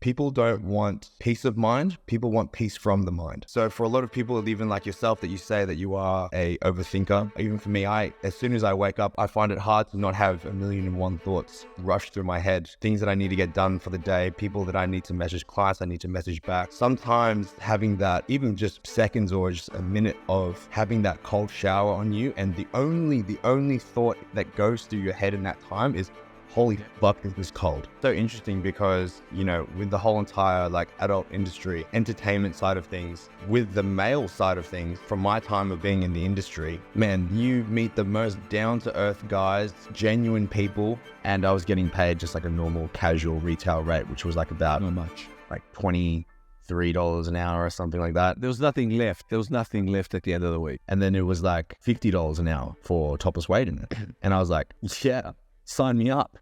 people don't want peace of mind. People want peace from the mind. So for a lot of people, even like yourself, that you say that you are a overthinker, even for me, as soon as I wake up, I find it hard to not have 1,000,001 thoughts rush through my head. Things that I need to get done for the day, people that I need to message, clients I need to message back. Sometimes having that, even just seconds or just a minute of having that cold shower on you, and the only thought that goes through your head in that time is, holy fuck, is this cold? So interesting because, you know, with the whole entire like adult industry, entertainment side of things, with the male side of things, from my time of being in the industry, man, you meet the most down-to-earth guys, genuine people, and I was getting paid just like a normal casual retail rate, which was like about Not much. like $23 an hour or something like that. There was nothing left. There was nothing left at the end of the week. And then it was like $50 an hour for topless weight in it. And I was like, yeah, sign me up.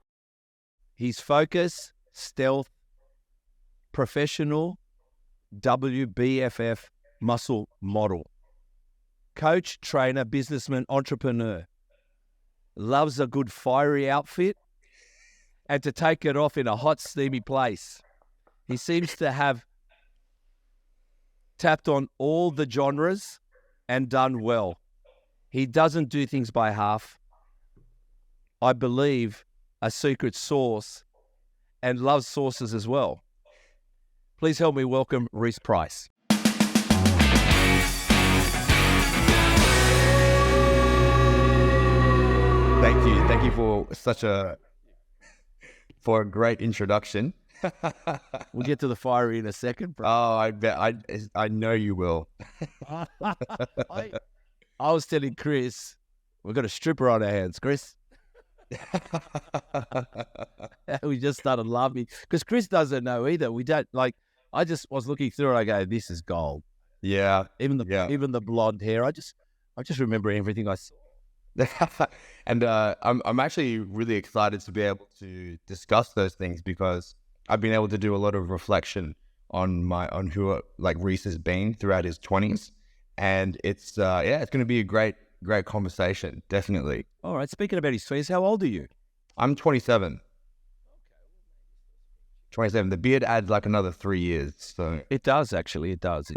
He's focus, stealth, professional, WBFF muscle model. Coach, trainer, businessman, entrepreneur. Loves a good fiery outfit and to take it off in a hot, steamy place. He seems to have tapped on all the genres and done well. He doesn't do things by half. I believe a secret sauce and loves sauces as well. Please help me welcome Rhys Price. Thank you for for a great introduction. We'll get to the fiery in a second, bro. Oh, I bet I know you will. I was telling Chris, we've got a stripper on our hands, Chris. We just started laughing because Chris doesn't know either. We don't like. I just was looking through it. I go, this is gold. Yeah, even the blonde hair. I just remember everything I saw. And I'm actually really excited to be able to discuss those things because I've been able to do a lot of reflection on who like Rhys has been throughout his 20s, and it's going to be a great conversation, definitely. All right. Speaking about his 20s, how old are you? I'm 27. 27. The beard adds like another 3 years. So it does actually. It does.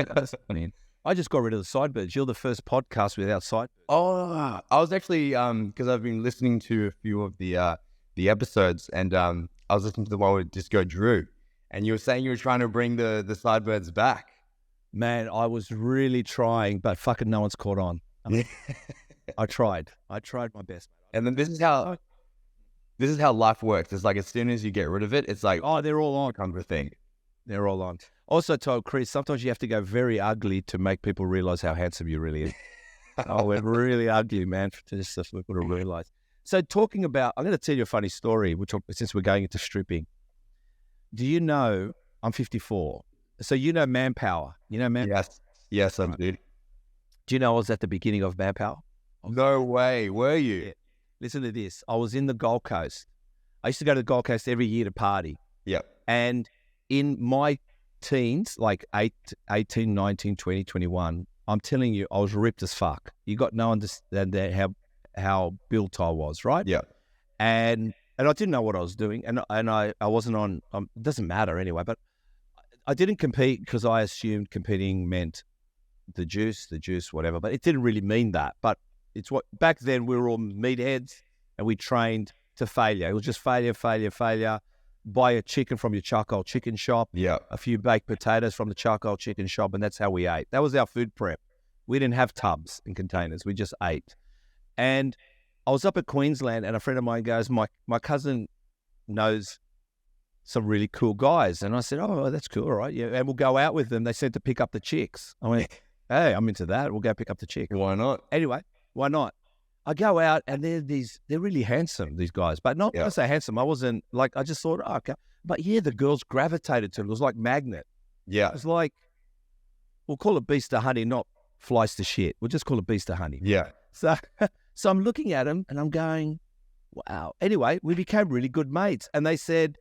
I mean, I just got rid of the sideburns. You're the first podcast without sideburns. Oh, I was actually because I've been listening to a few of the episodes, and I was listening to the one with Disco Drew, and you were saying you were trying to bring the sideburns back. Man, I was really trying, but fucking no one's caught on. I tried my best. And then this is how life works. It's like as soon as you get rid of it, it's like, oh, they're all on kind of thing. They're all on. Also told Chris, sometimes you have to go very ugly to make people realize how handsome you really are. Oh, we're really ugly, man, just for people to realize. So talking about, I'm going to tell you a funny story, since we're going into stripping. Do you know, I'm 54, so you know Manpower. You know Manpower? Yes, I do. Do you know I was at the beginning of Manpower? No way, were you? Yeah. Listen to this. I was in the Gold Coast. I used to go to the Gold Coast every year to party. Yep. And in my teens, like 18, 19, 20, 21, I'm telling you, I was ripped as fuck. You got no understanding how built I was, right? Yeah. And I didn't know what I was doing, and I wasn't on. It doesn't matter anyway. But I didn't compete because I assumed competing meant the juice, whatever. But it didn't really mean that. But it's what back then we were all meatheads, and we trained to failure. It was just failure. Buy a chicken from your charcoal chicken shop. Yeah. A few baked potatoes from the charcoal chicken shop, and that's how we ate. That was our food prep. We didn't have tubs and containers. We just ate. And I was up at Queensland, and a friend of mine goes, my cousin knows some really cool guys. And I said, oh, that's cool, all right. Yeah, and we'll go out with them. They said to pick up the chicks. I went, hey, I'm into that. We'll go pick up the chick. Why not? Anyway, why not? I go out, and they're really handsome, these guys. But not when I say handsome, I wasn't like, I just thought, oh, okay. But yeah, the girls gravitated to them. It was like magnet. Yeah. It was like, we'll call it beast of honey, not flies to shit. We'll just call it beast of honey. Yeah. So I'm looking at them, and I'm going, wow. Anyway, we became really good mates. And they said,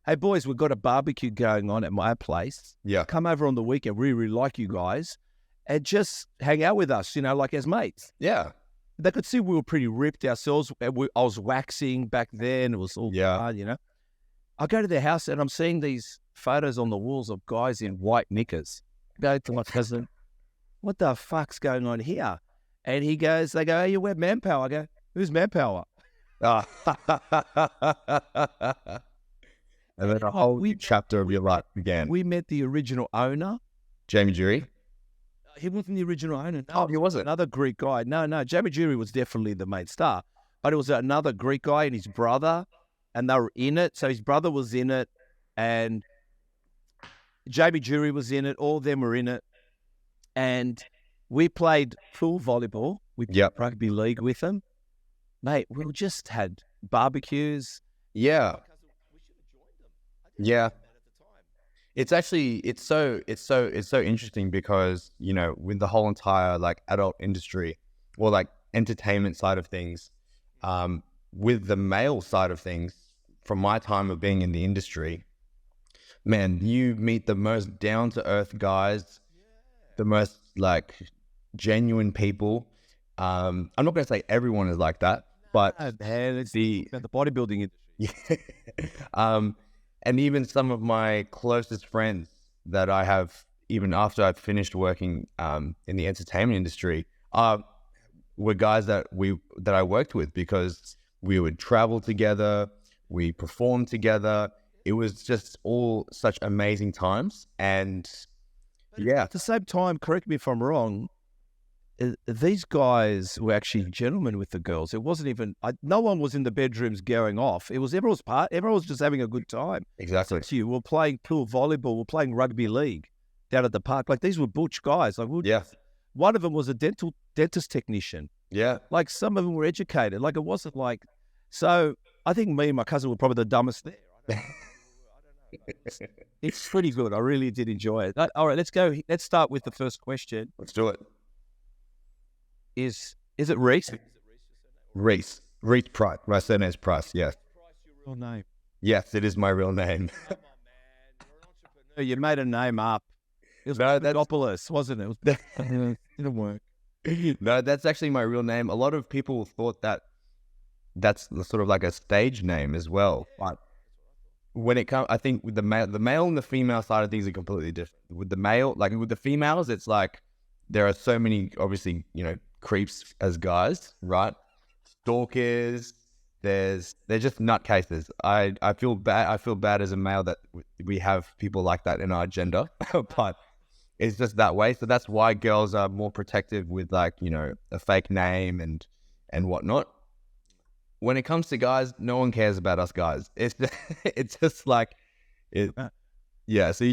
hey, boys, we've got a barbecue going on at my place. Yeah. Come over on the weekend. We really like you guys. And just hang out with us, like as mates. Yeah. They could see we were pretty ripped ourselves. I was waxing back then. It was all fun, I go to their house, and I'm seeing these photos on the walls of guys in white knickers. I go to my cousin, what the fuck's going on here? And they go, hey, you wear Manpower. I go, who's Manpower? Ah. And then a whole new chapter of your life began. We met the original owner. Jamie Jury? He wasn't the original owner. No, Oh, he wasn't? Another Greek guy. No, Jamie Jury was definitely the main star. But it was another Greek guy and his brother, and they were in it. So his brother was in it, and Jamie Jury was in it. All of them were in it. And we played pool volleyball. We played rugby league with them. Mate, we just had barbecues. Yeah. Yeah. It's actually, it's so interesting because, you know, with the whole entire like adult industry or like entertainment side of things, with the male side of things, from my time of being in the industry, man, you meet the most down to earth guys, the most like genuine people. I'm not going to say everyone is like that, but man, it's the bodybuilding industry. Yeah. And even some of my closest friends that I have, even after I've finished working in the entertainment industry, were guys that I worked with because we would travel together, we performed together. It was just all such amazing times. And yeah, at the same time, correct me if I'm wrong, these guys were actually gentlemen with the girls. It wasn't even, no one was in the bedrooms going off. It was everyone was just having a good time. Exactly. We're playing pool volleyball, we're playing rugby league down at the park. Like these were butch guys. Like one of them was a dentist technician. Yeah. Like some of them were educated. Like it wasn't like, so I think me and my cousin were probably the dumbest there. I don't know. It's pretty good. I really did enjoy it. All right, let's go. Let's start with the first question. Let's do it. Is it Rhys? Rhys Price. My surname is Price. Yes. Price, your real name? Yes, it is my real name. Come on, man. You're an entrepreneur. You made a name up. It was Papadopoulos, wasn't it? It didn't work. No, that's actually my real name. A lot of people thought that that's sort of like a stage name as well. But when it comes, I think with the male and the female side of things are completely different. With the male, like with the females, it's like there are so many, obviously, you know, creeps as guys, right? Stalkers. They're just nutcases. I feel bad as a male that we have people like that in our gender, but it's just that way. So that's why girls are more protective with, like, you know, a fake name and whatnot. When it comes to guys, no one cares about us guys. It's just like it. Yeah. So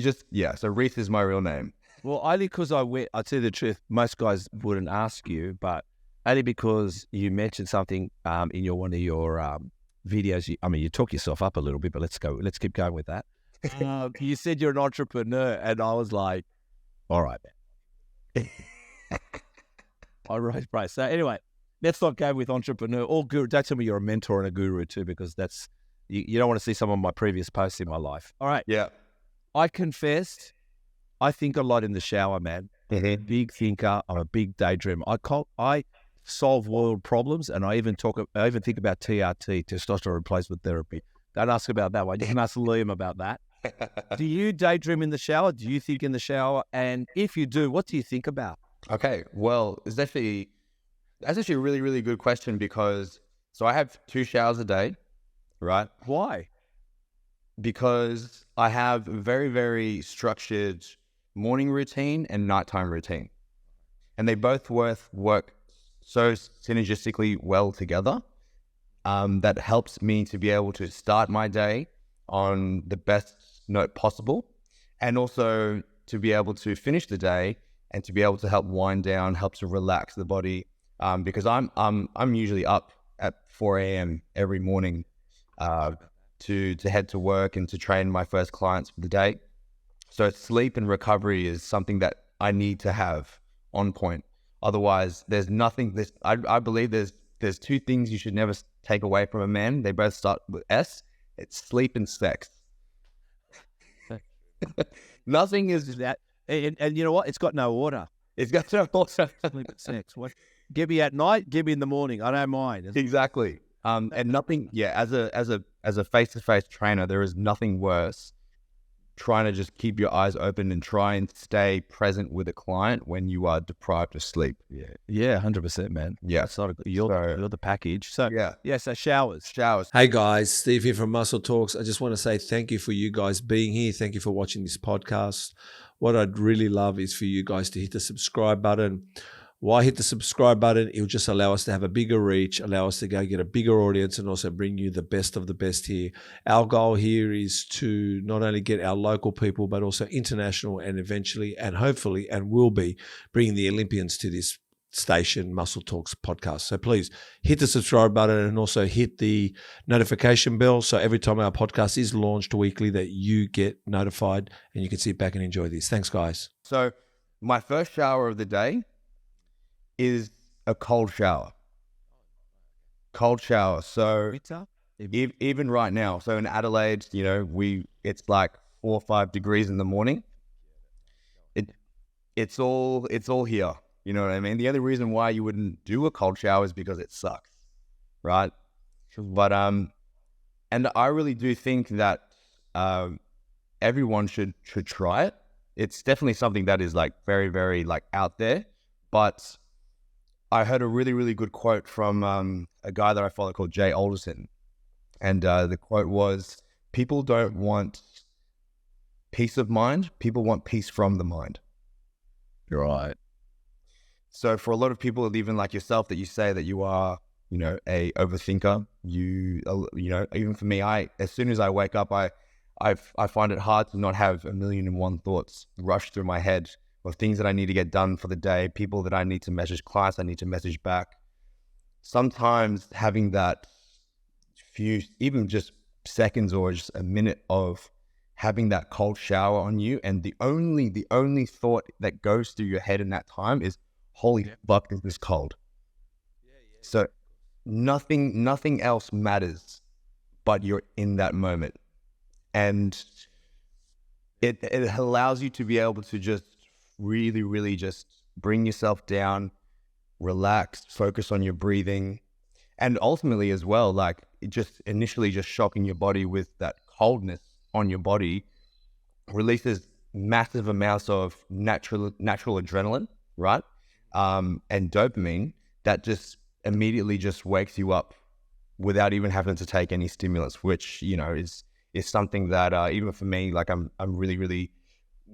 So Rhys is my real name. Well, only because I'll tell you the truth, most guys wouldn't ask you, but only because you mentioned something in one of your videos. You talk yourself up a little bit, but let's keep going with that. You said you're an entrepreneur, and I was like, all right, man. All right. So anyway, let's not go with entrepreneur or guru. Don't tell me you're a mentor and a guru too, because that's you don't want to see some of my previous posts in my life. All right. Yeah. I confessed. I think a lot in the shower, man. Mm-hmm. Big thinker. I'm a big daydreamer. I solve world problems, and I even think about TRT, testosterone replacement therapy. Don't ask about that one. You can ask Liam about that. Do you daydream in the shower? Do you think in the shower? And if you do, what do you think about? Okay, well, that's actually a really, really good question because so I have 2 showers a day, right? Why? Because I have a very, very structured morning routine and nighttime routine. And they both work so synergistically well together that helps me to be able to start my day on the best note possible, and also to be able to finish the day and to be able to help wind down, help to relax the body. Because I'm usually up at 4 a.m. every morning to head to work and to train my first clients for the day. So sleep and recovery is something that I need to have on point. Otherwise, there's nothing. I believe there's 2 things you should never take away from a man. They both start with S. It's sleep and sex. Nothing is that, and you know what? It's got no order. It's got no order. Sleep and sex. What? Give me at night. Give me in the morning. I don't mind. Exactly. And nothing. Yeah. As a face-to-face trainer, there is nothing worse trying to just keep your eyes open and try and stay present with a client when you are deprived of sleep. Yeah, 100%, man. Yeah. It's not you're the package. So Yeah. so showers. Hey guys, Steve here from Muscle Talks. I just want to say thank you for you guys being here. Thank you for watching this podcast. What I'd really love is for you guys to hit the subscribe button. Why hit the subscribe button? It will just allow us to have a bigger reach, allow us to go get a bigger audience, and also bring you the best of the best here. Our goal here is to not only get our local people, but also international, and eventually, and hopefully, and will be bringing the Olympians to this station, Muscle Talks podcast. So please hit the subscribe button and also hit the notification bell. So every time our podcast is launched weekly, that you get notified and you can sit back and enjoy this. Thanks, guys. So my first shower of the day is a cold shower. So even right now, so in Adelaide, it's like 4 or 5 degrees in the morning. It's all here. You know what I mean? The only reason why you wouldn't do a cold shower is because it sucks, right? But and I really do think that everyone should try it. It's definitely something that is like very, very like out there. But I heard a really, really good quote from a guy that I follow called Jay Alderson. And the quote was, people don't want peace of mind. People want peace from the mind. You're right. So for a lot of people, even like yourself, that you say that you are, a overthinker, even for me, as soon as I wake up, I find it hard to not have 1,000,001 thoughts rush through my head of things that I need to get done for the day, people that I need to message, clients I need to message back. Sometimes having that few, even just seconds or just a minute of having that cold shower on you, and the only thought that goes through your head in that time is, holy fuck, is this cold? So nothing else matters, but you're in that moment. And it allows you to be able to just really, really just bring yourself down, relax, focus on your breathing. And ultimately as well, like just initially just shocking your body with that coldness on your body releases massive amounts of natural adrenaline, right? And dopamine that just immediately just wakes you up without even having to take any stimulants, which, is something that even for me, like I'm really, really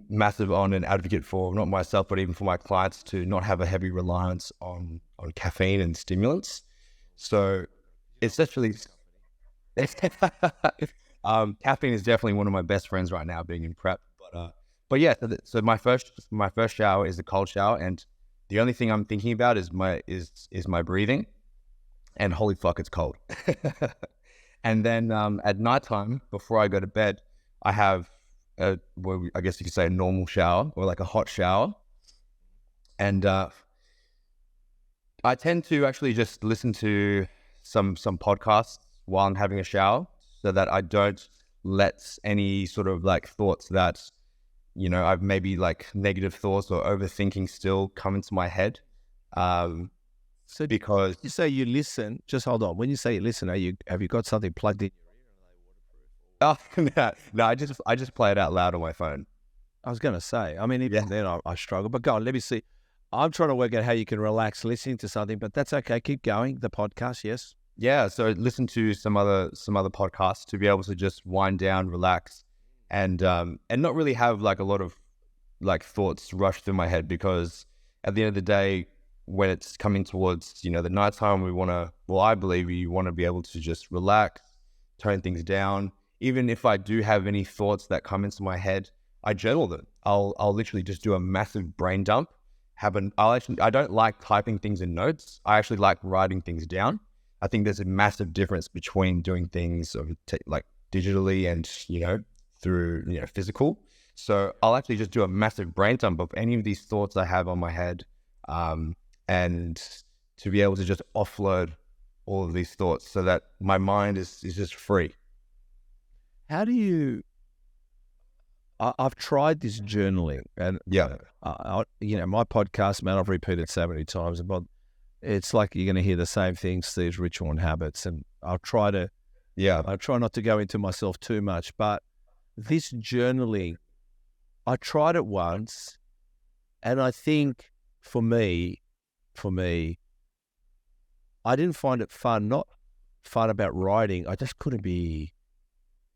massive on an advocate for, not myself, but even for my clients, to not have a heavy reliance on caffeine and stimulants. So it's actually, caffeine is definitely one of my best friends right now, being in prep. But yeah, so my first shower is a cold shower, and the only thing I'm thinking about is my breathing, and holy fuck, it's cold. And then at nighttime, before I go to bed, I have I guess you could say a normal shower, or like a hot shower. And I tend to actually just listen to some podcasts while I'm having a shower, so that I don't let any sort of like thoughts that, I've maybe like negative thoughts or overthinking still come into my head. So because you say you listen, just hold on. When you say you listen, have you got something plugged in? Oh, no, I just play it out loud on my phone. I was going to say, I mean, even then I struggle, but go on, let me see. I'm trying to work out how you can relax listening to something, but that's okay. Keep going. The podcast, yes. Yeah. So listen to some other podcasts to be able to just wind down, relax, and not really have like a lot of like thoughts rush through my head, because at the end of the day, when it's coming towards, the nighttime, I believe you want to be able to just relax, tone things down. Even if I do have any thoughts that come into my head, I journal them. I'll literally just do a massive brain dump. I don't like typing things in notes. I actually like writing things down. I think there's a massive difference between doing things like digitally and, through, physical. So I'll actually just do a massive brain dump of any of these thoughts I have on my head, and to be able to just offload all of these thoughts so that my mind is just free. How do you? I've tried this journaling, and my podcast, man, I've repeated so many times, but it's like you're going to hear the same thing, Steve's ritual and habits, and I try not to go into myself too much, but this journaling, I tried it once, and I think for me, I didn't find it fun. Not fun about writing. I just couldn't be.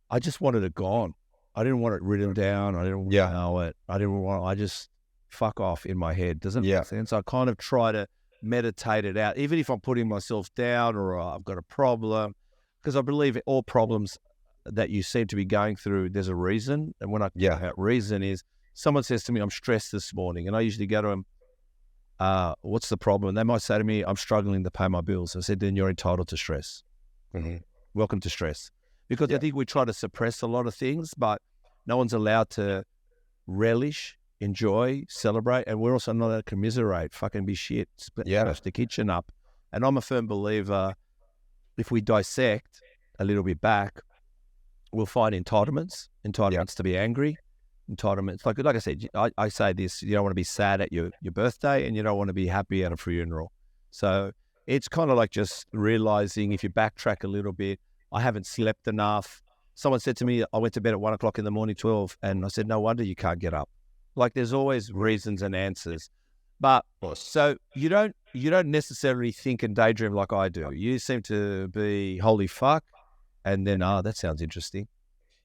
I just wanted it gone. I didn't want it written down. I didn't want to know it. I just fuck off in my head. Doesn't make sense. I kind of try to meditate it out, even if I'm putting myself down or I've got a problem, because I believe all problems that you seem to be going through, there's a reason. And when I talk about reason is, someone says to me, I'm stressed this morning, and I usually go to them, what's the problem? And they might say to me, I'm struggling to pay my bills. I said, then you're entitled to stress. Mm-hmm. Welcome to stress. Because I think we try to suppress a lot of things, but no one's allowed to relish, enjoy, celebrate, and we're also not allowed to commiserate, fucking be shit, smash the kitchen up. And I'm a firm believer, if we dissect a little bit back, we'll find entitlements to be angry, entitlements. Like I said, I say this, you don't want to be sad at your birthday, and you don't want to be happy at a funeral. So it's kind of like just realizing, if you backtrack a little bit, I haven't slept enough. Someone said to me, I went to bed at 1 o'clock in the morning, 12, and I said, no wonder you can't get up. Like, there's always reasons and answers. But so you don't necessarily think and daydream like I do. You seem to be, holy fuck, and then, that sounds interesting.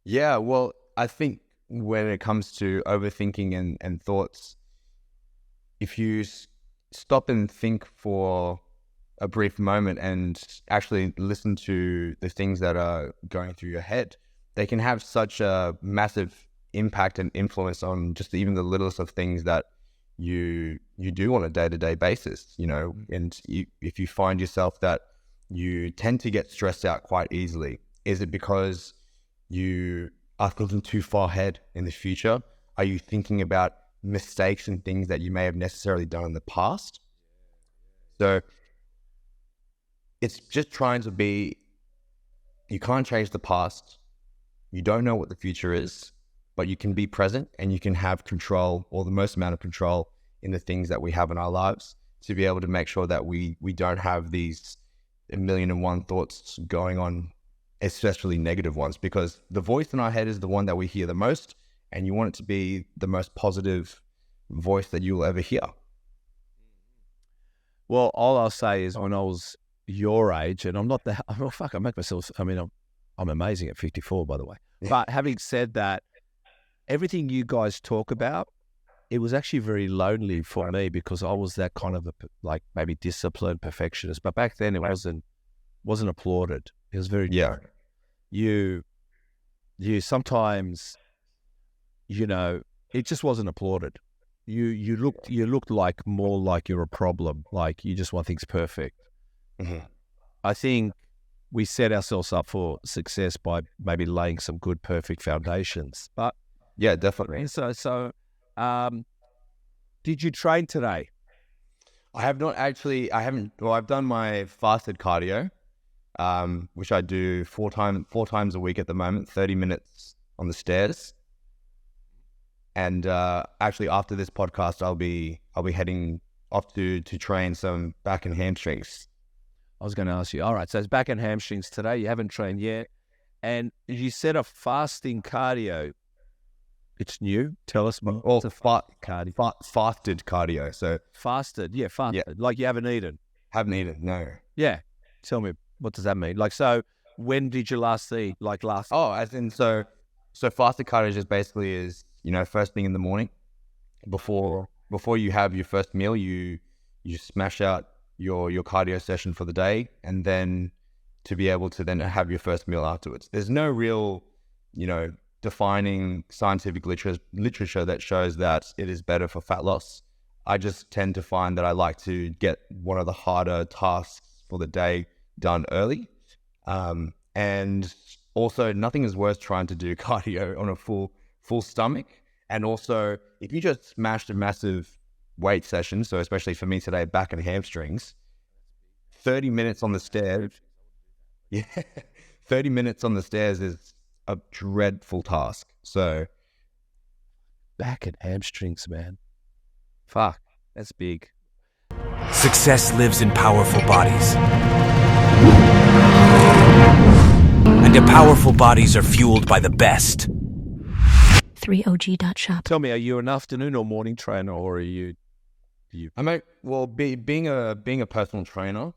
Yeah, well, I think when it comes to overthinking and thoughts, if you stop and think for a brief moment and actually listen to the things that are going through your head, they can have such a massive impact and influence on just even the littlest of things that you do on a day-to-day basis, you know. And if you find yourself that you tend to get stressed out quite easily, is it because you are thinking too far ahead in the future? Are you thinking about mistakes and things that you may have necessarily done in the past? So it's just trying to be, you can't change the past. You don't know what the future is, but you can be present and you can have control, or the most amount of control, in the things that we have in our lives, to be able to make sure that we don't have these 1,000,001 thoughts going on, especially negative ones, because the voice in our head is the one that we hear the most, and you want it to be the most positive voice that you'll ever hear. Well, all I'll say is, when I was your age, and I'm not that, I make myself, I'm amazing at 54, by the way. But having said that, everything you guys talk about, it was actually very lonely for me, because I was that kind of maybe disciplined perfectionist. But back then it wasn't applauded. It was very different. You sometimes, it just wasn't applauded. You looked like more like you're a problem, like you just want things perfect. Mm-hmm. I think we set ourselves up for success by maybe laying some good, perfect foundations. But yeah, definitely. So, did you train today? I have not actually. I haven't. Well, I've done my fasted cardio, which I do four times a week at the moment, 30 minutes on the stairs. And actually, after this podcast, I'll be heading off to train some back and hamstrings. I was going to ask you. All right, so it's back and hamstrings today. You haven't trained yet, and you said a fasting cardio. It's new. Tell us more. Well, fasted cardio. So fasted, fasted. Yeah. Like you haven't eaten. Haven't eaten, no. Yeah. Tell me, what does that mean? Like, so when did you last eat? Like last? Oh, as in, so fasted cardio just basically is, first thing in the morning, before you have your first meal, you smash out your cardio session for the day, and then to be able to then have your first meal afterwards. There's no real, defining scientific literature that shows that it is better for fat loss. I just tend to find that I like to get one of the harder tasks for the day done early. And also, nothing is worth trying to do cardio on a full stomach. And also, if you just smashed a massive weight session, so especially for me today, back and hamstrings, 30 minutes on the stairs, 30 minutes on the stairs is a dreadful task. So back and hamstrings, man. Fuck, that's big. Success lives in powerful bodies. And the powerful bodies are fueled by the best. threeog.shop. Tell me, are you an afternoon or morning trainer, or are you? Being a personal trainer,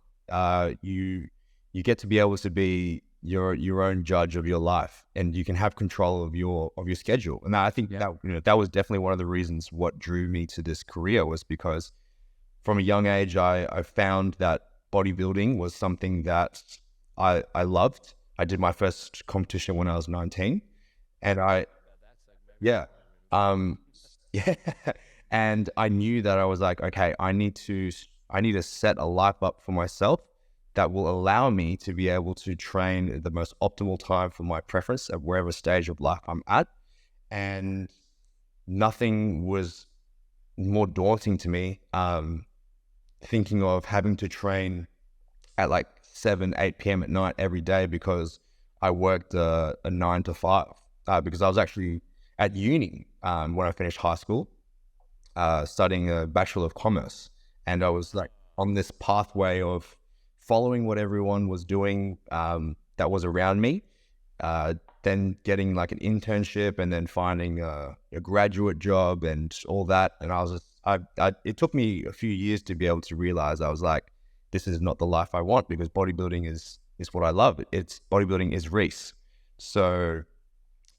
you get to be able to be your own judge of your life, and you can have control of your schedule. And I think that was definitely one of the reasons what drew me to this career, was because from a young age I found that bodybuilding was something that I loved. I did my first competition when I was 19, and yeah. And I knew that I was like, okay, I need to set a life up for myself that will allow me to be able to train at the most optimal time for my preference at wherever stage of life I'm at. And nothing was more daunting to me, thinking of having to train at like 7, 8 p.m. at night every day because I worked a 9 to 5, because I was actually at uni when I finished high school, studying a Bachelor of Commerce. And I was like on this pathway of following what everyone was doing that was around me, then getting like an internship and then finding a graduate job and all that. And I was just, it took me a few years to be able to realize I was like, this is not the life I want, because bodybuilding is what I love. Bodybuilding is Rhys. So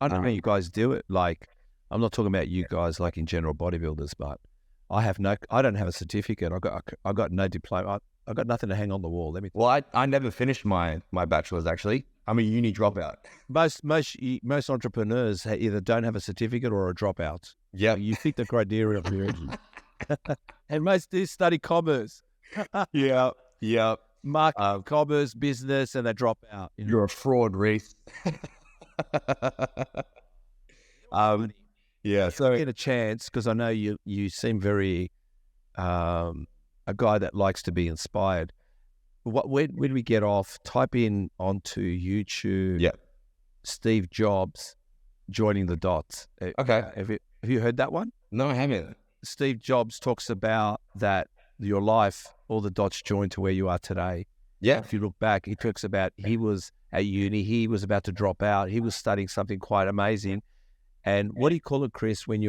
I don't know how you guys do it. Like, I'm not talking about you guys like in general bodybuilders, but I don't have a certificate. I got no diploma. I got nothing to hang on the wall. Well, I never finished my bachelor's actually. I'm a uni dropout. Most entrepreneurs either don't have a certificate or are dropouts. Yeah, you fit the criteria of your and most do study commerce. yeah. Marketing, commerce, business, and they drop out. You're a fraud, Rhys. Yeah. So get a chance, because I know you seem very a guy that likes to be inspired. When we get off, type in onto YouTube. Steve Jobs joining the dots. Okay. Have you heard that one? No, I haven't. Steve Jobs talks about that your life, all the dots join to where you are today. Yeah. If you look back, he talks about he was at uni, he was about to drop out, he was studying something quite amazing. And what do you call it, Chris, when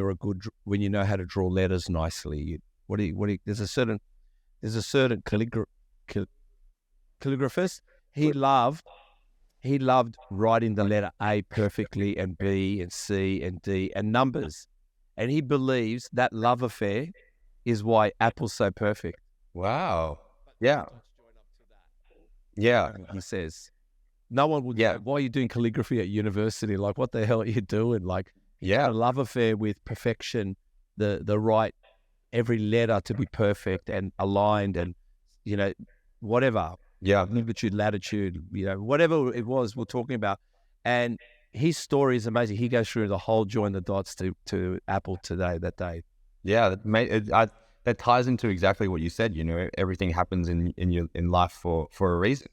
when you know how to draw letters nicely? There's a certain calligraphist. He loved writing the letter A perfectly, and B and C and D and numbers. And he believes that love affair is why Apple's so perfect. Wow. Yeah. Yeah. He says, no one would say, why are you doing calligraphy at university? Like, what the hell are you doing? Like, a love affair with perfection, the right, every letter to be perfect and aligned, and, whatever. Yeah. Longitude, latitude, whatever it was we're talking about. And his story is amazing. He goes through the whole join the dots to Apple today, that day. Yeah, that ties into exactly what you said. Everything happens in life for a reason.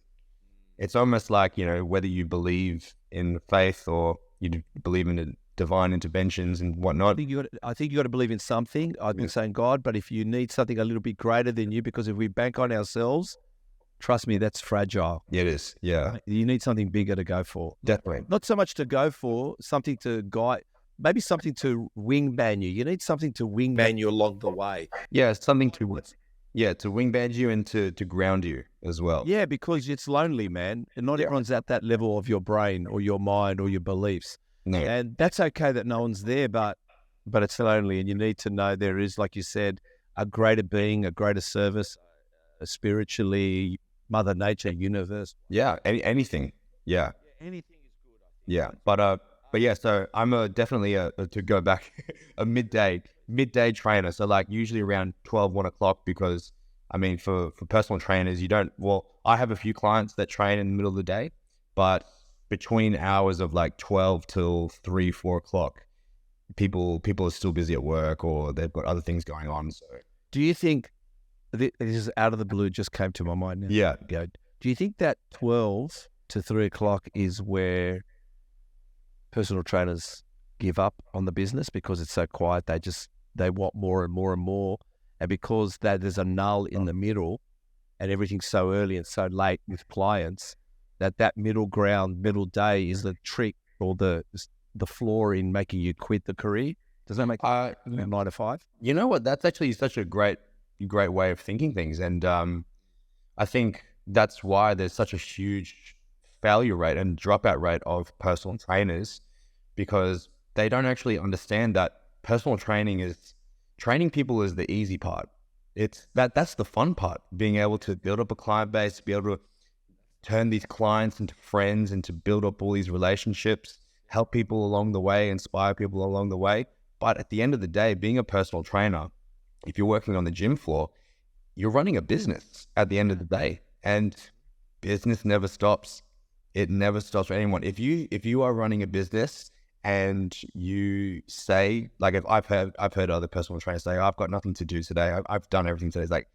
It's almost like, whether you believe in faith or you believe in divine interventions and whatnot. I think you got to believe in something. I've been saying God, but if you need something a little bit greater than you, because if we bank on ourselves, trust me, that's fragile. It is. Yeah. You need something bigger to go for. Definitely. Not so much to go for, something to guide. Maybe something to wingman you. You need something to wingman you along the way. Yeah, something to wingman you and to ground you as well. Yeah, because it's lonely, man. And not everyone's at that level of your brain or your mind or your beliefs. No. And that's okay that no one's there, but it's lonely. And you need to know there is, like you said, a greater being, a greater service, spiritually, Mother Nature, universe. Yeah, anything. Yeah. Anything is good, I think. Yeah, but yeah, so I'm definitely to go back, a midday trainer. So like usually around 12, 1 o'clock, because I mean, for personal trainers, I have a few clients that train in the middle of the day, but between hours of like 12 till 3, 4 o'clock, people are still busy at work or they've got other things going on. So do you think, this is out of the blue, just came to my mind now. Yeah. Do you think that 12 to 3 o'clock is where personal trainers give up on the business because it's so quiet? They want more and more and more. And because there's a null in the middle and everything's so early and so late with clients, that middle ground, middle day is the trick or the the flaw in making you quit the career? Does that make 9 to 5? You know what? That's actually such a great way of thinking things. And I think that's why there's such a huge failure rate and dropout rate of personal trainers, because they don't actually understand that personal training people is the easy part. That's the fun part, being able to build up a client base, be able to turn these clients into friends and to build up all these relationships, help people along the way, inspire people along the way. But at the end of the day, being a personal trainer, if you're working on the gym floor, you're running a business at the end of the day, and business never stops. It never stops for anyone. If you are running a business and you say, like, if I've heard other personal trainers say, I've got nothing to do today, I've done everything today. It's like,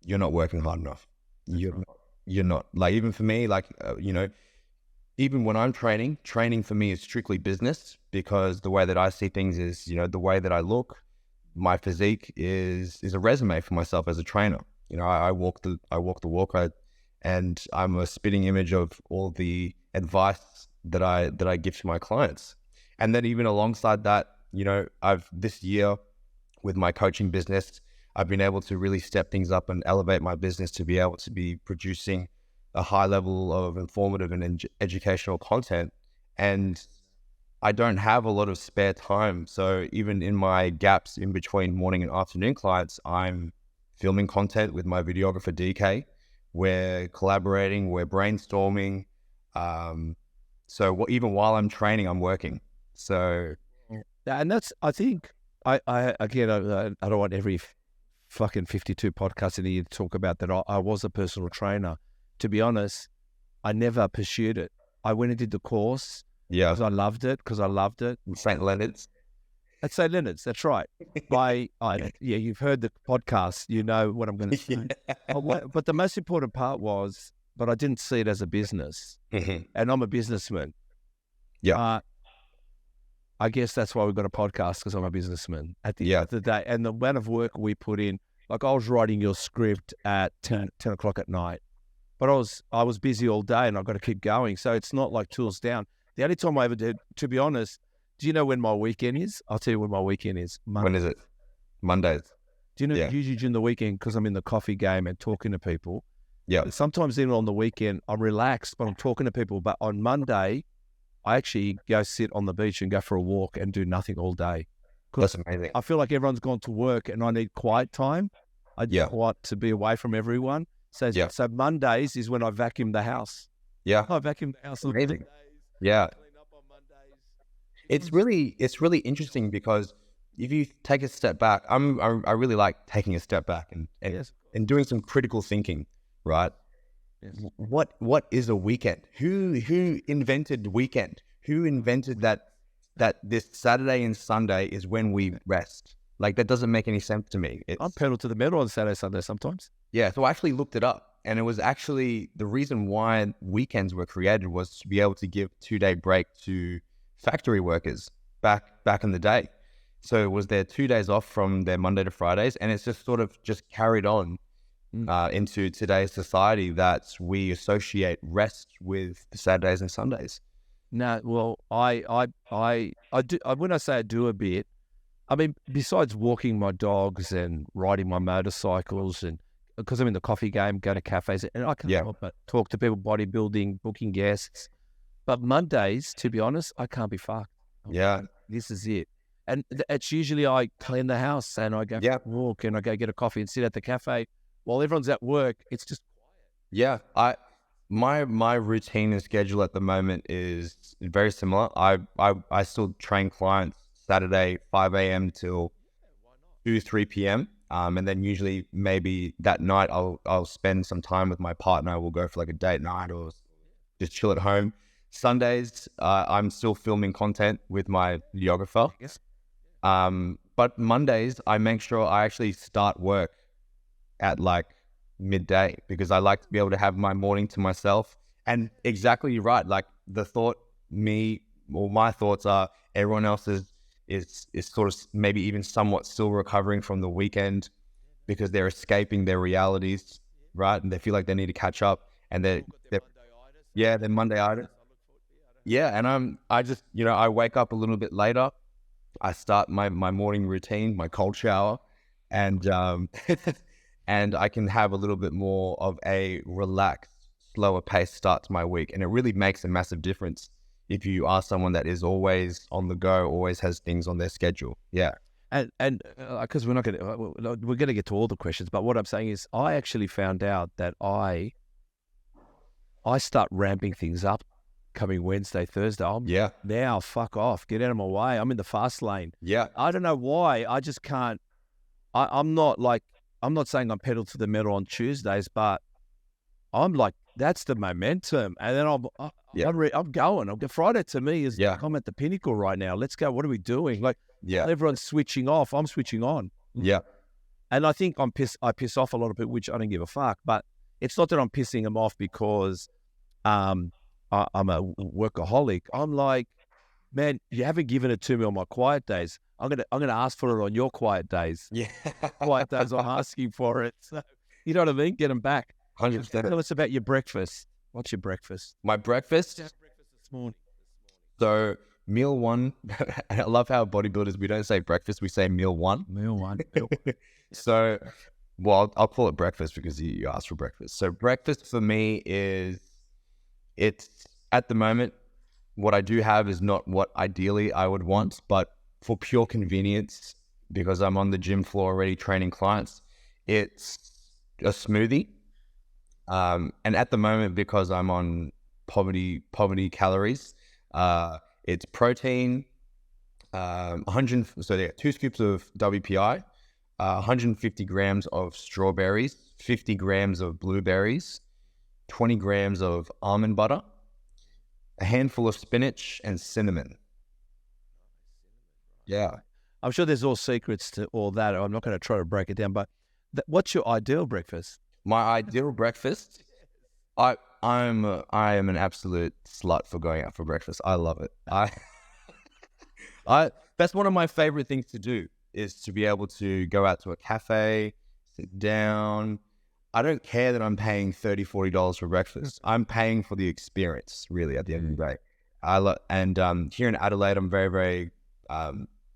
you're not working hard enough. You're not. Like, even for me, like, even when I'm training for me is strictly business, because the way that I see things is, the way that I look, my physique is a resume for myself as a trainer. I walk the walk, and I'm a spitting image of all the advice that I give to my clients. And then even alongside that, this year with my coaching business, I've been able to really step things up and elevate my business to be able to be producing a high level of informative and educational content. And I don't have a lot of spare time. So even in my gaps in between morning and afternoon clients, I'm filming content with my videographer, DK. We're collaborating, we're brainstorming. So even while I'm training, I'm working. So, and that's, I think, I don't want every fucking 52 podcasts in a year to talk about that. I was a personal trainer. To be honest, I never pursued it. I went and did the course because I loved it. St. Leonard's. At St. Leonard's, that's right. You've heard the podcast. You know what I'm going to say. But the most important part was, but I didn't see it as a business. And I'm a businessman. Yeah. I guess that's why we've got a podcast, because I'm a businessman at the end of the day. And the amount of work we put in, like I was writing your script at 10 o'clock at night, but I was busy all day and I've got to keep going. So it's not like tools down. The only time I ever did, to be honest, do you know when my weekend is? I'll tell you when my weekend is. When is it? Mondays. Do you know, usually during the weekend, because I'm in the coffee game and talking to people. Yeah. Sometimes even on the weekend, I'm relaxed, but I'm talking to people. But on Monday, I actually go sit on the beach and go for a walk and do nothing all day. That's amazing. I feel like everyone's gone to work and I need quiet time. I just want to be away from everyone. So Mondays is when I vacuum the house. Yeah. I vacuum the house on amazing. Mondays. Yeah. Clean up on Mondays. It's really interesting, because if you take a step back, I really like taking a step back and doing some critical thinking, right? Yes. What is a weekend? Who invented weekend? Who invented that this Saturday and Sunday is when we rest? Like, that doesn't make any sense to me. I'm pedal to the metal on Saturday, Sunday sometimes. Yeah, so I actually looked it up, and it was actually the reason why weekends were created was to be able to give 2-day break to factory workers back in the day. So it was their 2 days off from their Monday to Fridays, and it's just sort of just carried on into today's society, that we associate rest with Saturdays and Sundays. No, well, I do. When I say I do a bit, I mean, besides walking my dogs and riding my motorcycles, and because I'm in the coffee game, go to cafes, and I can't help but talk to people, bodybuilding, booking guests. But Mondays, to be honest, I can't be fucked. Yeah. This is it. And it's usually I clean the house and I go for a walk and I go get a coffee and sit at the cafe. While everyone's at work, it's just quiet. Yeah. My routine and schedule at the moment is very similar. I still train clients Saturday, 5 a.m. till 3 p.m. And then usually maybe that night I'll spend some time with my partner. We'll go for like a date night or just chill at home. Sundays, I'm still filming content with my videographer. Yes. But Mondays, I make sure I actually start work at like midday, because I like to be able to have my morning to myself. And exactly, you're right. Like my thoughts are, everyone else is sort of maybe even somewhat still recovering from the weekend, because they're escaping their realities, right? And they feel like they need to catch up, and they're Mondayitis. yeah, and I just, I wake up a little bit later. I start my morning routine, my cold shower, and and I can have a little bit more of a relaxed, slower pace start to my week. And it really makes a massive difference if you are someone that is always on the go, always has things on their schedule. Yeah. And because we're going to get to all the questions, but what I'm saying is I actually found out that I start ramping things up coming Wednesday, Thursday. Now fuck off, get out of my way. I'm in the fast lane. Yeah. I don't know why. I just can't. I'm not saying I'm pedal to the metal on Tuesdays, but I'm like, that's the momentum. And then I'm going. Friday to me is I'm at the pinnacle right now. Let's go. What are we doing? Like, everyone's switching off. I'm switching on. Yeah. And I think I piss off a lot of people, which I don't give a fuck. But it's not that I'm pissing them off because I'm a workaholic. I'm like, man, you haven't given it to me on my quiet days. I'm gonna ask for it on your quiet days. Yeah. Quiet days, I'm asking for it. So, you know what I mean? Get them back. 100%. Tell us about your breakfast. What's your breakfast? My breakfast? Breakfast this morning. So meal one, I love how bodybuilders, we don't say breakfast, we say meal one. Meal one. So, well, I'll call it breakfast because you asked for breakfast. So breakfast for me it's at the moment, what I do have is not what ideally I would want, but for pure convenience, because I'm on the gym floor already training clients, it's a smoothie. And at the moment, because I'm on poverty calories, it's protein, 2 scoops of WPI, 150 grams of strawberries, 50 grams of blueberries, 20 grams of almond butter, a handful of spinach, and cinnamon. Yeah. I'm sure there's all secrets to all that. I'm not going to try to break it down, but what's your ideal breakfast? My ideal breakfast, I am an absolute slut for going out for breakfast. I love it. That's one of my favorite things to do, is to be able to go out to a cafe, sit down. I don't care that I'm paying $30, $40 for breakfast. I'm paying for the experience, really, at the end of the day. Here in Adelaide, I'm very, very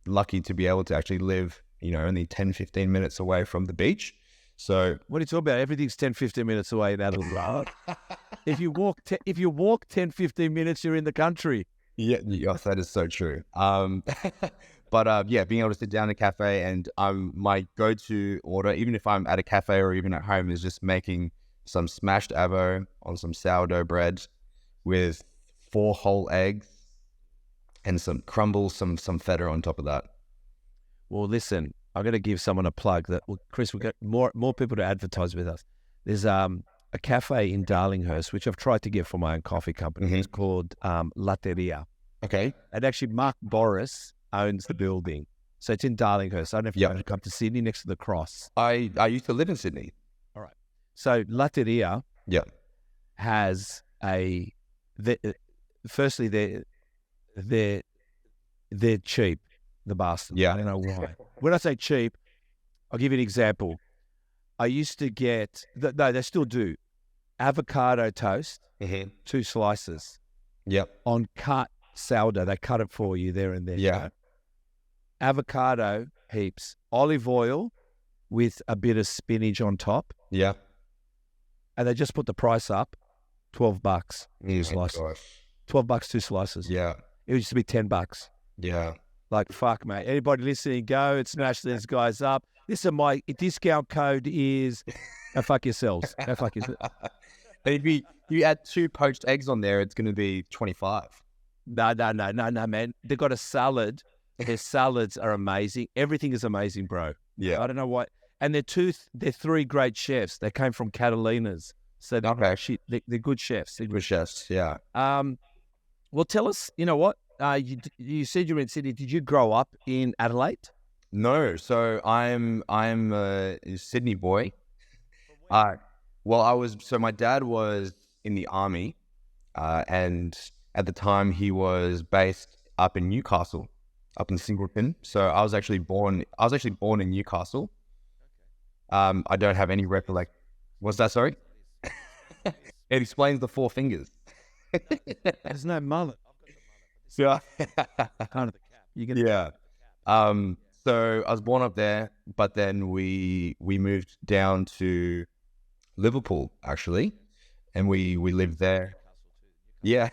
lucky to be able to actually live, only 10, 15 minutes away from the beach. So what are you talking about? Everything's 10, 15 minutes away in Adelaide. If you walk 10, 15 minutes, you're in the country. Yeah, that is so true. But being able to sit down in a cafe, and my go-to order, even if I'm at a cafe or even at home, is just making some smashed avo on some sourdough bread with 4 whole eggs and some crumbles, some feta on top of that. Well, listen, I'm going to give someone a plug that, Chris, we've got more people to advertise with us. There's a cafe in Darlinghurst, which I've tried to get for my own coffee company. Mm-hmm. It's called Latteria. Okay. And actually, Mark Boris owns the building. So it's in Darlinghurst. I don't know if you want to come to Sydney, next to the Cross. I used to live in Sydney. All right. So Latteria has firstly, they're cheap, the bastards. Yeah. I don't know why. When I say cheap, I'll give you an example. I used to get, they still do, avocado toast, 2 slices. Yep. On cut sourdough. They cut it for you there and there. Yeah. Avocado heaps, olive oil with a bit of spinach on top. Yeah. And they just put the price up, $12. 2 slices. Gosh. $12, 2 slices. Yeah. It used to be $10. Yeah. Like, fuck, mate. Anybody listening, go and smash these guys up. Listen, my discount code is go fuck yourselves. Go fuck yourselves. And if you add 2 poached eggs on there, it's going to be 25. No, man. They've got a salad. Their salads are amazing. Everything is amazing, bro. Yeah. I don't know what. And they're 3 great chefs. They came from Catalina's. So they're good chefs. They're Good chefs, yeah. Well, tell us, you know what? You said you were in Sydney. Did you grow up in Adelaide? No, so I'm a Sydney boy. My dad was in the army, and at the time he was based up in Newcastle, up in Singleton. So I was actually born in Newcastle. I don't have any recollection. What's that? Sorry. It explains the 4 fingers. There's no mullet. So, Kind of the cap. You get yeah. So I was born up there, but then we moved down to Liverpool actually, and we lived there. Yeah.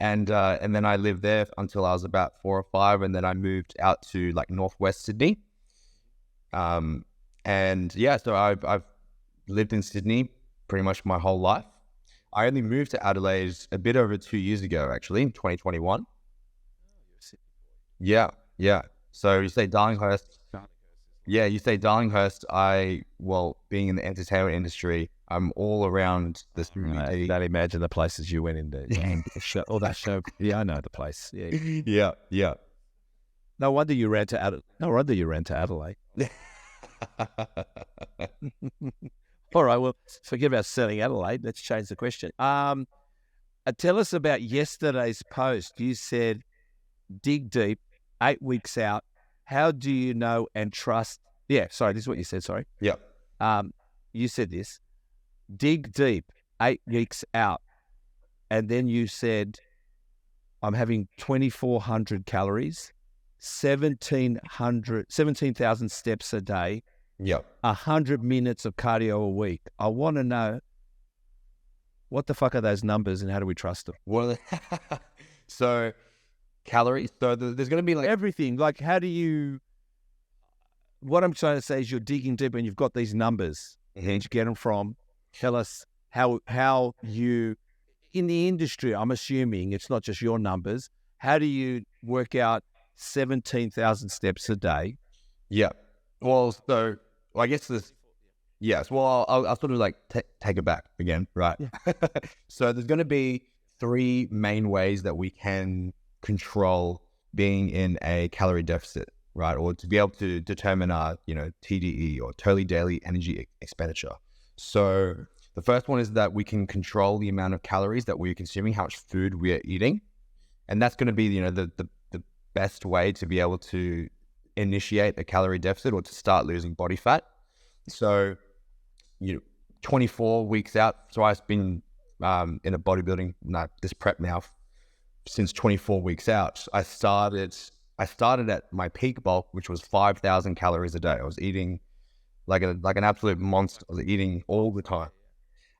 And then I lived there until I was about 4 or 5, and then I moved out to like northwest Sydney. And yeah, so I've lived in Sydney pretty much my whole life. I only moved to Adelaide a bit over 2 years ago, actually, in 2021. Yeah, yeah. So you say Darlinghurst. Yeah, you say Darlinghurst. Being in the entertainment industry, I'm all around this. I can't imagine the places you went into. All that show. Yeah, I know the place. Yeah. Yeah, yeah. No wonder you ran to Adelaide. No wonder you ran to Adelaide. All right. Well, forget about selling Adelaide. Let's change the question. Tell us about yesterday's post. You said, dig deep, 8 weeks out. How do you know and trust? Yeah, sorry, this is what you said, sorry. Yeah. You said this, dig deep, 8 weeks out. And then you said, I'm having 2,400 calories, 17,000 steps a day, Yeah. 100 minutes of cardio a week. I want to know, what the fuck are those numbers and how do we trust them? So calories. So there's going to be like Everything. Like, how do you... What I'm trying to say is you're digging deep and you've got these numbers. Where'd you get them from? Tell us how you... In the industry, I'm assuming it's not just your numbers. How do you work out 17,000 steps a day? Yeah. Well, I guess this. Yes. Well, I'll sort of like take it back again, right? Yeah. So there's going to be 3 main ways that we can control being in a calorie deficit, right? Or to be able to determine our, TDE or total daily energy expenditure. So the first one is that we can control the amount of calories that we're consuming, how much food we are eating, and that's going to be, the best way to be able to initiate a calorie deficit or to start losing body fat. So, 24 weeks out. So I've been in a bodybuilding, this prep now since 24 weeks out. I started at my peak bulk, which was 5,000 calories a day. I was eating like an absolute monster. I was eating all the time.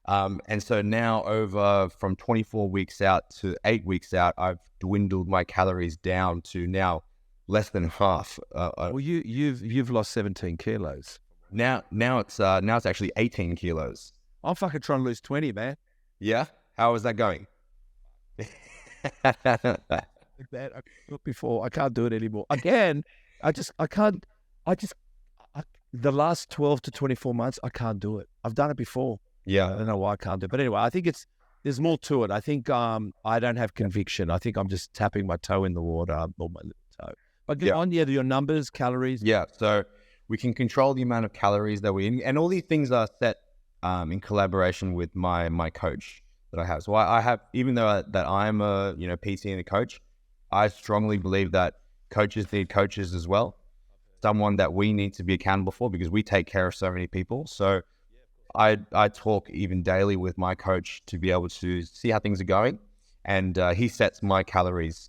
And so now from 24 weeks out to 8 weeks out, I've dwindled my calories down to now less than half. Well, you've lost 17 kilos. Now it's actually 18 kilos. I'm fucking trying to lose 20, man. Yeah? How is that going? That before, I can't do it anymore. Again, the last 12 to 24 months, I can't do it. I've done it before. Yeah. I don't know why I can't do it. But anyway, I think there's more to it. I think I don't have conviction. I think I'm just tapping my toe in the water or my little toe. But your numbers, calories. Yeah. So we can control the amount of calories that we eat. And all these things are set in collaboration with my coach that I have. So I have, even though that I'm a PT and a coach, I strongly believe that coaches need coaches as well. Someone that we need to be accountable for because we take care of so many people. So I talk even daily with my coach to be able to see how things are going. And he sets my calories.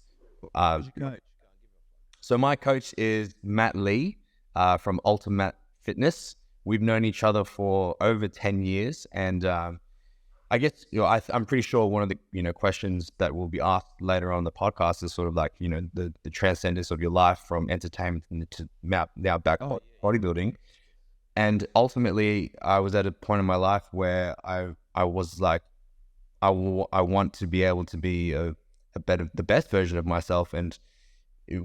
So my coach is Matt Lee from Ultimate Fitness. We've known each other for over 10 years. And I guess, I'm pretty sure one of the, questions that will be asked later on the podcast is sort of like, the transcendence of your life from entertainment to now back bodybuilding. And ultimately, I was at a point in my life where I was like, I want to be able to be the best version of myself. And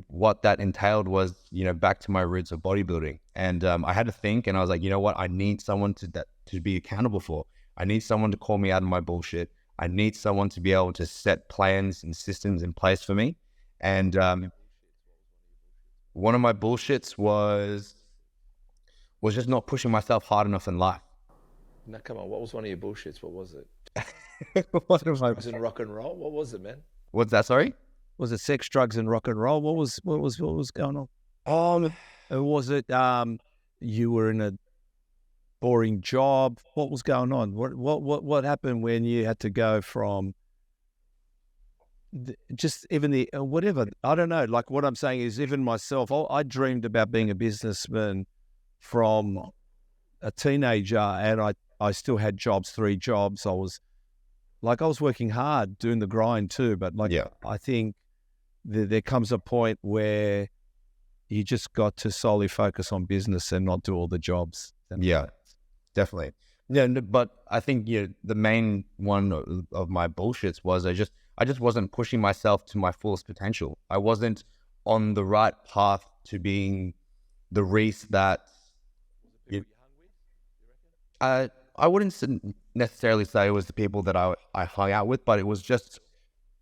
what that entailed was, back to my roots of bodybuilding. And I had to think, and I was like, you know what? I need someone to be accountable for. I need someone to call me out of my bullshit. I need someone to be able to set plans and systems in place for me. And one of my bullshits was just not pushing myself hard enough in life. Now, come on. What was one of your bullshits? What was it? What was Was it rock and roll? What was it, man? What's that? Sorry? Was it sex, drugs, and rock and roll? What was going on? Or was it you were in a boring job? What was going on? What happened when you had to go from just even the whatever, I don't know. Like what I'm saying is, even myself, I dreamed about being a businessman from a teenager, and I still had jobs, 3 jobs. I was working hard, doing the grind too. But I think there comes a point where you just got to solely focus on business and not do all the jobs. Yeah, definitely. Yeah, but I think the main one of my bullshits was I just wasn't pushing myself to my fullest potential. I wasn't on the right path to being the Rhys that. I wouldn't necessarily say it was the people that I hung out with, but it was just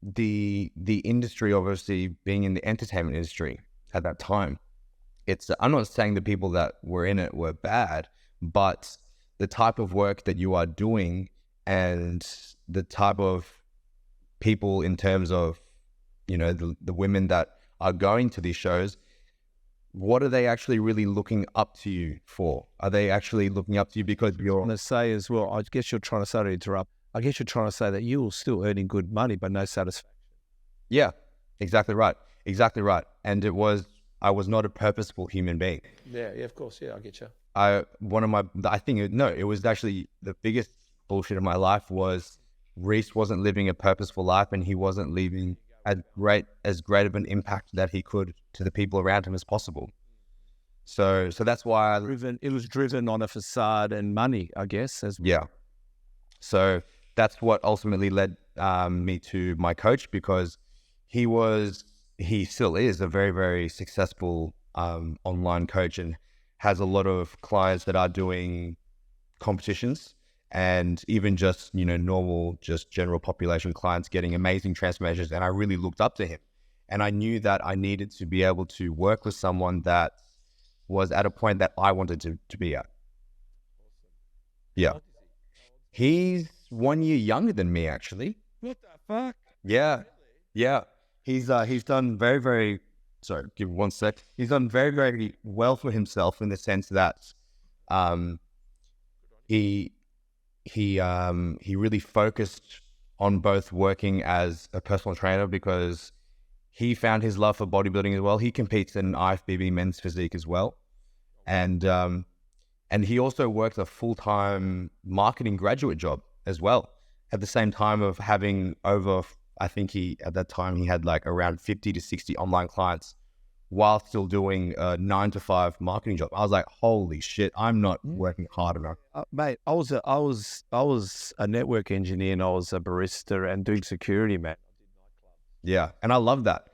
the industry, obviously being in the entertainment industry at that time. I'm not saying the people that were in it were bad, but the type of work that you are doing and the type of people in terms of, the women that are going to these shows, what are they actually really looking up to you for? Are they actually looking up to you because you're... I want to say as well, I guess you're trying to, sorry to interrupt, I guess you're trying to say that you're still earning good money, but no satisfaction. Yeah, exactly right. Exactly right. And I was not a purposeful human being. Yeah, of course. Yeah, I get you. It was actually the biggest bullshit of my life was Rhys wasn't living a purposeful life, and he wasn't leaving as great of an impact that he could to the people around him as possible. So that's why it was driven on a facade and money, I guess. Yeah. So that's what ultimately led me to my coach, because he still is a very, very successful online coach and has a lot of clients that are doing competitions, and even just, normal, just general population clients getting amazing transformations. And I really looked up to him, and I knew that I needed to be able to work with someone that was at a point that I wanted to be at. Yeah. He's 1 year younger than me, actually. What the fuck? Yeah. Yeah. He's done very, very, sorry, give me 1 sec. He's done very, very well for himself in the sense that he really focused on both working as a personal trainer, because he found his love for bodybuilding as well. He competes in IFBB men's physique as well. And he also worked a full-time marketing graduate job as well, at the same time of having over, I think at that time he had like around 50 to 60 online clients while still doing a 9-to-5 marketing job. I was like, holy shit, I'm not working hard enough. Mate, I was a network engineer, and I was a barista and doing security, man. Yeah, and I love that.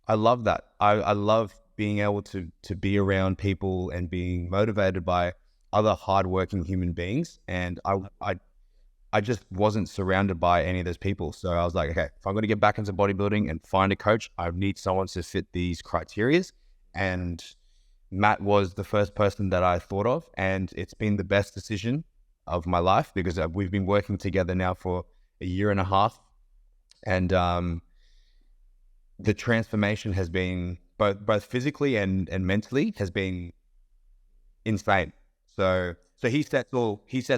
I love that. I love being able to be around people and being motivated by other hardworking human beings. And I just wasn't surrounded by any of those people. So I was like, okay, if I'm going to get back into bodybuilding and find a coach, I need someone to fit these criteria. And Matt was the first person that I thought of, and it's been the best decision of my life, because we've been working together now for a year and a half. And the transformation has been both physically and mentally has been insane. So he sets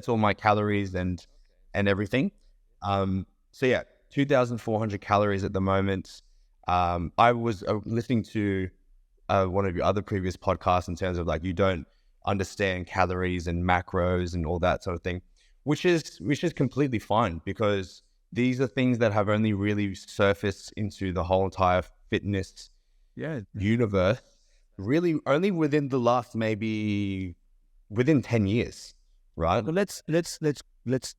all my calories and everything. So yeah, 2,400 calories at the moment. I was listening to one of your other previous podcasts in terms of like, you don't understand calories and macros and all that sort of thing, which is completely fine, because these are things that have only really surfaced into the whole entire fitness universe, really only within the last maybe within 10 years, right? Well, let's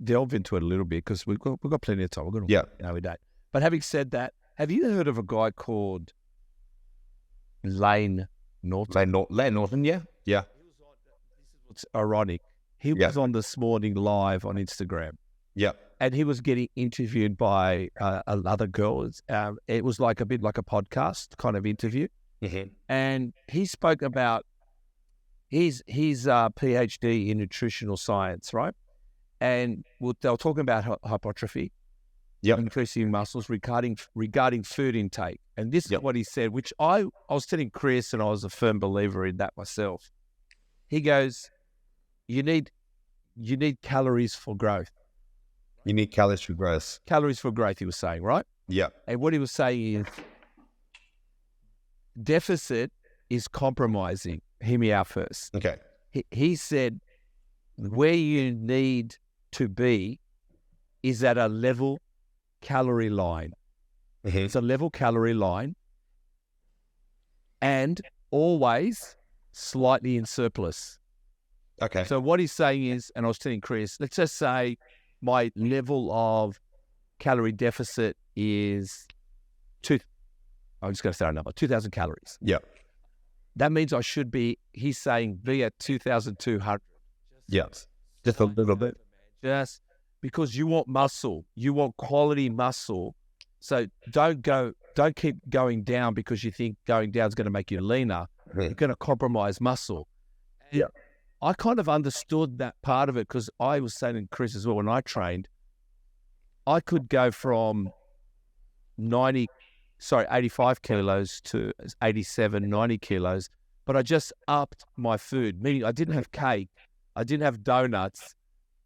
delve into it a little bit, because we've got plenty of time. We're going to we don't. But having said that, have you heard of a guy called Lane Norton? Lane Norton, yeah. This is what's ironic. He was on This Morning live on Instagram. Yeah. And he was getting interviewed by another girl. It was like a bit like a podcast kind of interview. Mm-hmm. And he spoke about his PhD in nutritional science, right? And they were talking about hypertrophy, increasing muscles regarding food intake. And this is what he said, which I was telling Chris, and I was a firm believer in that myself. He goes, you need calories for growth. You need calories for growth. Calories for growth, he was saying, right? Yeah. And what he was saying is deficit is compromising. Hear me out first. Okay. He said where you need to be is at a level calorie line. Mm-hmm. It's a level calorie line and always slightly in surplus. Okay. So what he's saying is, and I was telling Chris, let's just say my level of calorie deficit is I'm just going to say a number, 2,000 calories. Yeah. That means I should be, he's saying, be at 2,200. Yeah. Just a little bit. Just because you want muscle, you want quality muscle. So don't keep going down because you think going down is going to make you leaner. Mm-hmm. You're going to compromise muscle. And yeah. I kind of understood that part of it because I was saying to Chris as well, when I trained, I could go from 85 kilos to 87, 90 kilos, but I just upped my food, meaning I didn't have cake, I didn't have donuts,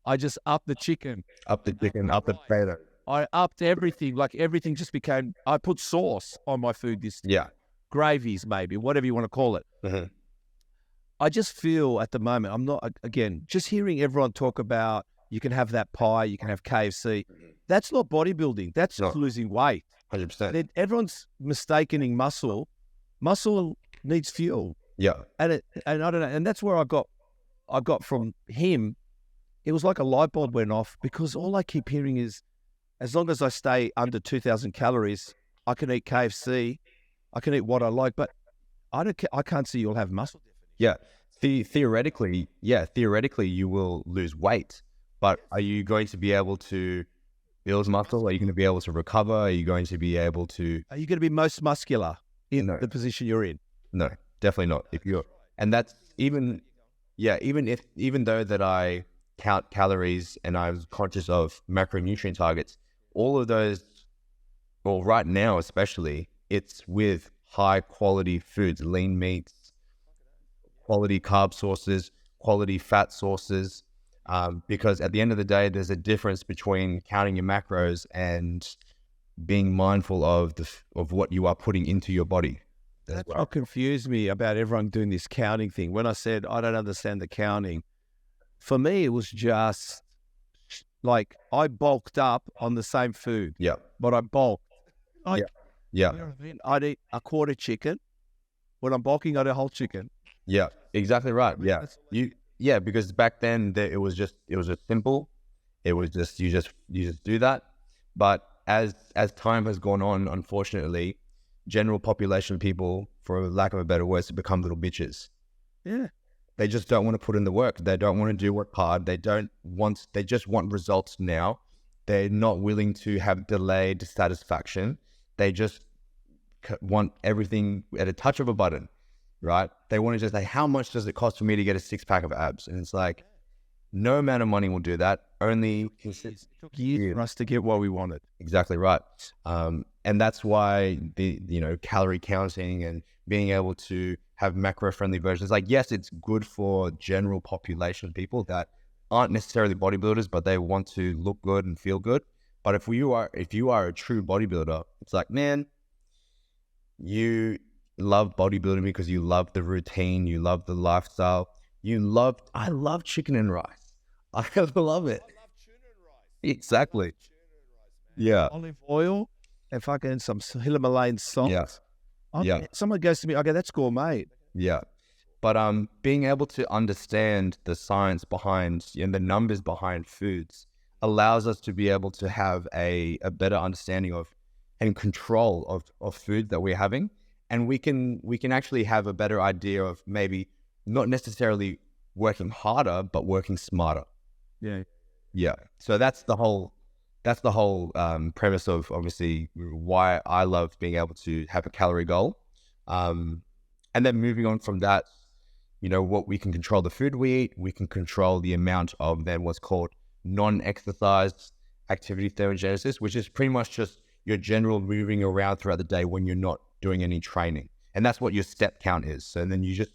I just upped the chicken. Up the chicken, up the potato. I upped everything, like everything just became, I put sauce on my food this time. Yeah. Gravies maybe, whatever you want to call it. Mm-hmm. I just feel at the moment, I'm not, again, just hearing everyone talk about you can have that pie, you can have KFC. That's not bodybuilding. That's just losing weight. 100%. Everyone's mistaking muscle. Muscle needs fuel. Yeah. And I don't know. And that's where I got from him. It was like a light bulb went off because all I keep hearing is, as long as I stay under 2,000 calories, I can eat KFC. I can eat what I like, but I can't see you'll have muscle. Yeah. Theoretically, you will lose weight, but are you going to be able to build muscle? Are you going to be able to recover? Are you going to be able to... Are you going to be most muscular in the position you're in? No, definitely not. If you're... And that's even though that I count calories and I was conscious of macronutrient targets, all of those, well, right now especially, it's with high quality foods, lean meats, quality carb sources, quality fat sources, because at the end of the day, there's a difference between counting your macros and being mindful of what you are putting into your body. That's what confused me about everyone doing this counting thing. When I said I don't understand the counting, for me it was just like I bulked up on the same food. Yeah. But I bulked. Yeah. You know what I mean? I'd eat a quarter chicken. When I'm bulking, I'd eat a whole chicken. Yeah, exactly right. Yeah. Because back then it was just simple. It was just you just do that. But as time has gone on, unfortunately, general population of people, for lack of a better word, to become little bitches. Yeah. They just don't want to put in the work. They don't want to do work hard. They just want results now. They're not willing to have delayed satisfaction. They just want everything at a touch of a button, right? They want to just say, how much does it cost for me to get a 6-pack of abs? And it's like, no amount of money will do that. Only it took years for us to get what we wanted. Exactly right. And that's why the calorie counting and being able to have macro friendly versions, like, yes, it's good for general population people that aren't necessarily bodybuilders, but they want to look good and feel good. But if you are a true bodybuilder, it's like, man, you love bodybuilding because you love the routine, you love the lifestyle, I love chicken and rice. I love it. I love tuna and rice. Exactly. Yeah. Olive oil and fucking some Himalayan salt. Yeah. Someone goes to me, okay, that's gourmet. Yeah. But being able to understand the science behind and the numbers behind foods allows us to be able to have a better understanding of and control of food that we're having. And we can actually have a better idea of maybe not necessarily working harder, but working smarter. Yeah. Yeah. So that's the whole premise of obviously why I love being able to have a calorie goal. And then moving on from that, what we can control the food we eat, we can control the amount of then what's called non-exercise activity thermogenesis, which is pretty much just your general moving around throughout the day when you're not doing any training. And that's what your step count is. So then you just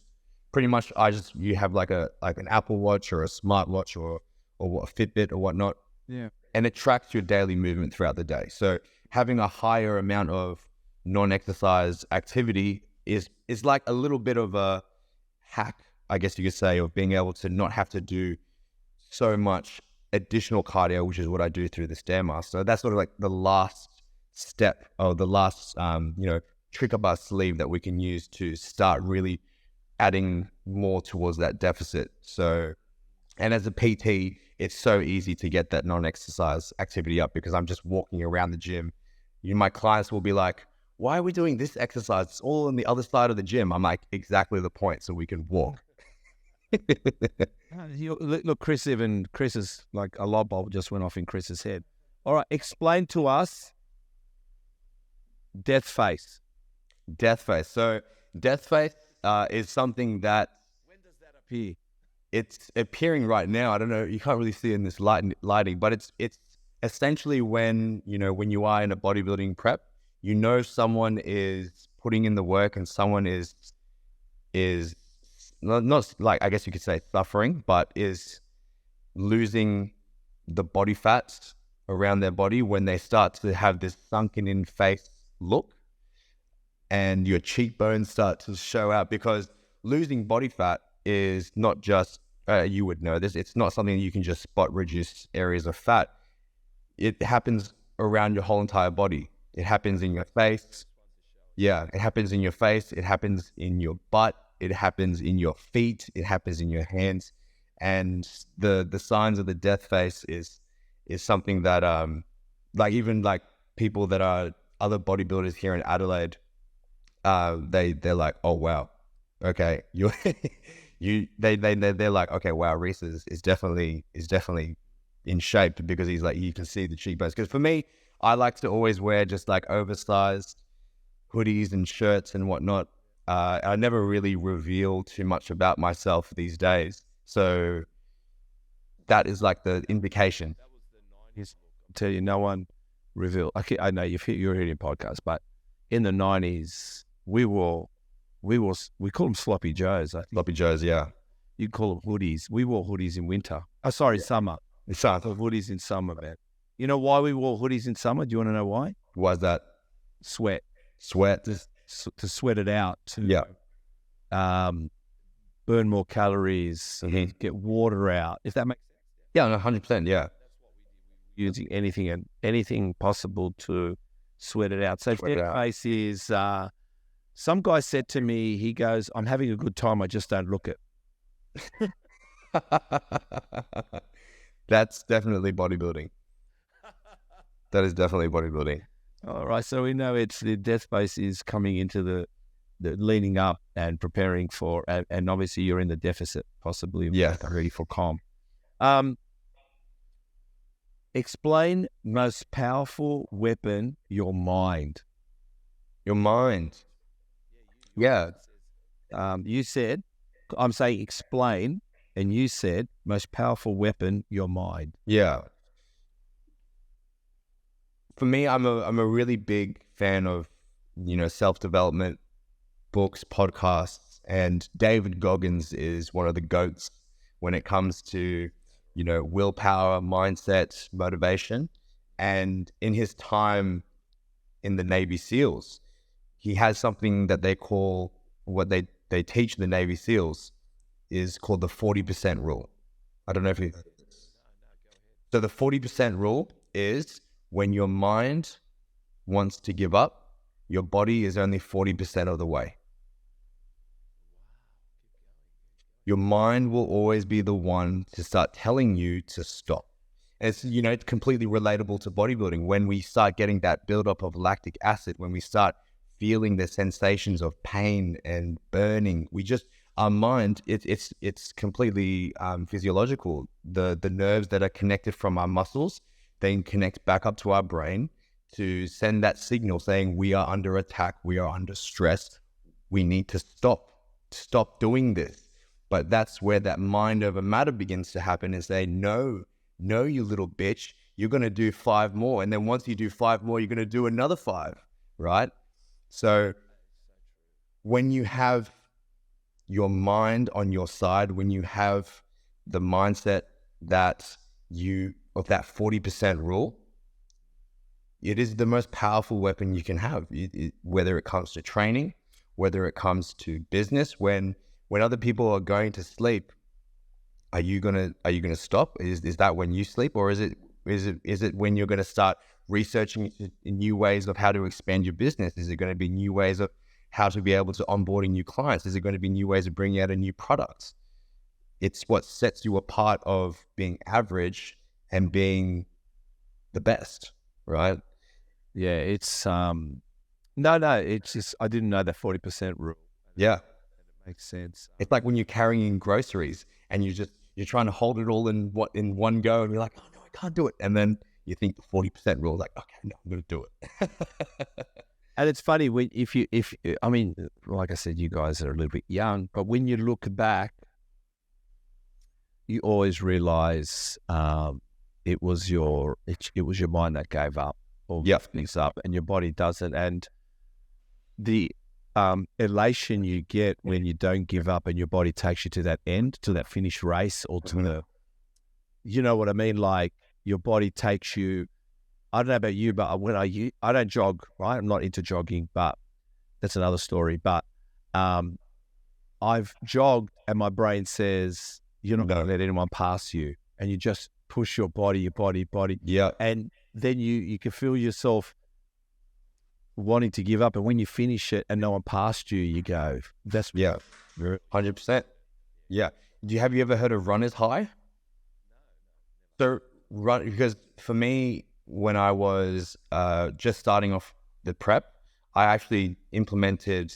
pretty much, you have like an Apple Watch or a smartwatch or a Fitbit or whatnot. Yeah. and it tracks your daily movement throughout the day. So having a higher amount of non-exercise activity is like a little bit of a hack, I guess you could say, of being able to not have to do so much additional cardio, which is what I do through the Stairmaster. So that's sort of like the last step, or the last, trick up our sleeve that we can use to start really adding more towards that deficit. So, and as a PT, it's so easy to get that non-exercise activity up because I'm just walking around the gym. My clients will be like, why are we doing this exercise? It's all on the other side of the gym. I'm like, exactly the point, so we can walk. Look, Chris is like a light bulb just went off in Chris's head. All right, explain to us death face. Death face. So death face is something that... When does that appear? It's appearing right now. I don't know. You can't really see it in this lighting, but it's essentially when you are in a bodybuilding prep, someone is putting in the work and someone is not like, I guess you could say suffering, but is losing the body fats around their body when they start to have this sunken in face look and your cheekbones start to show out, because losing body fat is not just, you would know this, it's not something you can just spot reduce areas of fat. It happens around your whole entire body. It happens in your face. Yeah, it happens in your face. It happens in your butt. It happens in your feet. It happens in your hands. And the signs of the death face is something that even people that are other bodybuilders here in Adelaide, they're like, oh wow, okay, they're like, okay, wow, Rhys is definitely in shape, because he's like, you can see the cheekbones. Because for me, I like to always wear just like oversized hoodies and shirts and whatnot. I never really reveal too much about myself these days. So that is like the indication. That was the 90s. I'll tell you, no one revealed. I know you're hearing podcasts, but in the 90s, we call them sloppy joes. I think. Sloppy joes, yeah. You call them hoodies. We wore hoodies in winter. Oh, sorry, summer. It's summer. Hoodies in summer, man. You know why we wore hoodies in summer? Do you want to know why? Why is that? Sweat. To sweat it out. Burn more calories. Mm-hmm. Get water out. If that makes sense. Yeah, 100%. Yeah. That's what we did. Using anything possible to sweat it out. So dead face is. Some guy said to me, he goes, "I'm having a good time. I just don't look it." That's definitely bodybuilding. That is definitely bodybuilding. All right, so we know it's the death face is coming into the leaning up and preparing for, and obviously you're in the deficit, possibly ready for calm. Explain most powerful weapon, your mind. Your mind. Yeah. You said, I'm saying explain, and you said most powerful weapon, your mind. Yeah. For me, I'm a really big fan of, self-development books, podcasts, and David Goggins is one of the GOATs when it comes to, willpower, mindset, motivation. And in his time in the Navy SEALs, he has something that they call, what they teach the Navy SEALs is called the 40% rule. I don't know if you... So the 40% rule is when your mind wants to give up, your body is only 40% of the way. Your mind will always be the one to start telling you to stop. And it's, it's completely relatable to bodybuilding. When we start getting that buildup of lactic acid, when we start feeling the sensations of pain and burning, our mind, it's completely physiological. The nerves that are connected from our muscles, they connect back up to our brain to send that signal saying we are under attack, we are under stress, we need to stop doing this. But that's where that mind over matter begins to happen, and say, no, you little bitch, you're going to do 5 more. And then once you do 5 more, you're going to do another 5, right? So when you have your mind on your side, when you have the mindset that you of that 40% rule, it is the most powerful weapon you can have, whether it comes to training, whether it comes to business. When other people are going to sleep, are you gonna stop? Is that when you sleep, or is it when you're gonna start researching new ways of how to expand your business? Is it going to be new ways of how to be able to onboarding new clients? Is it going to be new ways of bringing out a new product? It's what sets you apart of being average and being the best, right? Yeah, it's no, it's just I didn't know the 40% rule. Yeah, It makes sense. it's like when you're carrying groceries and you're trying to hold it all in one go, and you're like, oh no, I can't do it, and then you think the 40% rule, like, okay, no, I'm going to do it. And it's funny when if I mean, like I said, you guys are a little bit young, but when you look back, you always realize it was your mind that gave up or things up, and your body doesn't. And the elation you get when you don't give up and your body takes you to that end, to that finish race, or to the, you know what I mean? Like your body takes you. I don't know about you, but when I don't jog, right? I'm not into jogging, but that's another story. But I've jogged and my brain says, you're not going to let anyone pass you. And you just push your body. Yeah. And then you can feel yourself wanting to give up. And when you finish it and no one passed you, you go, that's 100%. Yeah. Have you ever heard of runner's high? So because for me, when I was just starting off the prep, I actually implemented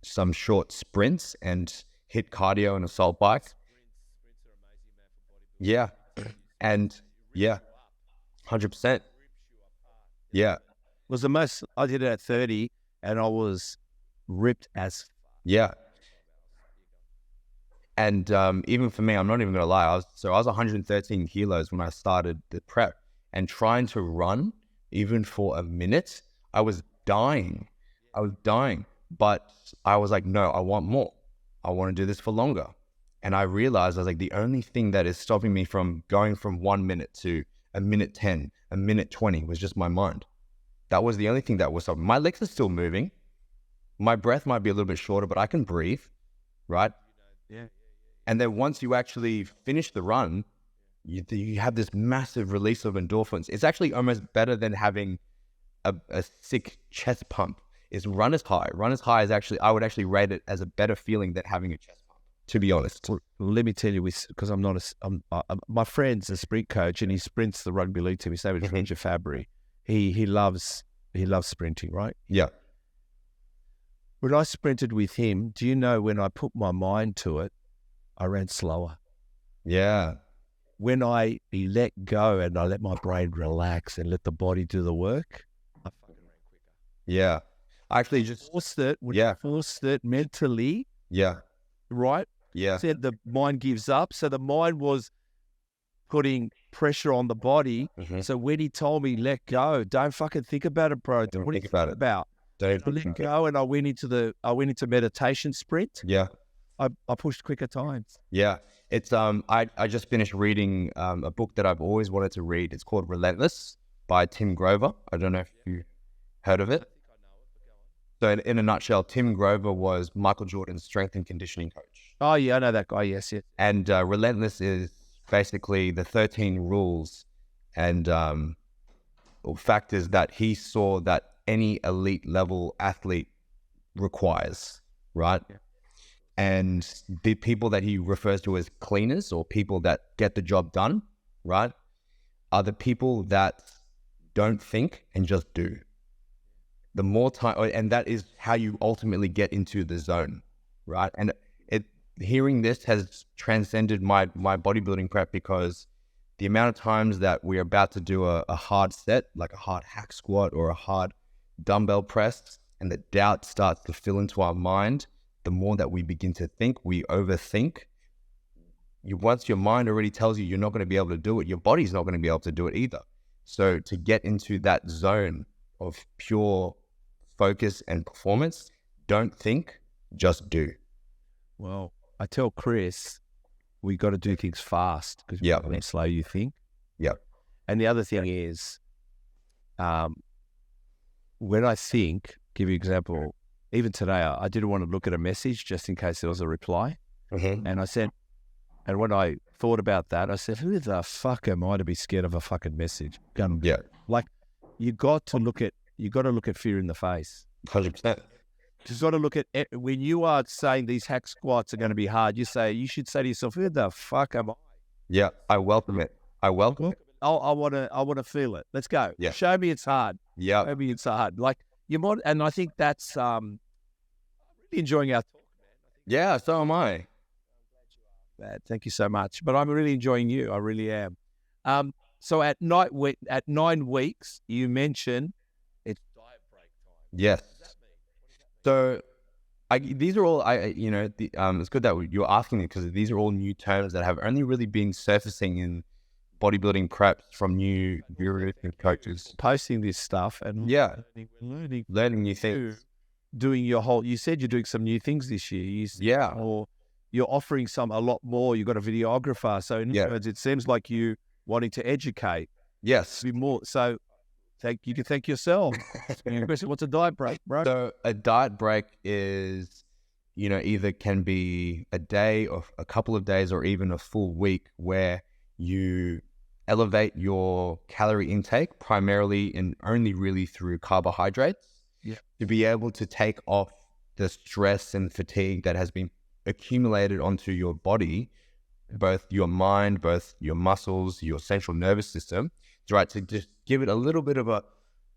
some short sprints and hit cardio and assault bike. Yeah. And 100%. Yeah. was the most, I did it at 30 and I was ripped as. Yeah. And even for me, I'm not even going to lie. I was 113 kilos when I started the prep, and trying to run even for a minute, I was dying. But I was like, no, I want more. I want to do this for longer. And I realized, I was like, the only thing that is stopping me from going from 1 minute to a minute 10, a minute 20 was just my mind. That was the only thing that was stopping. My legs are still moving. My breath might be a little bit shorter, but I can breathe, right? Yeah. And then once you actually finish the run, you have this massive release of endorphins. It's actually almost better than having a sick chest pump. Is runner's high. Runner's high is actually, I would actually rate it as a better feeling than having a chest pump, to be honest. Well, let me tell you, because I'm not my friend's a sprint coach and he sprints the rugby league team. His name is Roger Fabry. He loves sprinting, right? Yeah. When I sprinted with him, do you know when I put my mind to it, I ran slower. Yeah. When I let go and I let my brain relax and let the body do the work, I fucking ran quicker. Yeah. I actually just forced it mentally. Yeah. Right? Yeah. Said the mind gives up. So the mind was putting pressure on the body. Mm-hmm. So when he told me, let go, don't fucking think about it, bro. Don't what think you about it. Don't I let go and I went into meditation sprint. Yeah. I pushed quicker times. Yeah. It's I just finished reading a book that I've always wanted to read. It's called Relentless by Tim Grover. I don't know if you heard of it. So in a nutshell, Tim Grover was Michael Jordan's strength and conditioning coach. Oh yeah, I know that guy. Yes. And Relentless is basically the 13 rules and factors that he saw that any elite level athlete requires, right? Yeah. And the people that he refers to as cleaners, or people that get the job done, right, are the people that don't think and just do. The more time, and that is how you ultimately get into the zone, right? And hearing this has transcended my bodybuilding prep, because the amount of times that we're about to do a hard set, like a hard hack squat or a hard dumbbell press, and the doubt starts to fill into our mind, the more that we begin to think, we overthink. Once your mind already tells you you're not going to be able to do it, your body's not going to be able to do it either. So to get into that zone of pure focus and performance, don't think, just do. Well, I tell Chris, we got to do things fast, because yeah, slow you think. Yeah. And the other thing is, when I think, give you an example, even today, I didn't want to look at a message just in case there was a reply. And I said, and when I thought about that, I said, who the fuck am I to be scared of a fucking message? Like, you got to look at fear in the face. 100%. Just got to look at it. When you are saying these hack squats are going to be hard, you should say to yourself, who the fuck am I? Yeah, I welcome it. I want to feel it. Let's go. Yeah. Show me it's hard. Yeah. Show me it's hard. Like you might, and I think that's really enjoying our talk, man. Yeah, so am I. Thank you so much. But I'm really enjoying you. I really am. So at 9 weeks, you mentioned it's diet break time. Yes. So these are all, it's good that you're asking me because these are all new terms that have only really been surfacing in bodybuilding preps from new gurus and coaches. Posting this stuff and learning new things. Doing you said you're doing some new things this year. Or you're offering a lot more. You've got a videographer. So in other words, it seems like you wanting to educate. Yes. Be more. So you can thank yourself. What's a diet break, bro? So a diet break is, either can be a day or a couple of days or even a full week where you elevate your calorie intake primarily and only really through carbohydrates to be able to take off the stress and fatigue that has been accumulated onto your body, both your mind, both your muscles, your central nervous system, right? To just give it a little bit of a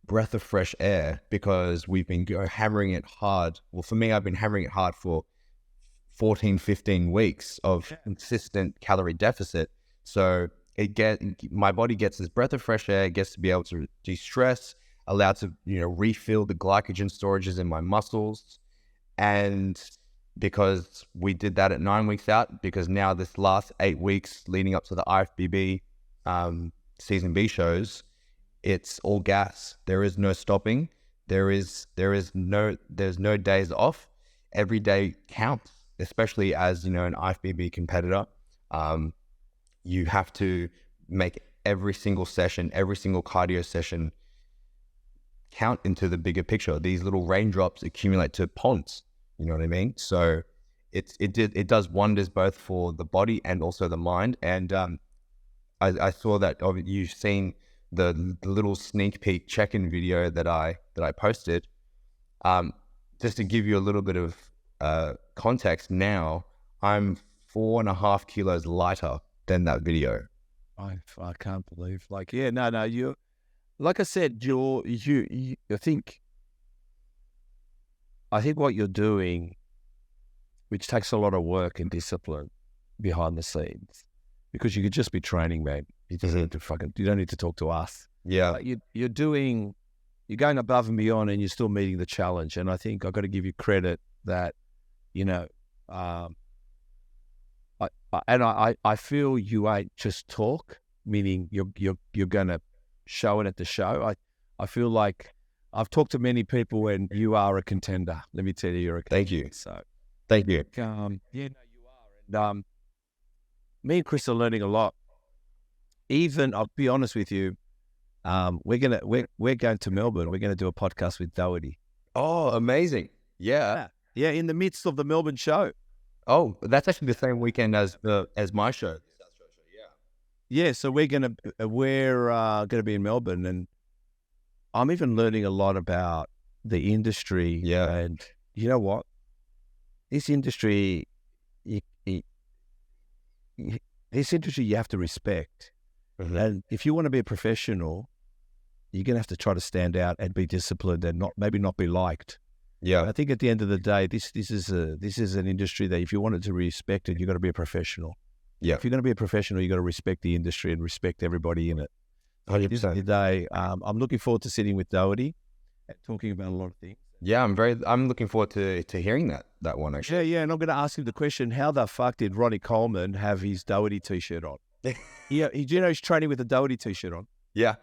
breath of fresh air because we've been hammering it hard. Well, for me, I've been hammering it hard for 14, 15 weeks of consistent calorie deficit. So my body gets this breath of fresh air, gets to be able to de-stress, allowed to, refill the glycogen storages in my muscles. And because we did that at 9 weeks out, because now this last 8 weeks leading up to the IFBB season B shows, it's all gas. There is no stopping. There's no days off. Every day counts, especially as, an IFBB competitor. You have to make every single session, every single cardio session count into the bigger picture. These little raindrops accumulate to ponds. You know what I mean? So it does wonders both for the body and also the mind. And I saw that you've seen the little sneak peek check-in video that I posted. Just to give you a little bit of context, now I'm 4.5 kilos lighter than that video. I can't believe, you, like I said, I think what you're doing, which takes a lot of work and discipline behind the scenes, because you could just be training, man. You just need to you don't need to talk to us. Yeah. You're going above and beyond and you're still meeting the challenge. And I think I've got to give you credit that, I feel you ain't just talk, meaning you're going to show it at the show. I feel like I've talked to many people and you are a contender. Let me tell you, you're a contender. Thank you. So, thank you. You are. And me and Chris are learning a lot. Even, I'll be honest with you, we're going to Melbourne. We're going to do a podcast with Doherty. Oh, amazing! Yeah, in the midst of the Melbourne show. Oh, that's actually the same weekend as my show. Yeah, so we're gonna be in Melbourne, and I'm even learning a lot about the industry. Yeah, and you know what? This industry, this industry, you have to respect. Mm-hmm. And if you want to be a professional, you're gonna have to try to stand out and be disciplined, and maybe not be liked. Yeah, I think at the end of the day, this is an industry that if you wanted to respect it, you got to be a professional. Yeah, if you're going to be a professional, you got to respect the industry and respect everybody in it. 100%. At the end of the day, I'm looking forward to sitting with Doherty and talking about a lot of things. Yeah, I'm looking forward to hearing that one actually. Yeah, and I'm going to ask him the question: how the fuck did Ronnie Coleman have his Doherty t-shirt on? Yeah, he's training with a Doherty t-shirt on. Yeah.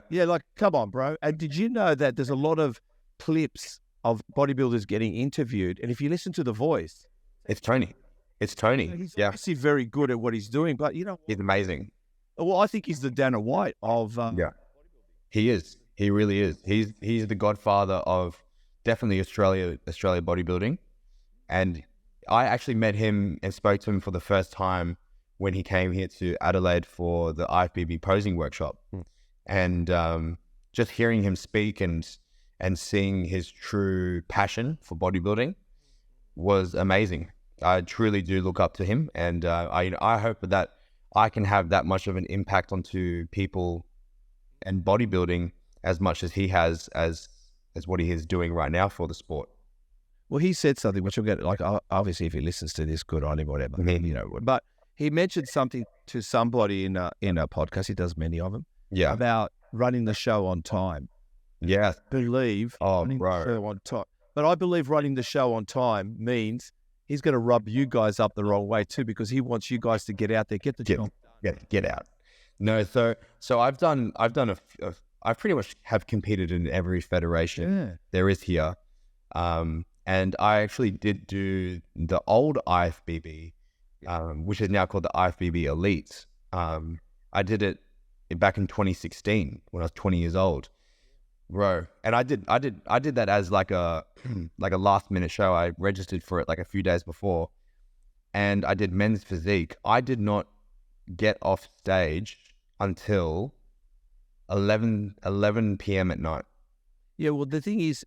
Like, come on, bro. And did you know that there's a lot of clips of bodybuilders getting interviewed, and if you listen to the voice, it's Tony. He's obviously very good at what he's doing, but he's amazing. Well, I think he's the Dana White of. Yeah, he is. He really is. He's the godfather of definitely Australia bodybuilding. And I actually met him and spoke to him for the first time when he came here to Adelaide for the IFBB posing workshop. And just hearing him speak and seeing his true passion for bodybuilding was amazing. I truly do look up to him, and I hope that I can have that much of an impact onto people and bodybuilding as much as he has as what he is doing right now for the sport. Well, he said something which will get, like, obviously if he listens to this, good on him, whatever, you know. But he mentioned something to somebody in a podcast. He does many of them. Yeah, about running the show on time. Yeah, Believe running the show on time. But I believe running the show on time means he's going to rub you guys up the wrong way too, because he wants you guys to get out there, get the job done. Get out. No, so I pretty much have competed in every federation there is here. And I actually did do the old IFBB, which is now called the IFBB Elite. I did it back in 2016 when I was 20 years old, bro. And I did that as like a last minute show. I registered for it like a few days before, and I did men's physique. I did not get off stage until 11 p.m. at night. Yeah, well, the thing is,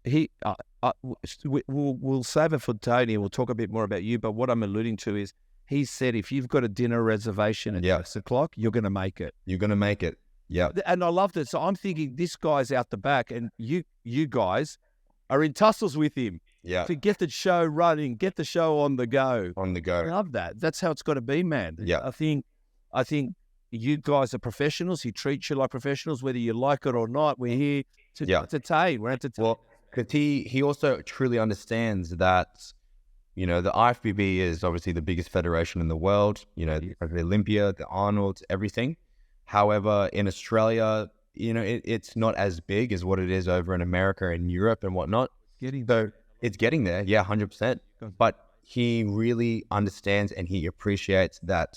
we'll save it for Tony and we'll talk a bit more about you. But what I'm alluding to is, he said if you've got a dinner reservation at 6 o'clock, you're going to make it. You're going to make it. Yeah. And I loved it. So I'm thinking this guy's out the back and you guys are in tussles with him. Yeah. To get the show running, get the show on the go. On the go. I love that. That's how it's got to be, man. Yeah. I think you guys are professionals. He treats you like professionals, whether you like it or not. We're here to entertain. We're entertaining. Well, because he also truly understands that, you know, the IFBB is obviously the biggest federation in the world, you know, the Olympia, the Arnold, everything. However, in Australia, you know, it's not as big as what it is over in America and Europe and whatnot. It's getting there, yeah, 100%. But he really understands and he appreciates that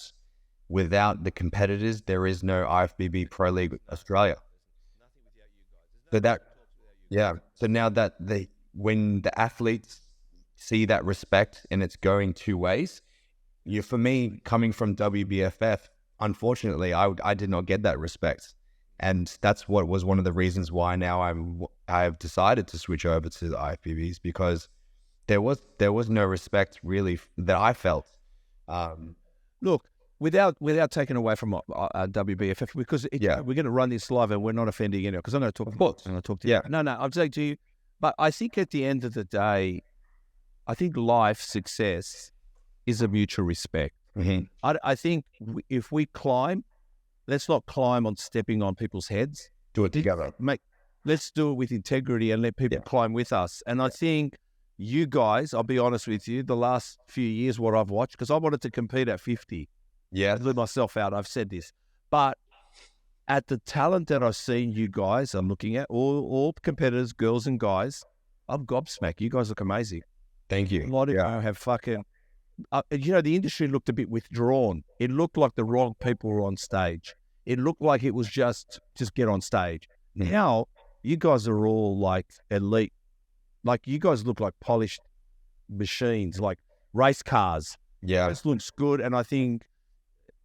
without the competitors, there is no IFBB Pro League Australia. So now that when the athletes see that respect and it's going two ways, for me, coming from WBFF, unfortunately, I did not get that respect. And that's what was one of the reasons why now I've decided to switch over to the IFBBs, because there was no respect really that I felt. Look, without taking away from WBFF, because we're going to run this live and we're not offending anyone, because I'm going to talk. Of course, I'm going to talk to you. No, I'm saying to you, but I think at the end of the day, I think life success is a mutual respect. Mm-hmm. I think if we climb, let's not climb on stepping on people's heads. Do it together. Let's do it with integrity and let people climb with us. And I think you guys, I'll be honest with you, the last few years, what I've watched, because I wanted to compete at 50. Yeah. I blew myself out. I've said this. But at the talent that I've seen you guys are looking at, all competitors, girls and guys, I'm gobsmacked. You guys look amazing. Thank you. A lot of you have fucking... the industry looked a bit withdrawn. It looked like the wrong people were on stage. It looked like it was just get on stage. Mm. Now, you guys are all like elite. Like, you guys look like polished machines, like race cars. Yeah. This looks good. And I think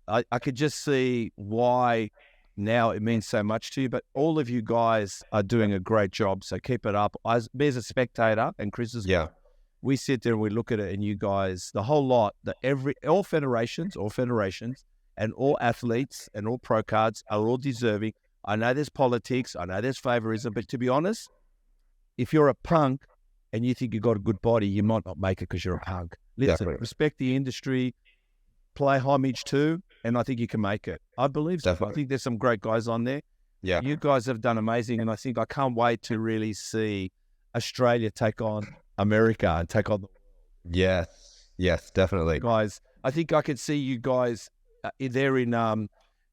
I could just see why now it means so much to you. But all of you guys are doing a great job. So keep it up. Me as a spectator, and Chris as well, we sit there and we look at it, and you guys, the whole lot, all federations, and all athletes and all pro cards are all deserving. I know there's politics, I know there's favorism, but to be honest, if you're a punk and you think you've got a good body, you might not make it because you're a punk. Listen, respect the industry, play homage to, and I think you can make it. I believe so. I think there's some great guys on there. Yeah. You guys have done amazing, and I think I can't wait to really see Australia take on America and take on the world. Yes, definitely. Guys, I think I could see you guys there in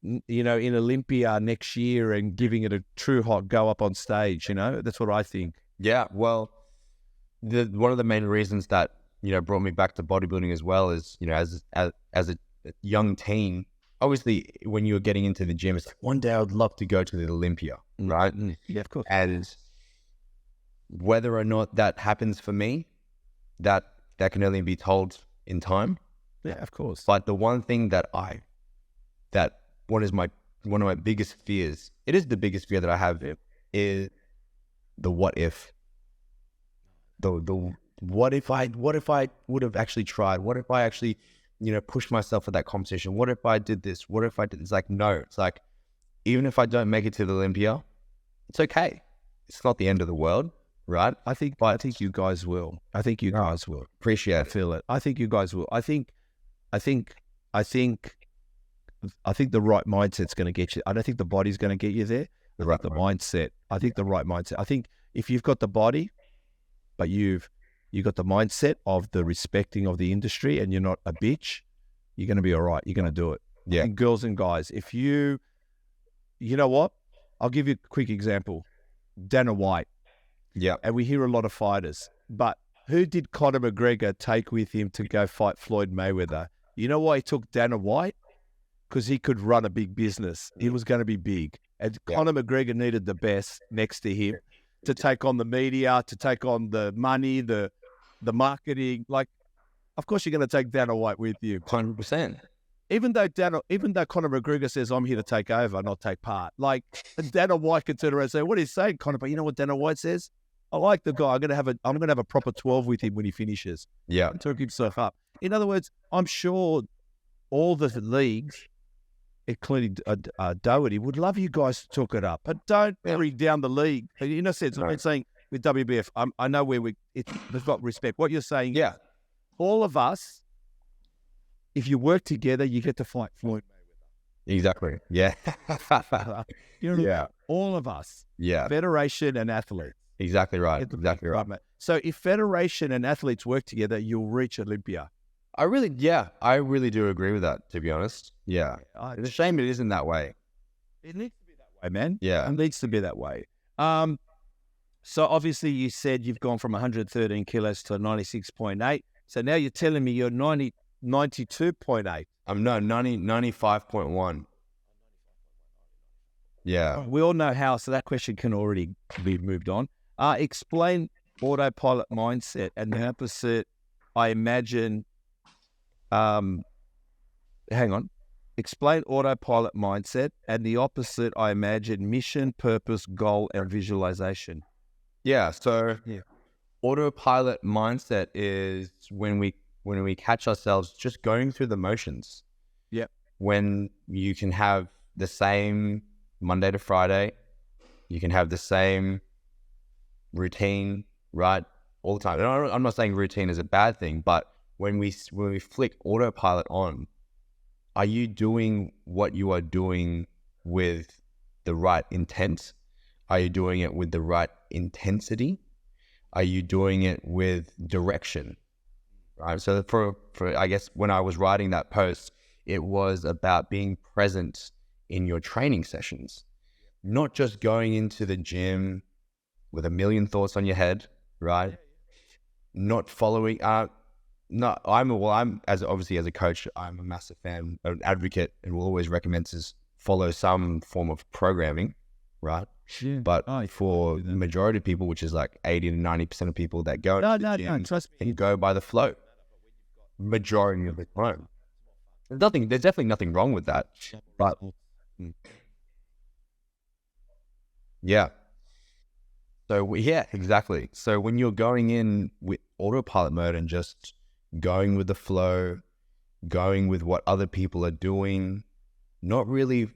in Olympia next year and giving it a true hot go up on stage. That's what I think. Yeah, well, one of the main reasons that brought me back to bodybuilding as well is as a young teen, obviously when you're getting into the gym, it's like, one day I'd love to go to the Olympia, right? Yeah, of course. And whether or not that happens for me, that can only be told in time. Yeah, of course. But the one thing that one of my biggest fears, it is the biggest fear that I have, is the what if. The what if I would have actually tried? What if I actually, pushed myself for that competition? What if I did this? What if I did? It's like, no. It's like, even if I don't make it to the Olympia, it's okay. It's not the end of the world, right? I think you guys will. I think you guys will. Appreciate I it. feel it. I think you guys will. I think the right mindset's going to get you. I don't think the body's going to get you there. Mindset. I think the right mindset. I think if you've got the body, but you've got the mindset of the respecting of the industry, and you're not a bitch, you're going to be all right. You're going to do it. Yeah. And girls and guys, if you know what? I'll give you a quick example. Dana White. Yeah. And we hear a lot of fighters, but who did Conor McGregor take with him to go fight Floyd Mayweather? You know why he took Dana White? Because he could run a big business. He was going to be big. And Conor McGregor needed the best next to him to take on the media, to take on the money, the marketing. Like, of course you're going to take Dana White with you. 100%. Even though Conor McGregor says, I'm here to take over, not take part. Like, and Dana White can turn around and say, what he's saying, Conor, but you know what Dana White says? I like the guy. I'm gonna have a proper 12 with him when he finishes. Yeah. Took himself up. In other words, I'm sure all the leagues, including Doherty, would love you guys to talk it up, but don't bring down the league. In a sense, I'm saying with WBF, I know where we've got respect. What you're saying, Yeah. all of us, if you work together, you get to fight Floyd Mayweather. Exactly. Yeah. Yeah. All of us. Yeah. Federation and athletes. Exactly right. Exactly right. Mate. So if federation and athletes work together, you'll reach Olympia. I really do agree with that, to be honest. Yeah. It's a shame it isn't that way. It needs to be that way, man. Yeah. It needs to be that way. So obviously you said you've gone from 113 kilos to 96.8. So now you're telling me you're 92.8. I'm 95.1. Yeah. We all know how, so that question can already be moved on. Explain autopilot mindset and the opposite, I imagine. Hang on. Explain autopilot mindset and the opposite, I imagine, mission, purpose, goal, and visualization. Yeah. So autopilot mindset is when we catch ourselves just going through the motions. Yeah. When you can have the same Monday to Friday, you can have the same routine, right? All the time. And I'm not saying routine is a bad thing, but when we flick autopilot on, are you doing what you are doing with the right intent? Are you doing it with the right intensity? Are you doing it with direction? Right. So for I guess when I was writing that post, it was about being present in your training sessions, not just going into the gym with a million thoughts on your head, right? Not following I'm as a coach, I'm a massive fan, an advocate, and will always recommend to follow some form of programming, right? Yeah. But for the majority of people, which is like 80 to 90% of people that go no, trust me, and go by the flow majority of the time. There's definitely nothing wrong with that. But yeah. So yeah, exactly. So when you're going in with autopilot mode and just going with the flow, going with what other people are doing, not really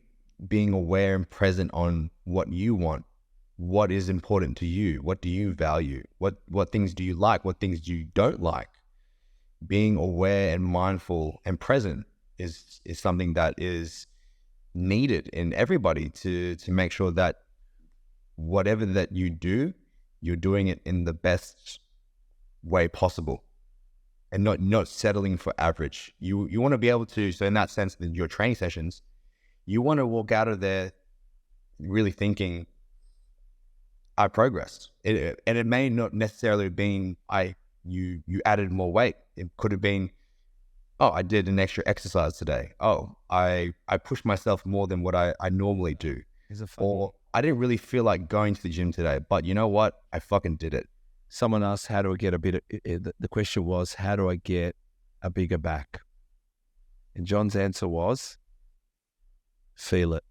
being aware and present on what you want, what is important to you, what do you value, what things do you like, what things you don't like. Being aware and mindful and present is something that is needed in everybody to make sure that whatever that you do, you're doing it in the best way possible and not settling for average. You want to be able to, so in that sense, in your training sessions, you want to walk out of there really thinking, I progressed. And it may not necessarily have been, you added more weight. It could have been, oh, I did an extra exercise today. Oh, I pushed myself more than what I normally do. Or I didn't really feel like going to the gym today, but you know what? I fucking did it. Someone asked, how do I get the question was, how do I get a bigger back? And John's answer was, feel it.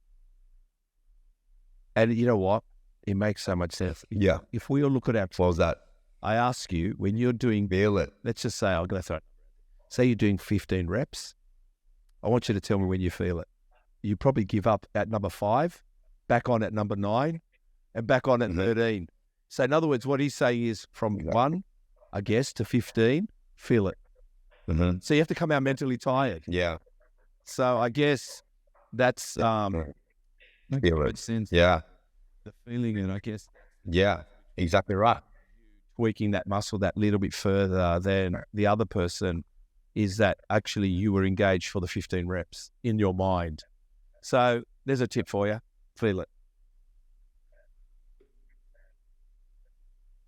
And you know what? It makes so much sense. Yeah. If we all look at our, What was that? I ask you, when you're doing, Feel it. let's just say, I'll go through it. Say you're doing 15 reps. I want you to tell me when you feel it. You probably give up at number 5, back on at number 9, and back on at 13. So in other words, what he's saying is from 1, I guess, to 15, feel it. So you have to come out mentally tired. Yeah. So I guess that's Feel it. sense. Yeah. The feeling it, I guess. Yeah. Exactly right. Tweaking that muscle that little bit further than the other person is that actually you were engaged for the 15 reps in your mind. So there's a tip for you. Feel it.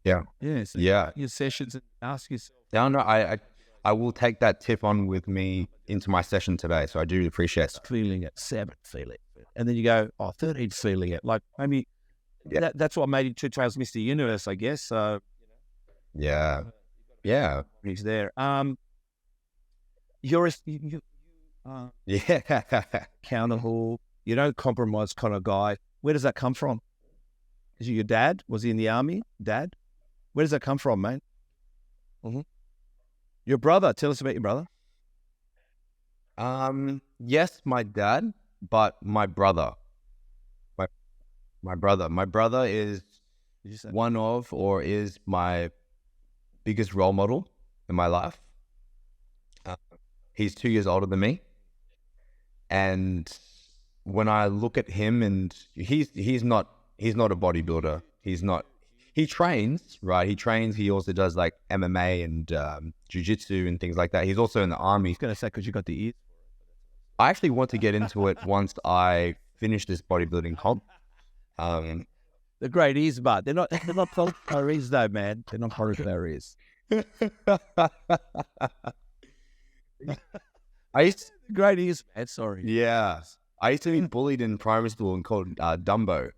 Yeah. Yeah. So Yeah. your sessions and ask yourself. No, no, I will take that tip on with me into my session today. So I do appreciate it. Feeling it. 7, feel it. And then you go, 13, feeling it. Like maybe that's what made it 2 Trails Mr. Universe, I guess. So Yeah. Yeah. he's there. You're Yeah. accountable. You don't compromise kind of guy. Where does that come from? Is it your dad? Was he in the army? Dad? Where does that come from, mate? Your brother. Tell us about your brother. Yes, my dad, but my brother. My brother. My brother is one of, or is my biggest role model in my life. He's 2 years older than me. And when I look at him, and he's not a bodybuilder. He trains, right? He trains. He also does like MMA and jiu-jitsu and things like that. He's also in the army. I was going to say, because you got the ears. I actually want to get into it once I finish this bodybuilding comp. The great ears, but they're not close to our ears though, man. They're not close to our ears. Great ears, man. Sorry. Yeah. I used to be bullied in primary school and called Dumbo.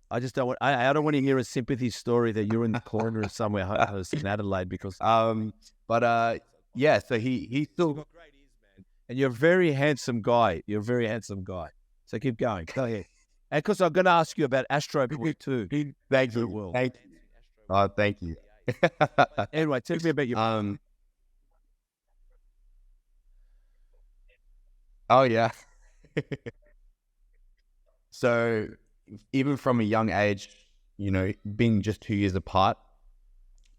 I just don't want. I don't want to hear a sympathy story that you're in the corner of somewhere in Adelaide because. Yeah. So he still got great ears, man. And you're a very handsome guy. You're a very handsome guy. So keep going. Go ahead. And because I'm going to ask you about Astro Boy too. Thank you. Thank you. Anyway, tell me about your. Oh yeah. So even from a young age, being just 2 years apart,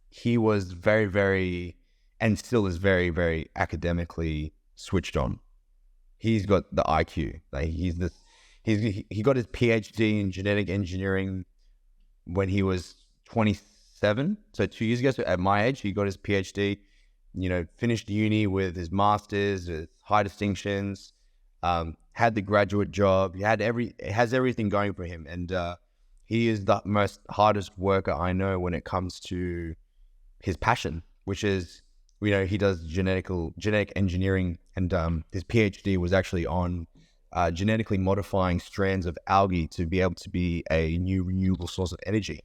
he was very, very, and still is very, very academically switched on. He's got the IQ. Like he got his PhD in genetic engineering when he was 27. So 2 years ago. So at my age, he got his PhD. Finished uni with his master's with high distinctions. Had the graduate job. He has everything going for him, and he is the most hardest worker I know when it comes to his passion, which is, he does genetic engineering, and his PhD was actually on genetically modifying strands of algae to be able to be a new renewable source of energy.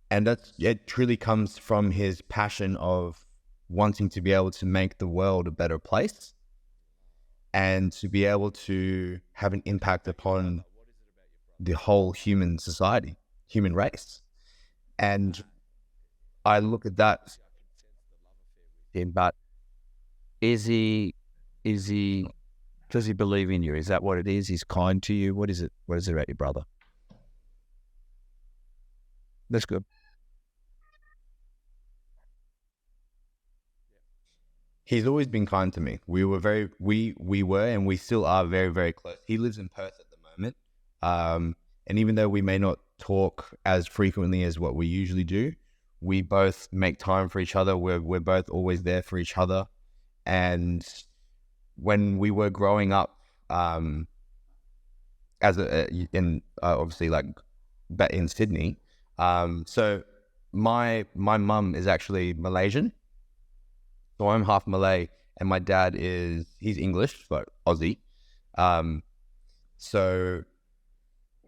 And it truly comes from his passion of wanting to be able to make the world a better place and to be able to have an impact upon the whole human society, human race. And I look at that. But does he believe in you? Is that what it is? He's kind to you? What is it about your brother? That's good. He's always been kind to me. We were and we still are very, very close. He lives in Perth at the moment. And even though we may not talk as frequently as what we usually do, we both make time for each other. We're both always there for each other. And when we were growing up, obviously like back in Sydney, so my mum is actually Malaysian. So I'm half Malay, and my dad he's English, but Aussie. So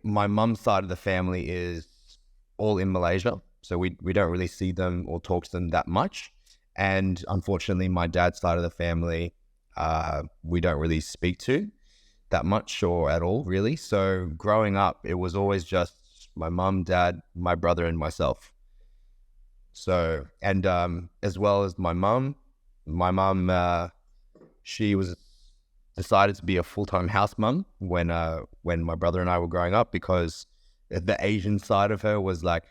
my mum's side of the family is all in Malaysia. So we don't really see them or talk to them that much. And unfortunately, my dad's side of the family, we don't really speak to that much or at all, really. So growing up, it was always just my mum, dad, my brother, and myself. So, and as well as my mum, she was decided to be a full-time house mum when my brother and I were growing up, because the Asian side of her was like,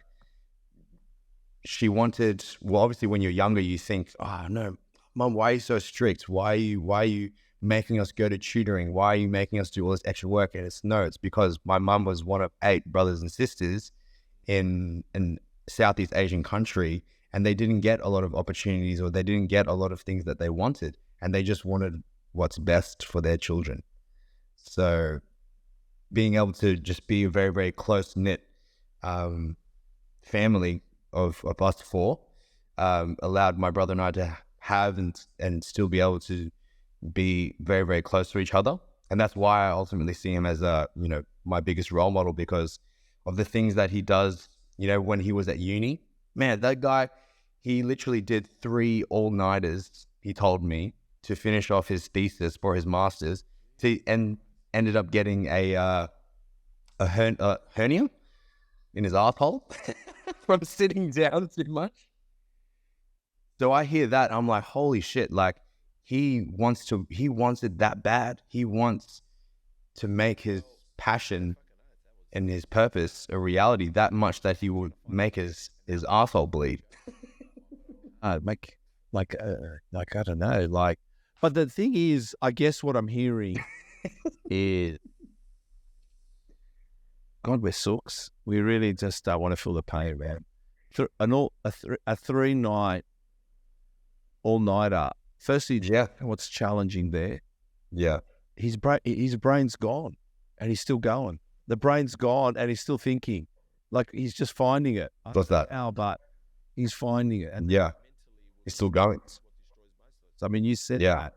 she wanted, well, obviously when you're younger, you think, oh no, Mum, why are you so strict? Why are you making us go to tutoring? Why are you making us do all this extra work? And it's because my mum was one of 8 brothers and sisters in Southeast Asian country, and they didn't get a lot of opportunities, or they didn't get a lot of things that they wanted, and they just wanted what's best for their children. So being able to just be a very, very close-knit family of us 4 allowed my brother and I to have and still be able to be very, very close to each other. And that's why I ultimately see him as my biggest role model, because of the things that he does. When he was at uni, man, that guy, he literally did 3 all-nighters, he told me, to finish off his thesis for his master's, and ended up getting a hernia in his asshole from sitting down too much. So I hear that, I'm like, holy shit, like he wants it that bad. He wants to make his passion and his purpose a reality that much that he would make his asshole bleed. I don't know, but the thing is, I guess what I'm hearing is, God, we're sooks. We really just want to feel the pain, man. A 3-night all-nighter. Firstly, Yeah. What's challenging there? Yeah. His brain's gone, and he's still going. The brain's gone, and he's still thinking. Like he's just finding it. What's that? How, but he's finding it, and Yeah. He's still going. I mean, you said Yeah.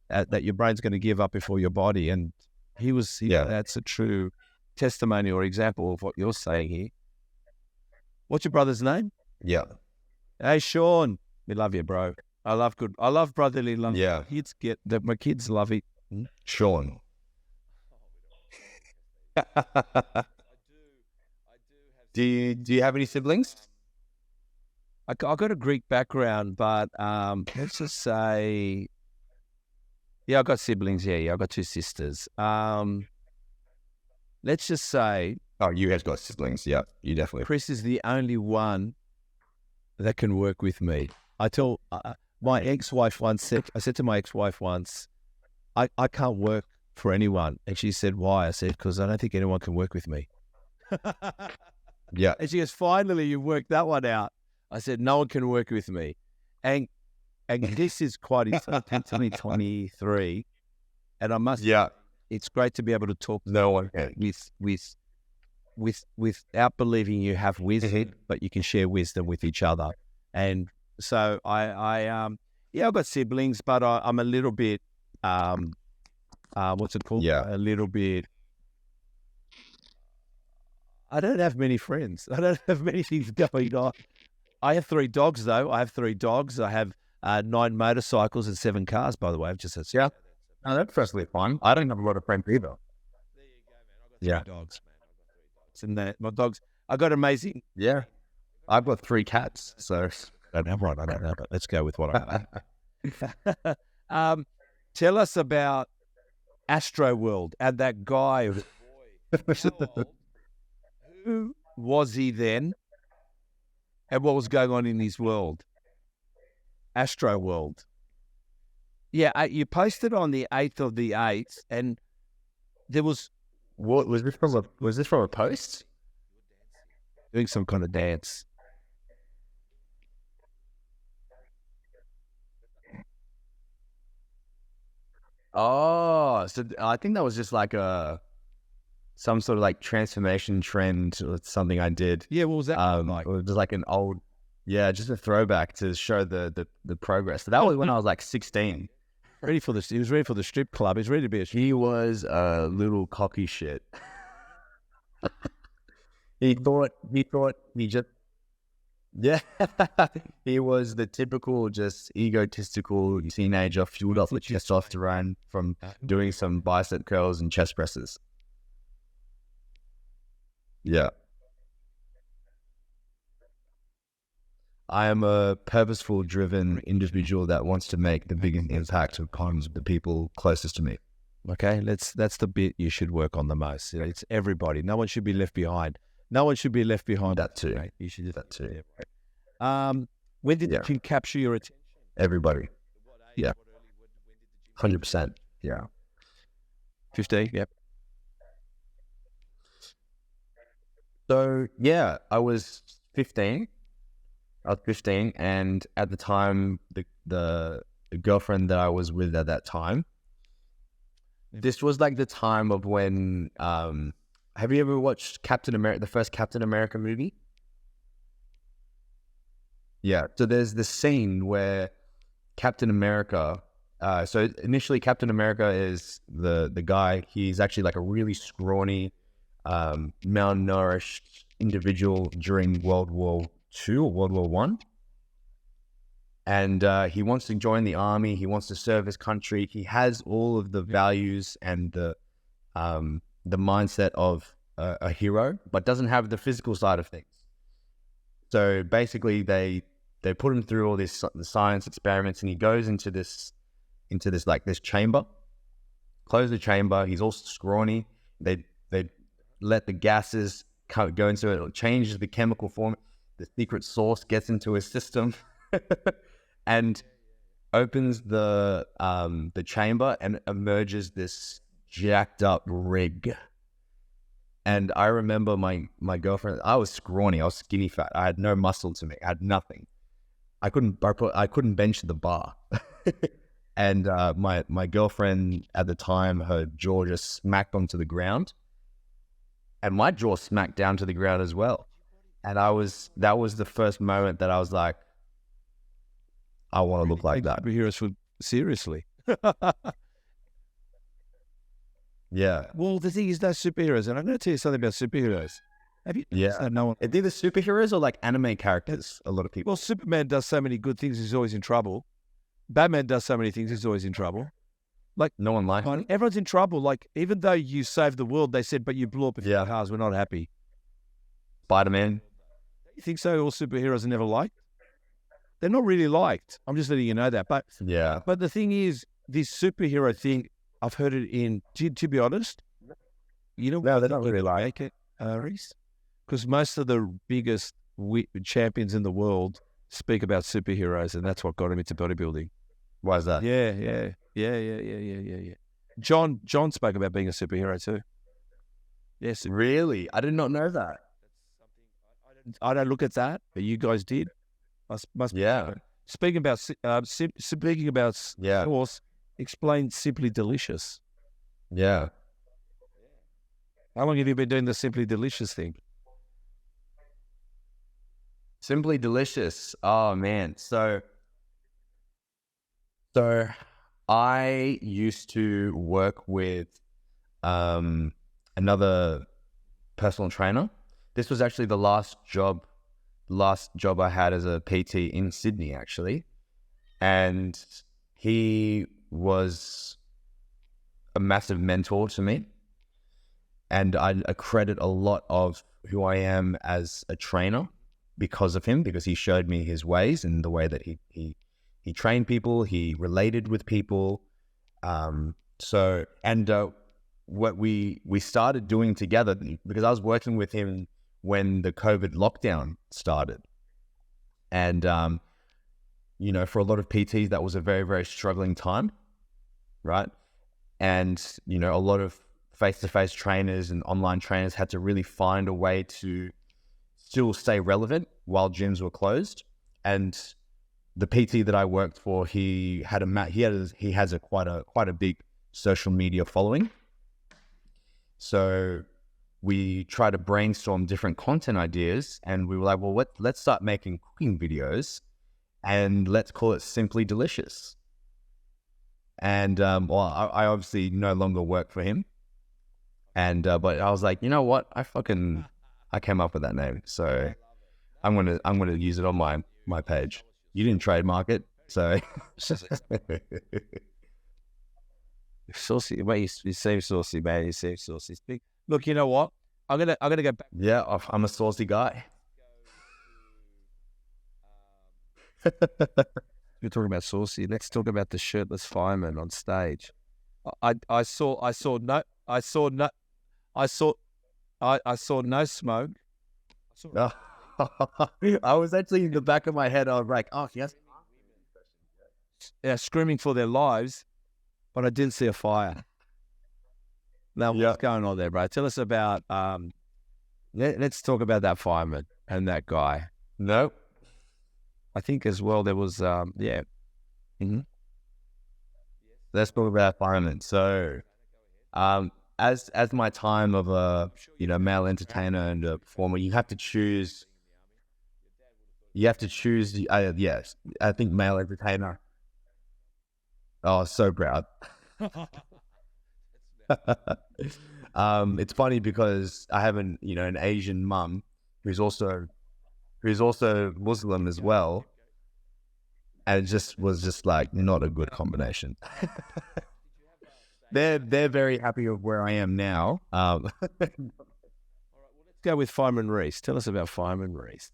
that your brain's going to give up before your body, and that's a true testimony or example of what you're saying here. What's your brother's name? Yeah. Hey, Sean, we love you, bro. I love brotherly love. Yeah. My kids love it. Sean. Do you have any siblings? I got a Greek background, but let's just say, yeah, I got siblings. Yeah, I got 2 sisters. Let's just say, Oh, you guys got siblings. Yeah, you definitely. Chris is the only one that can work with me. I tell my ex-wife once, I said to my ex-wife once, I can't work for anyone. And she said, why? I said, because I don't think anyone can work with me. Yeah. And she goes, finally, you worked that one out. I said, no one can work with me. And this is quite intensely 23. And I must, Yeah. it's great to be able to talk No one can. without believing you have wisdom, Mm-hmm. but you can share wisdom with each other. And so I've got siblings, but I'm a little bit, what's it called? Yeah. A little bit, I don't have many friends. I don't have many things going on. I have 3 dogs, though. I have 3 dogs. I have 9 motorcycles and 7 cars, by the way. I've just said, Yeah. No, that's personally fun. I don't have a lot of friends either. there you go, man. I've got 3 dogs, man. I've got 3 dogs. And my dogs, I got amazing. Yeah. I've got 3 cats, so. I don't have one, but let's go with what I have. Tell us about Astro World and that guy. Who was he then? And what was going on in his world? Astro World. Yeah, you posted on the 8th of the 8th, and there was... What was this from a post? Doing some kind of dance. Oh, so I think that was just like some sort of like transformation trend or something I did. Yeah, what was that like? It was just like an old, just a throwback to show the progress. So that was when I was like 16. He was ready for the strip club. He's ready to be a He was a little cocky shit. he thought he just, yeah. He was the typical just egotistical teenager fueled up with testosterone from doing some bicep curls and chest presses. Yeah. I am a purposeful, driven individual that wants to make the biggest impact upon the people closest to me. Okay, that's the bit you should work on the most. It's everybody. No one should be left behind. No one should be left behind. That too. Right? You should just That too. When did the gym capture your attention? Everybody. Yeah. 100%. Yeah. 15. Yep. So yeah, I was 15. And at the time, the girlfriend that I was with at that time, this was like the time of when, have you ever watched Captain America, the first Captain America movie? Yeah. So there's this scene where Captain America, so initially Captain America is the guy, he's actually like a really scrawny, malnourished individual during World War II or World War One. And he wants to join the army. He wants to serve his country. He has all of the values and the mindset of a hero, but doesn't have the physical side of things. So basically, they put him through all this science experiments, and he goes into this chamber. Close the chamber. He's all scrawny. They let the gases go into it. It changes the chemical form. The secret sauce gets into his system. And opens the chamber, and emerges this jacked up rig. And I remember my girlfriend, I was scrawny, I was skinny fat, I had no muscle to me, I had nothing. I couldn't bench the bar. And my girlfriend at the time, her jaw just smacked onto the ground, and my jaw smacked down to the ground as well. And that was the first moment that I was like, I want to look like that. Superheroes seriously. Yeah. Well, the thing is, no superheroes, and I'm going to tell you something about superheroes. Have you? Yeah. No one. Are they the superheroes or like anime characters? A lot of people. Well, Superman does so many good things; he's always in trouble. Batman does so many things; he's always in trouble. Like no one likes him. Everyone's in trouble. Like even though you saved the world, they said, "But you blew up a few cars. We're not happy." Spider-Man. You think so? All superheroes are never liked. They're not really liked. I'm just letting you know that. But yeah. But the thing is, this superhero thing, I've heard it in. To be honest, you know, no, they're not really like it, Rhys, because most of the biggest champions in the world speak about superheroes, and that's what got him into bodybuilding. Why is that? Yeah. John spoke about being a superhero too. Yes, really? I did not know that. I don't look at that, but you guys did. Must yeah. Speaking about sauce, explain Simply Delicious. Yeah. How long have you been doing the Simply Delicious thing? Simply Delicious. Oh man. So I used to work with another personal trainer. This was actually the last job I had as a PT in Sydney, actually. And he was a massive mentor to me. And I accredit a lot of who I am as a trainer because of him, because he showed me his ways and the way that he trained people, he related with people. What we started doing together, because I was working with him when the COVID lockdown started. And, for a lot of PTs, that was a very, very struggling time, right? And, a lot of face-to-face trainers and online trainers had to really find a way to still stay relevant while gyms were closed. And the PT that I worked for, he has quite a big social media following. So we try to brainstorm different content ideas, and we were like, well, let's start making cooking videos, and let's call it Simply Delicious. And well, I obviously no longer work for him. And but I was like, you know what? I came up with that name, so I'm gonna use it on my page. You didn't trademark it, so Saucy, mate. You seem saucy, man. You seem saucy. Look, you know what? I'm gonna go back. yeah, I'm a saucy guy. We're talking about saucy. Let's talk about the shirtless fireman on stage. I saw no smoke. I was actually in the back of my head. I was like, oh yes, Screaming for their lives, but I didn't see a fire. Now, what's going on there, bro? Tell us about. Let's talk about that fireman and that guy. no. I think as well there was, Mm-hmm. Let's talk about firemen. So, as my time of a male entertainer and a performer, you have to choose. Yes, I think male entertainer. Oh, so proud. It's funny because I have an Asian mum who's also Muslim as well, and it was just like not a good combination. They're very happy with where I am now. let's go with Fireman Rhys. Tell us about Fireman Rhys.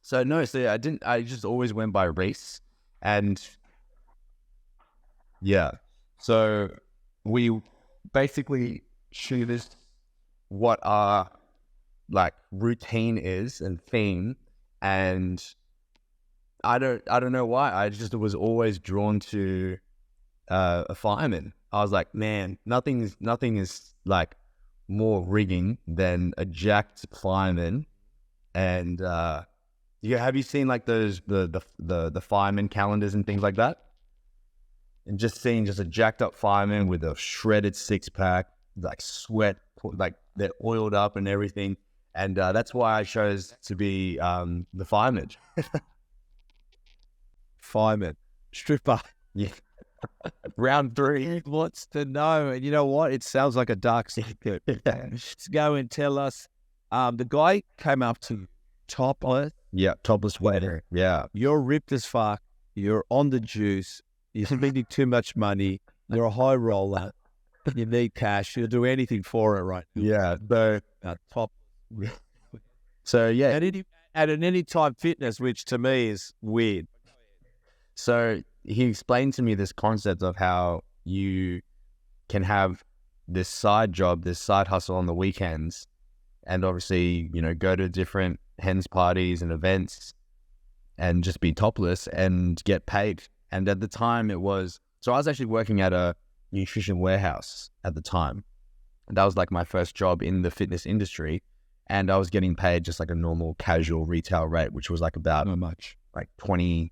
So I just always went by Rhys, and yeah. So we basically shoot what our like routine is and theme, and I don't know why. I just was always drawn to a fireman. I was like, man, nothing is like more rigging than a jacked fireman. And have you seen like those the fireman calendars and things like that? And just seeing just a jacked up fireman with a shredded 6-pack, like sweat, like they're oiled up and everything. And that's why I chose to be the fireman. Fireman, stripper. Yeah. Round 3. Wants to know, and you know what? It sounds like a dark secret. Let's go and tell us. The guy came up to topless. Yeah, topless waiter. Yeah. You're ripped as fuck. You're on the juice. You're spending too much money. You're a high roller. You need cash. You'll do anything for it, right? Yeah. The Top. So yeah. At an Anytime Fitness, which to me is weird. So he explained to me this concept of how you can have this side job, this side hustle on the weekends, and obviously, go to different hens parties and events and just be topless and get paid. And at the time so I was actually working at a nutrition warehouse at the time. That was like my first job in the fitness industry. And I was getting paid just like a normal casual retail rate, which was like about Not much. like $23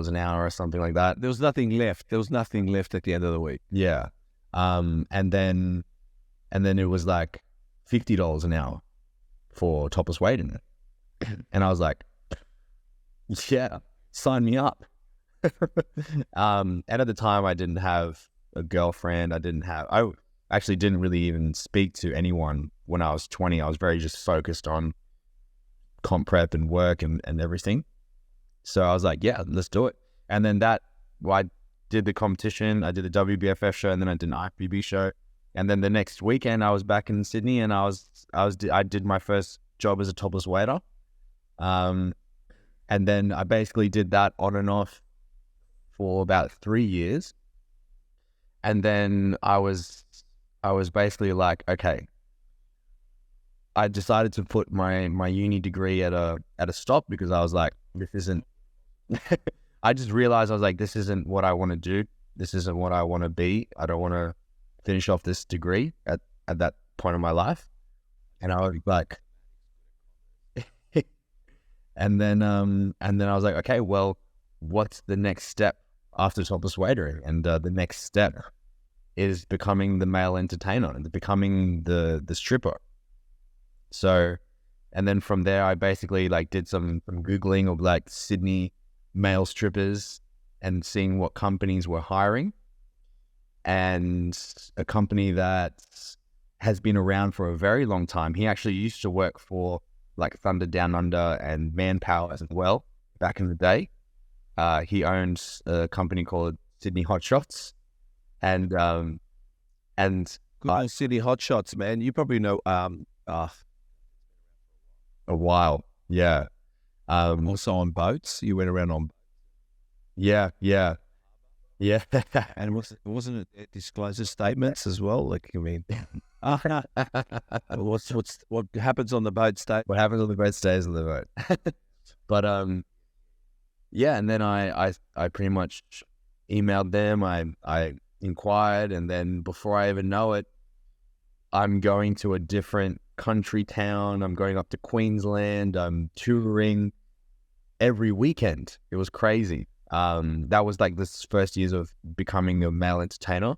an hour or something like that. There was nothing left. There was nothing left at the end of the week. Yeah. And then it was like $50 an hour for topless waiting. And I was like, yeah, sign me up. And at the time I didn't have a girlfriend. I actually didn't really even speak to anyone when I was 20. I was very just focused on comp prep and work and everything. So I was like, yeah, let's do it. And then I did the competition, I did the WBFF show, and then I did an IFBB show. And then the next weekend I was back in Sydney, and I did my first job as a topless waiter. And then I basically did that on and off for about 3 years. And then I was basically like, okay, I decided to put my uni degree at a stop, because I was like, this isn't, I just realized I was like, this isn't what I want to do. This isn't what I want to be. I don't want to finish off this degree at that point in my life. And I was like, and then I was like, okay, well, what's the next step after topless waitering? And the next step is becoming the male entertainer and becoming the stripper. So, and then from there, I basically like did some Googling of like Sydney male strippers, and seeing what companies were hiring. And a company that has been around for a very long time. He actually used to work for like Thunder Down Under and Manpower as well back in the day. He owns a company called Sydney Hot Shots, and Good old City Hot Shots, man. You probably know. a while, yeah, Also on boats. You went around on, yeah. and wasn't it disclosure statements as well? Like, I mean, what happens on the boat state? What happens on the boat stays on the boat. But yeah, and then I pretty much emailed them. I inquired, and then before I even know it, I'm going to a different country town. I'm going up to Queensland. I'm touring every weekend. It was crazy. That was like this first years of becoming a male entertainer.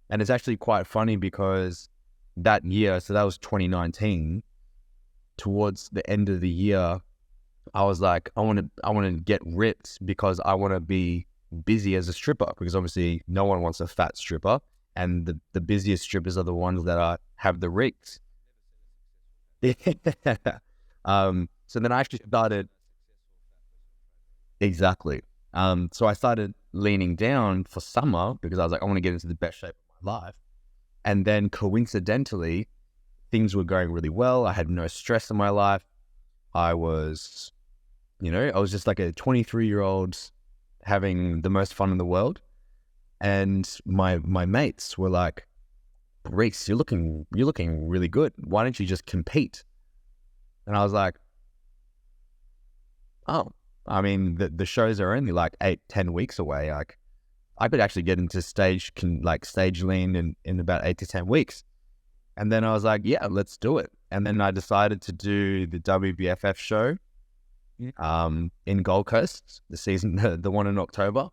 And it's actually quite funny because that year, so that was 2019, towards the end of the year, I was like, I want to get ripped because I want to be busy as a stripper, because obviously no one wants a fat stripper, and the busiest strippers are the ones that have the rigs. So then I actually started, exactly. So I started leaning down for summer because I was like, I want to get into the best shape of my life. And then coincidentally, things were going really well. I had no stress in my life. I was just like a 23-year-old having the most fun in the world. And my mates were like, Rhys, you're looking really good. Why don't you just compete? And I was like, oh, I mean, the shows are only like 8-10 weeks away. Like, I could actually get into stage lean in about 8 to 10 weeks. And then I was like, yeah, let's do it. And then I decided to do the WBFF show in Gold Coast, the season, the one in October.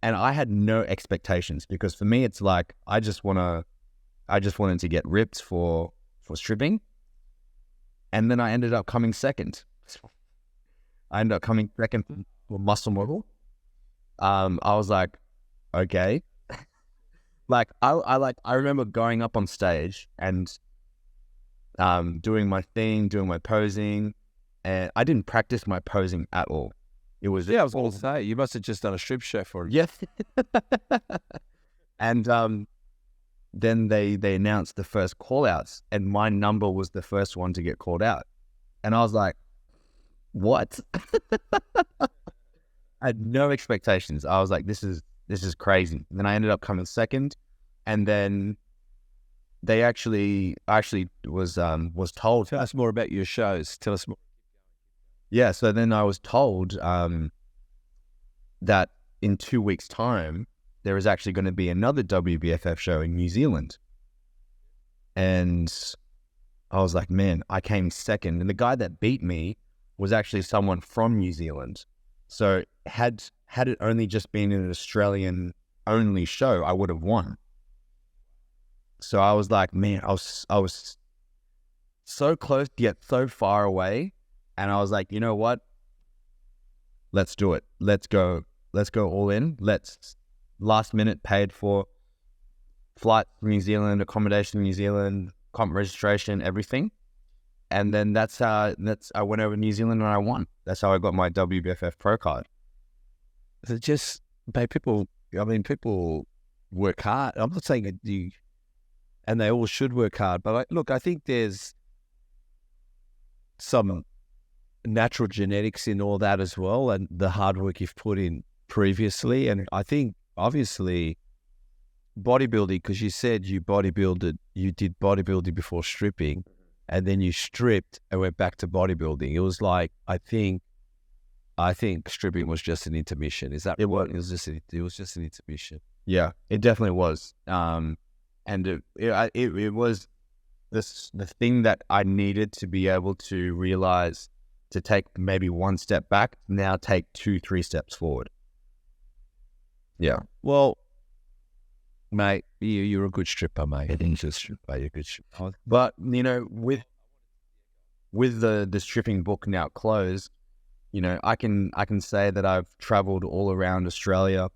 And I had no expectations, because for me, it's like, I just wanted to get ripped for stripping. And then I ended up coming second. I ended up coming second for muscle model. I was like, okay. Like, I remember going up on stage and doing my thing, doing my posing, and I didn't practice my posing at all. It was, I was going to say, you must have just done a strip show for it. yes. And then they announced the first call outs, and my number was the first one to get called out. And I was like, what? I had no expectations. I was like, this is crazy. And then I ended up coming second, and then they actually was told. Tell us more about your shows. Tell us more. Yeah, so then I was told that in 2 weeks' time, there is actually going to be another WBFF show in New Zealand. And I was like, man, I came second. And the guy that beat me was actually someone from New Zealand. So had it only just been an Australian-only show, I would have won. So I was like, man, I was so close yet so far away. And I was like, you know what? Let's do it. Let's go all in. Last minute paid for flight to New Zealand, accommodation in New Zealand, comp registration, everything. And then that's I went over to New Zealand and I won. That's how I got my WBFF Pro card. It just, people work hard. I'm not saying that and they all should work hard, but I think there's some natural genetics in all that as well, and the hard work you've put in previously. And I think obviously bodybuilding, because you said you did bodybuilding before stripping, and then you stripped and went back to bodybuilding. It was like, I think stripping was just an intermission. Is that it right? was. It was just an intermission. Yeah, it definitely was. And it was the thing that I needed to be able to realize, to take maybe one step back, now take 2-3 steps forward. Yeah. Well, mate, you're a good stripper, mate. You're a good stripper. But, with the stripping book now closed, I can say that I've traveled all around Australia.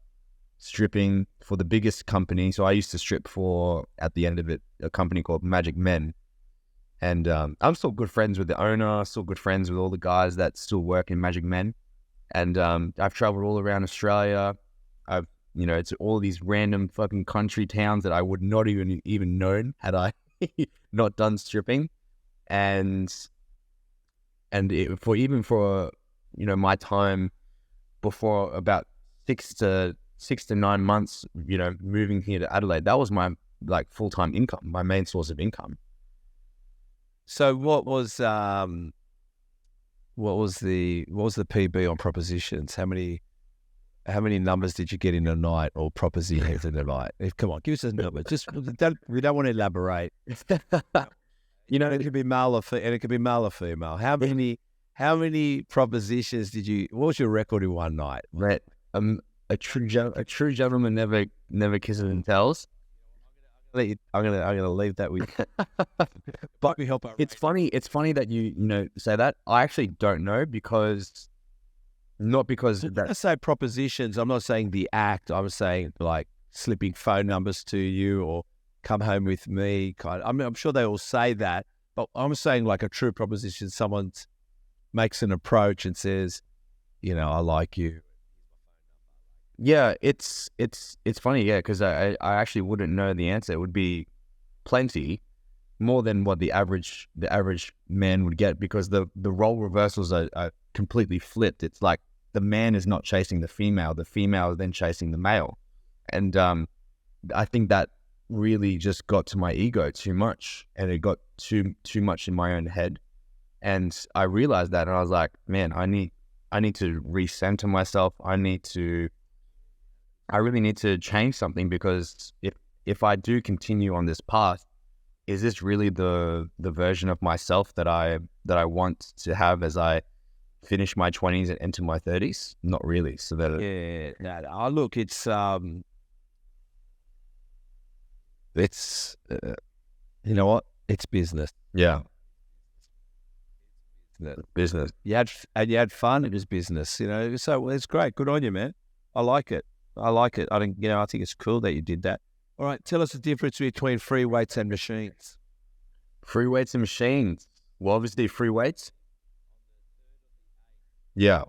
stripping for the biggest company. So I used to strip for, at the end of it, a company called Magic Men. And I'm still good friends with the owner, still good friends with all the guys that still work in Magic Men. And I've traveled all around Australia. It's all these random fucking country towns that I would not even known had I not done stripping. And for my time before about 6 to 9 months, moving here to Adelaide, that was my full-time income, my main source of income. So what was the PB on propositions? How many numbers did you get in a night, or propositions in a night? Come on, give us a number. We don't want to elaborate. It could be male or and it could be male or female. How many propositions did you? What was your record in one night? Right. A true gentleman never kisses and tells. I'm gonna leave that with you. But we help. It's funny that you say that. I actually don't know because when I say propositions, I'm not saying the act. I'm saying like slipping phone numbers to you or come home with me. I'm sure they all say that, but I'm saying like a true proposition. Someone makes an approach and says, I like you. Yeah, it's funny, yeah, because I actually wouldn't know the answer. It would be plenty more than what the average man would get, because the role reversals are completely flipped. It's like the man is not chasing the female is then chasing the male, and I think that really just got to my ego too much, and it got too much in my own head, and I realized that, and I was like, man, I need to recenter myself. I really need to change something, because if I do continue on this path, is this really the version of myself that I want to have as I finish my 20s and enter my 30s? Not really. So that look, it's you know what? It's business. Yeah. Business. You had fun. It was business. So it's great. Good on you, man. I like it. I think it's cool that you did that. All right, tell us the difference between free weights and machines. Free weights and machines. Well, obviously free weights. Yeah.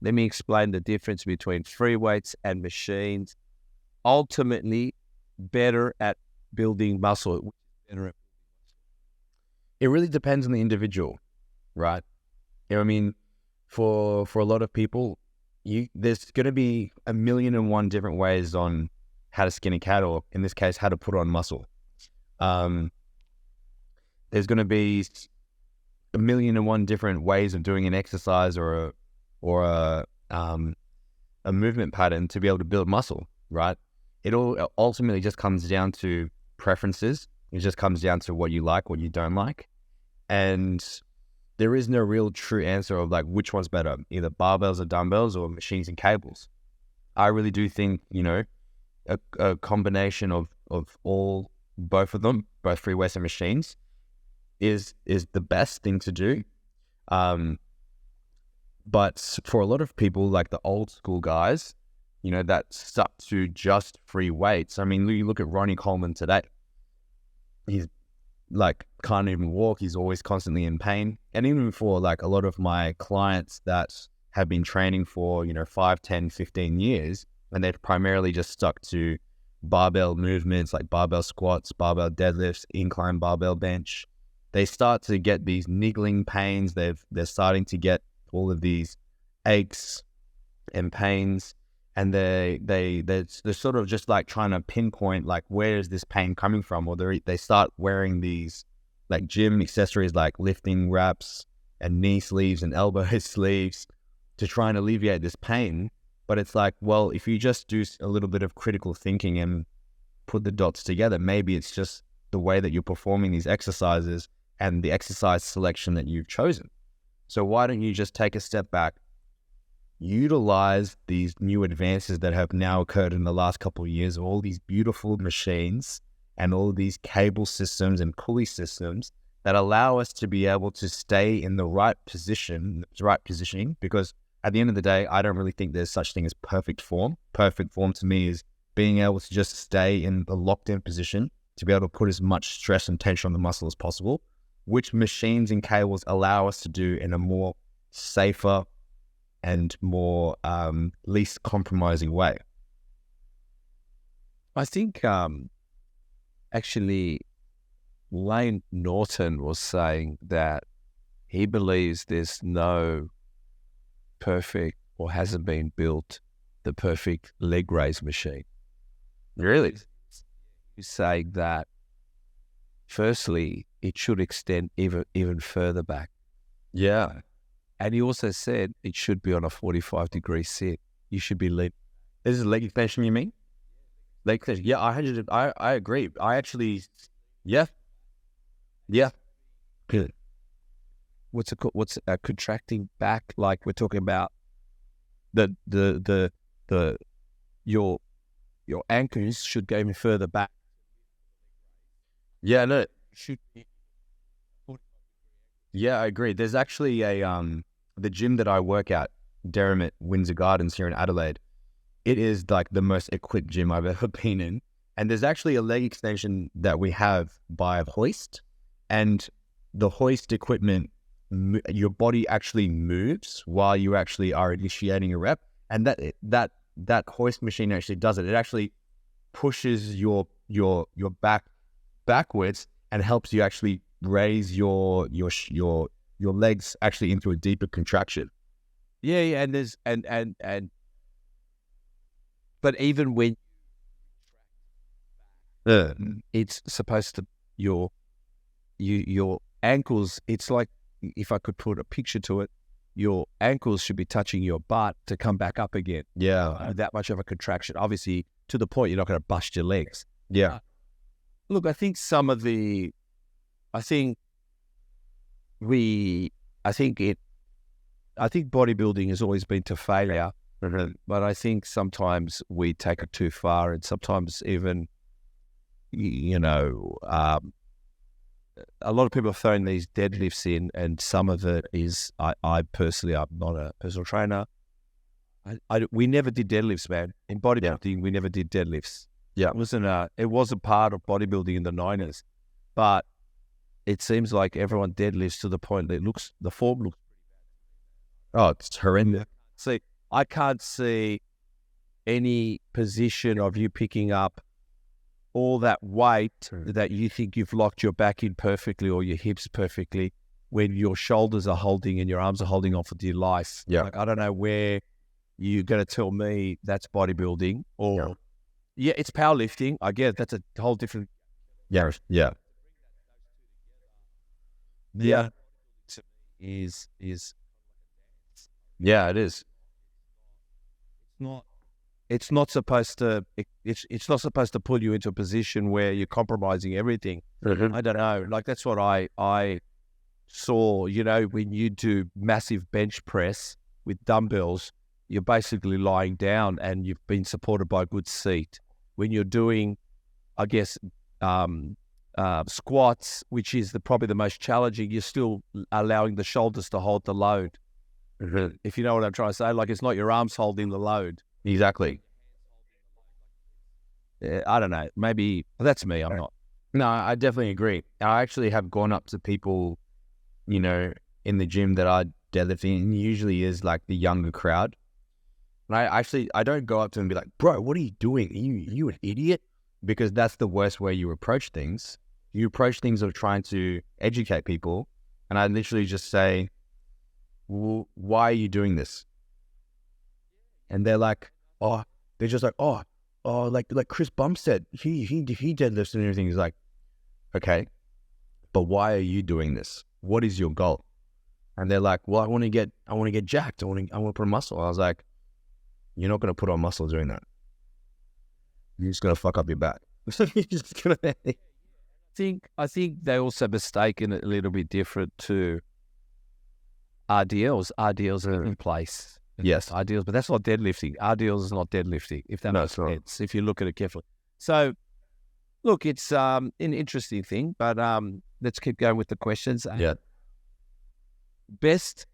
Let me explain the difference between free weights and machines. Ultimately, better at building muscle. It really depends on the individual, right? For a lot of people, there's going to be 1,000,001 different ways on how to skin a cat, or in this case, how to put on muscle. There's going to be 1,000,001 different ways of doing an exercise or a movement pattern to be able to build muscle, right? It all ultimately just comes down to preferences. It just comes down to what you like, what you don't like, and there is no real true answer of like which one's better, either barbells or dumbbells or machines and cables. I really do think, a combination of both of them, both free weights and machines, is the best thing to do. But for a lot of people, like the old school guys, that stuck to just free weights. I mean, you look at Ronnie Coleman today. He's like can't even walk. He's always constantly in pain. And even for like a lot of my clients that have been training for 5, 10, 15 years, and they've primarily just stuck to barbell movements like barbell squats, barbell deadlifts, incline barbell bench, they start to get these niggling pains. They're starting to get all of these aches and pains, and they're sort of just like trying to pinpoint like where is this pain coming from, or they start wearing these like gym accessories like lifting wraps and knee sleeves and elbow sleeves to try and alleviate this pain. But it's like, well, if you just do a little bit of critical thinking and put the dots together, maybe it's just the way that you're performing these exercises and the exercise selection that you've chosen. So why don't you just take a step back, utilize these new advances that have now occurred in the last couple of years, all these beautiful machines and all these cable systems and pulley systems that allow us to be able to stay in the right positioning, because at the end of the day, I don't really think there's such thing as perfect form. Perfect form to me is being able to just stay in the locked in position to be able to put as much stress and tension on the muscle as possible, which machines and cables allow us to do in a more safer and more least compromising way. I think actually Lane Norton was saying that he believes there's no perfect or hasn't been built the perfect leg raise machine. Really? He's saying that firstly, it should extend even further back. Yeah. And he also said it should be on a 45-degree sit. You should be leaning. This is leg extension, you mean? Leg extension. Yeah, I agree. I actually, yeah. Good. What's it called? What's contracting back? Like we're talking about your ankles should go even further back. Yeah, no. Should be. Yeah, I agree. There's actually the gym that I work at, Derrimut Windsor Gardens here in Adelaide. It is like the most equipped gym I've ever been in. And there's actually a leg extension that we have by a hoist. And the hoist equipment, your body actually moves while you actually are initiating a rep. And that hoist machine actually does it. It actually pushes your back backwards and helps you actually raise your legs actually into a deeper contraction. Yeah, and there's and but even when it's supposed to your ankles, it's like, if I could put a picture to it, your ankles should be touching your butt to come back up again. Yeah. That much of a contraction. Obviously, to the point you're not going to bust your legs. Yeah. Look, I think bodybuilding has always been to failure, but I think sometimes we take it too far, and sometimes even, a lot of people are throwing these deadlifts in, and some of it is, I personally, I'm not a personal trainer. We never did deadlifts, man. In bodybuilding, we never did deadlifts. Yeah. It wasn't part of bodybuilding in the 90s, but it seems like everyone deadlifts to the point that the form looks. Oh, it's horrendous. See, I can't see any position of you picking up all that weight that you think you've locked your back in perfectly or your hips perfectly when your shoulders are holding and your arms are holding on for dear life. Yeah. Like, I don't know where you're going to tell me that's bodybuilding or, yeah, it's powerlifting. I get it. That's a whole different. Yeah. Yeah. Yeah. Is Yeah, it is. It's not supposed to. It's not supposed to pull you into a position where you're compromising everything. I don't know. Like, that's what I saw. When you do massive bench press with dumbbells, you're basically lying down and you've been supported by a good seat. When you're doing, I guess, squats, which is probably the most challenging, you're still allowing the shoulders to hold the load. If you know what I'm trying to say, like, it's not your arms holding the load. Exactly. I don't know. Maybe that's me. I'm not. No, I definitely agree. I actually have gone up to people, in the gym that are deadlifting, and usually is like the younger crowd. And I don't go up to them and be like, bro, what are you doing? Are you an idiot? Because that's the worst way you approach things. You approach things of trying to educate people. And I literally just say, well, why are you doing this? And they're like, like Chris Bumstead, he deadlifts and everything. He's like, okay, but why are you doing this? What is your goal? And they're like, well, I want to get jacked. I want to put on muscle. I was like, you're not going to put on muscle doing that. You're just going to fuck up your back. I think they also mistaken it a little bit different to RDLs. RDLs are in place. Yes. RDLs, but that's not deadlifting. RDLs is not deadlifting, if that makes sense, if you look at it carefully. So, look, it's an interesting thing, but let's keep going with the questions. Yeah. Best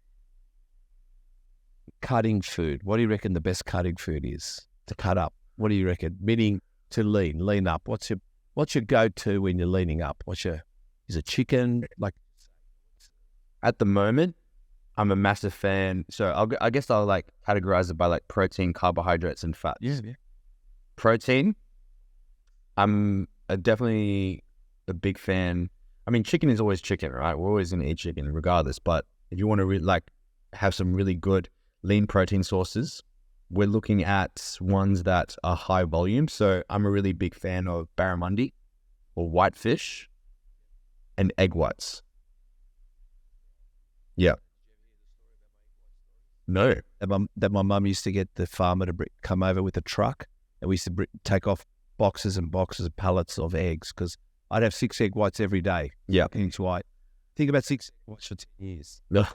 cutting food. What do you reckon the best cutting food is to cut up? What do you reckon? Meaning to lean up. What's your go-to when you're leaning up? Is it chicken? Like, At the moment, I'm a massive fan. So I guess I'll like categorize it by like protein, carbohydrates, and fats. yeah. Protein, I'm definitely a big fan. I mean, chicken is always chicken, right? We're always going to eat chicken regardless. But if you want to have some really good lean protein sources, we're looking at ones that are high volume. So I'm a really big fan of barramundi or whitefish and egg whites. Yeah. No. That my mum used to get the farmer to come over with a truck, and we used to take off boxes and boxes of pallets of eggs, because I'd have 6 egg whites every day. Yeah. Each white. Think about 6 egg whites for 10 years. No.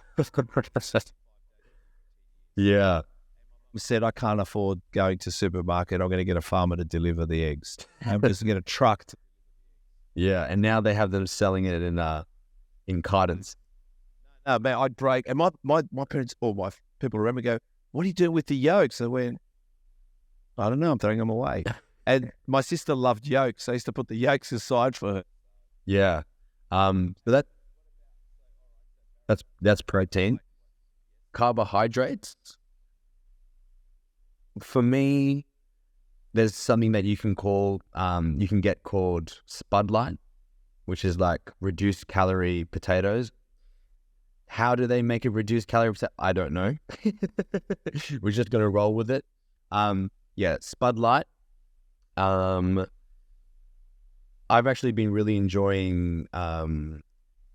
Yeah. Said, I can't afford going to supermarket. I'm going to get a farmer to deliver the eggs. I'm just going to get a truck. Yeah. And now they have them selling it in cartons. No, man, I'd break. And my parents, or my people around me go, what are you doing with the yolks? I went, I don't know. I'm throwing them away. And my sister loved yolks. I used to put the yolks aside for her. Yeah. But that's protein. Carbohydrates. For me, there's something that you can get called Spud Light, which is like reduced calorie potatoes. How do they make it reduced calorie potato? I don't know. We're just gonna roll with it. Yeah, Spud Light. I've actually been really enjoying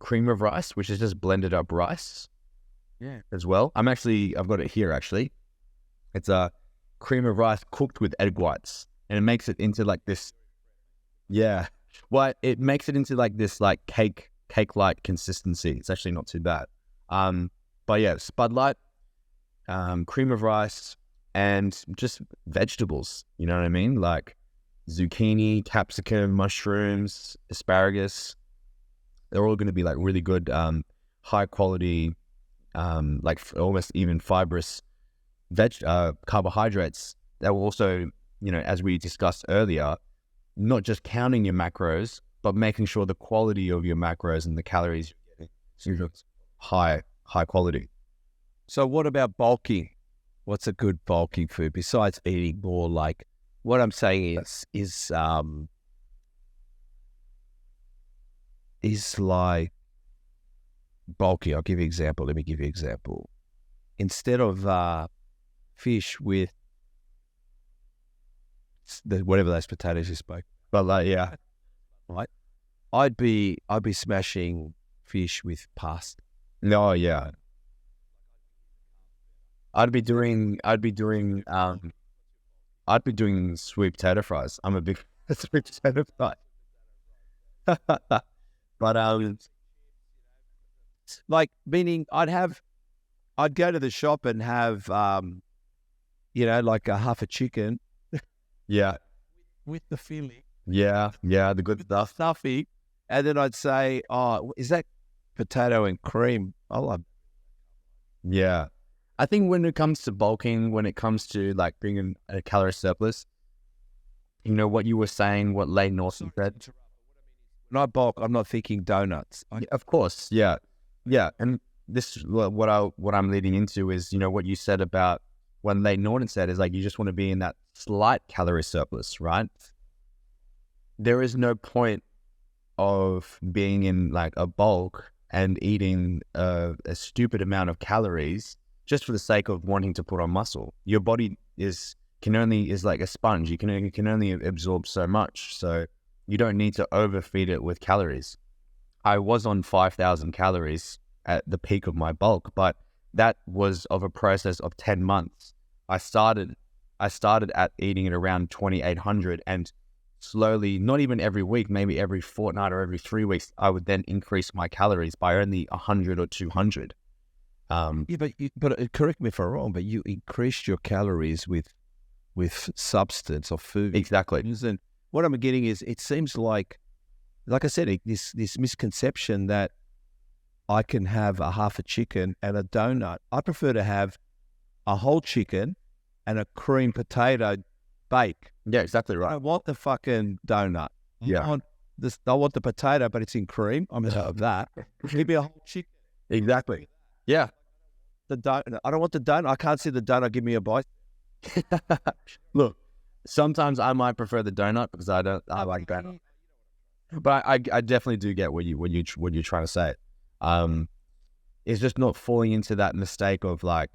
cream of rice, which is just blended up rice. Yeah. As well. I've got it here actually. It's a cream of rice cooked with egg whites, and it makes it into like this. Yeah. Well, it makes it into like this like cake-like consistency. It's actually not too bad. But yeah, Spud Light, cream of rice, and just vegetables. You know what I mean? Like zucchini, capsicum, mushrooms, asparagus. They're all going to be like really good, high quality, like almost even fibrous carbohydrates that will also, as we discussed earlier, not just counting your macros, but making sure the quality of your macros and the calories you're getting is high quality. So what about bulking? What's a good bulking food besides eating more? Like, what I'm saying is like bulky. I'll give you an example. Let me give you an example. Instead of fish with whatever those potatoes you spoke, But like, yeah, right? I'd be smashing fish with pasta. no, yeah, I'd be doing sweet potato fries. I'm a big sweet potato fry. But Like, meaning I'd go to the shop and have like a half a chicken yeah, with the filling, the good stuff. stuffing, and then I'd say, oh, is that potato and cream? I love. Yeah. I think when it comes to bulking, when it comes to like being a calorie surplus, what you were saying, what Lane Norton said. When I bulk, I'm not thinking donuts. Of course. Yeah. Yeah. And this is what I'm leading into is, what you said about what Lane Norton said is like, you just want to be in that slight calorie surplus, right? There is no point of being in like a bulk and eating a stupid amount of calories just for the sake of wanting to put on muscle. Your body is like a sponge. You can only absorb so much. So you don't need to overfeed it with calories. I was on 5,000 calories at the peak of my bulk, but that was of a process of 10 months. I started at eating at around 2,800, and slowly, not even every week, maybe every fortnight or every 3 weeks, I would then increase my calories by only 100 or 200. But correct me if I'm wrong, but you increased your calories with substance or food. Exactly. And what I'm getting is, it seems like I said, this misconception that I can have a half a chicken and a donut. I prefer to have a whole chicken and a cream potato bake. Yeah, exactly I right. don't want the fucking donut. Yeah. I want the potato, but it's in cream. I'm going to have that. Give me a whole chicken. Exactly. Yeah. The donut. I don't want the donut. I can't see the donut. Give me a bite. Look, sometimes I might prefer the donut because I like donut. But I definitely do get what you're trying to say. It's just not falling into that mistake of like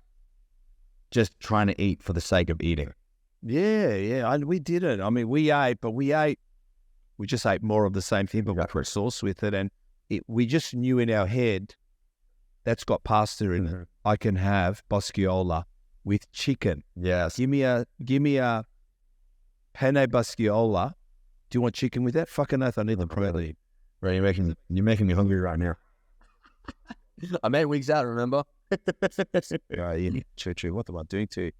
just trying to eat for the sake of eating. Yeah. We didn't. I mean, we ate, but we just ate more of the same thing, but we put sauce with it. And we just knew in our head that's got pasta in it. I can have bosciola with chicken. Yes. Give me a penne bosciola. Do you want chicken with that? Fucking oath, I need the protein. Bro, you're making me hungry right now. I'm 8 weeks out, remember? True. What am I doing to you?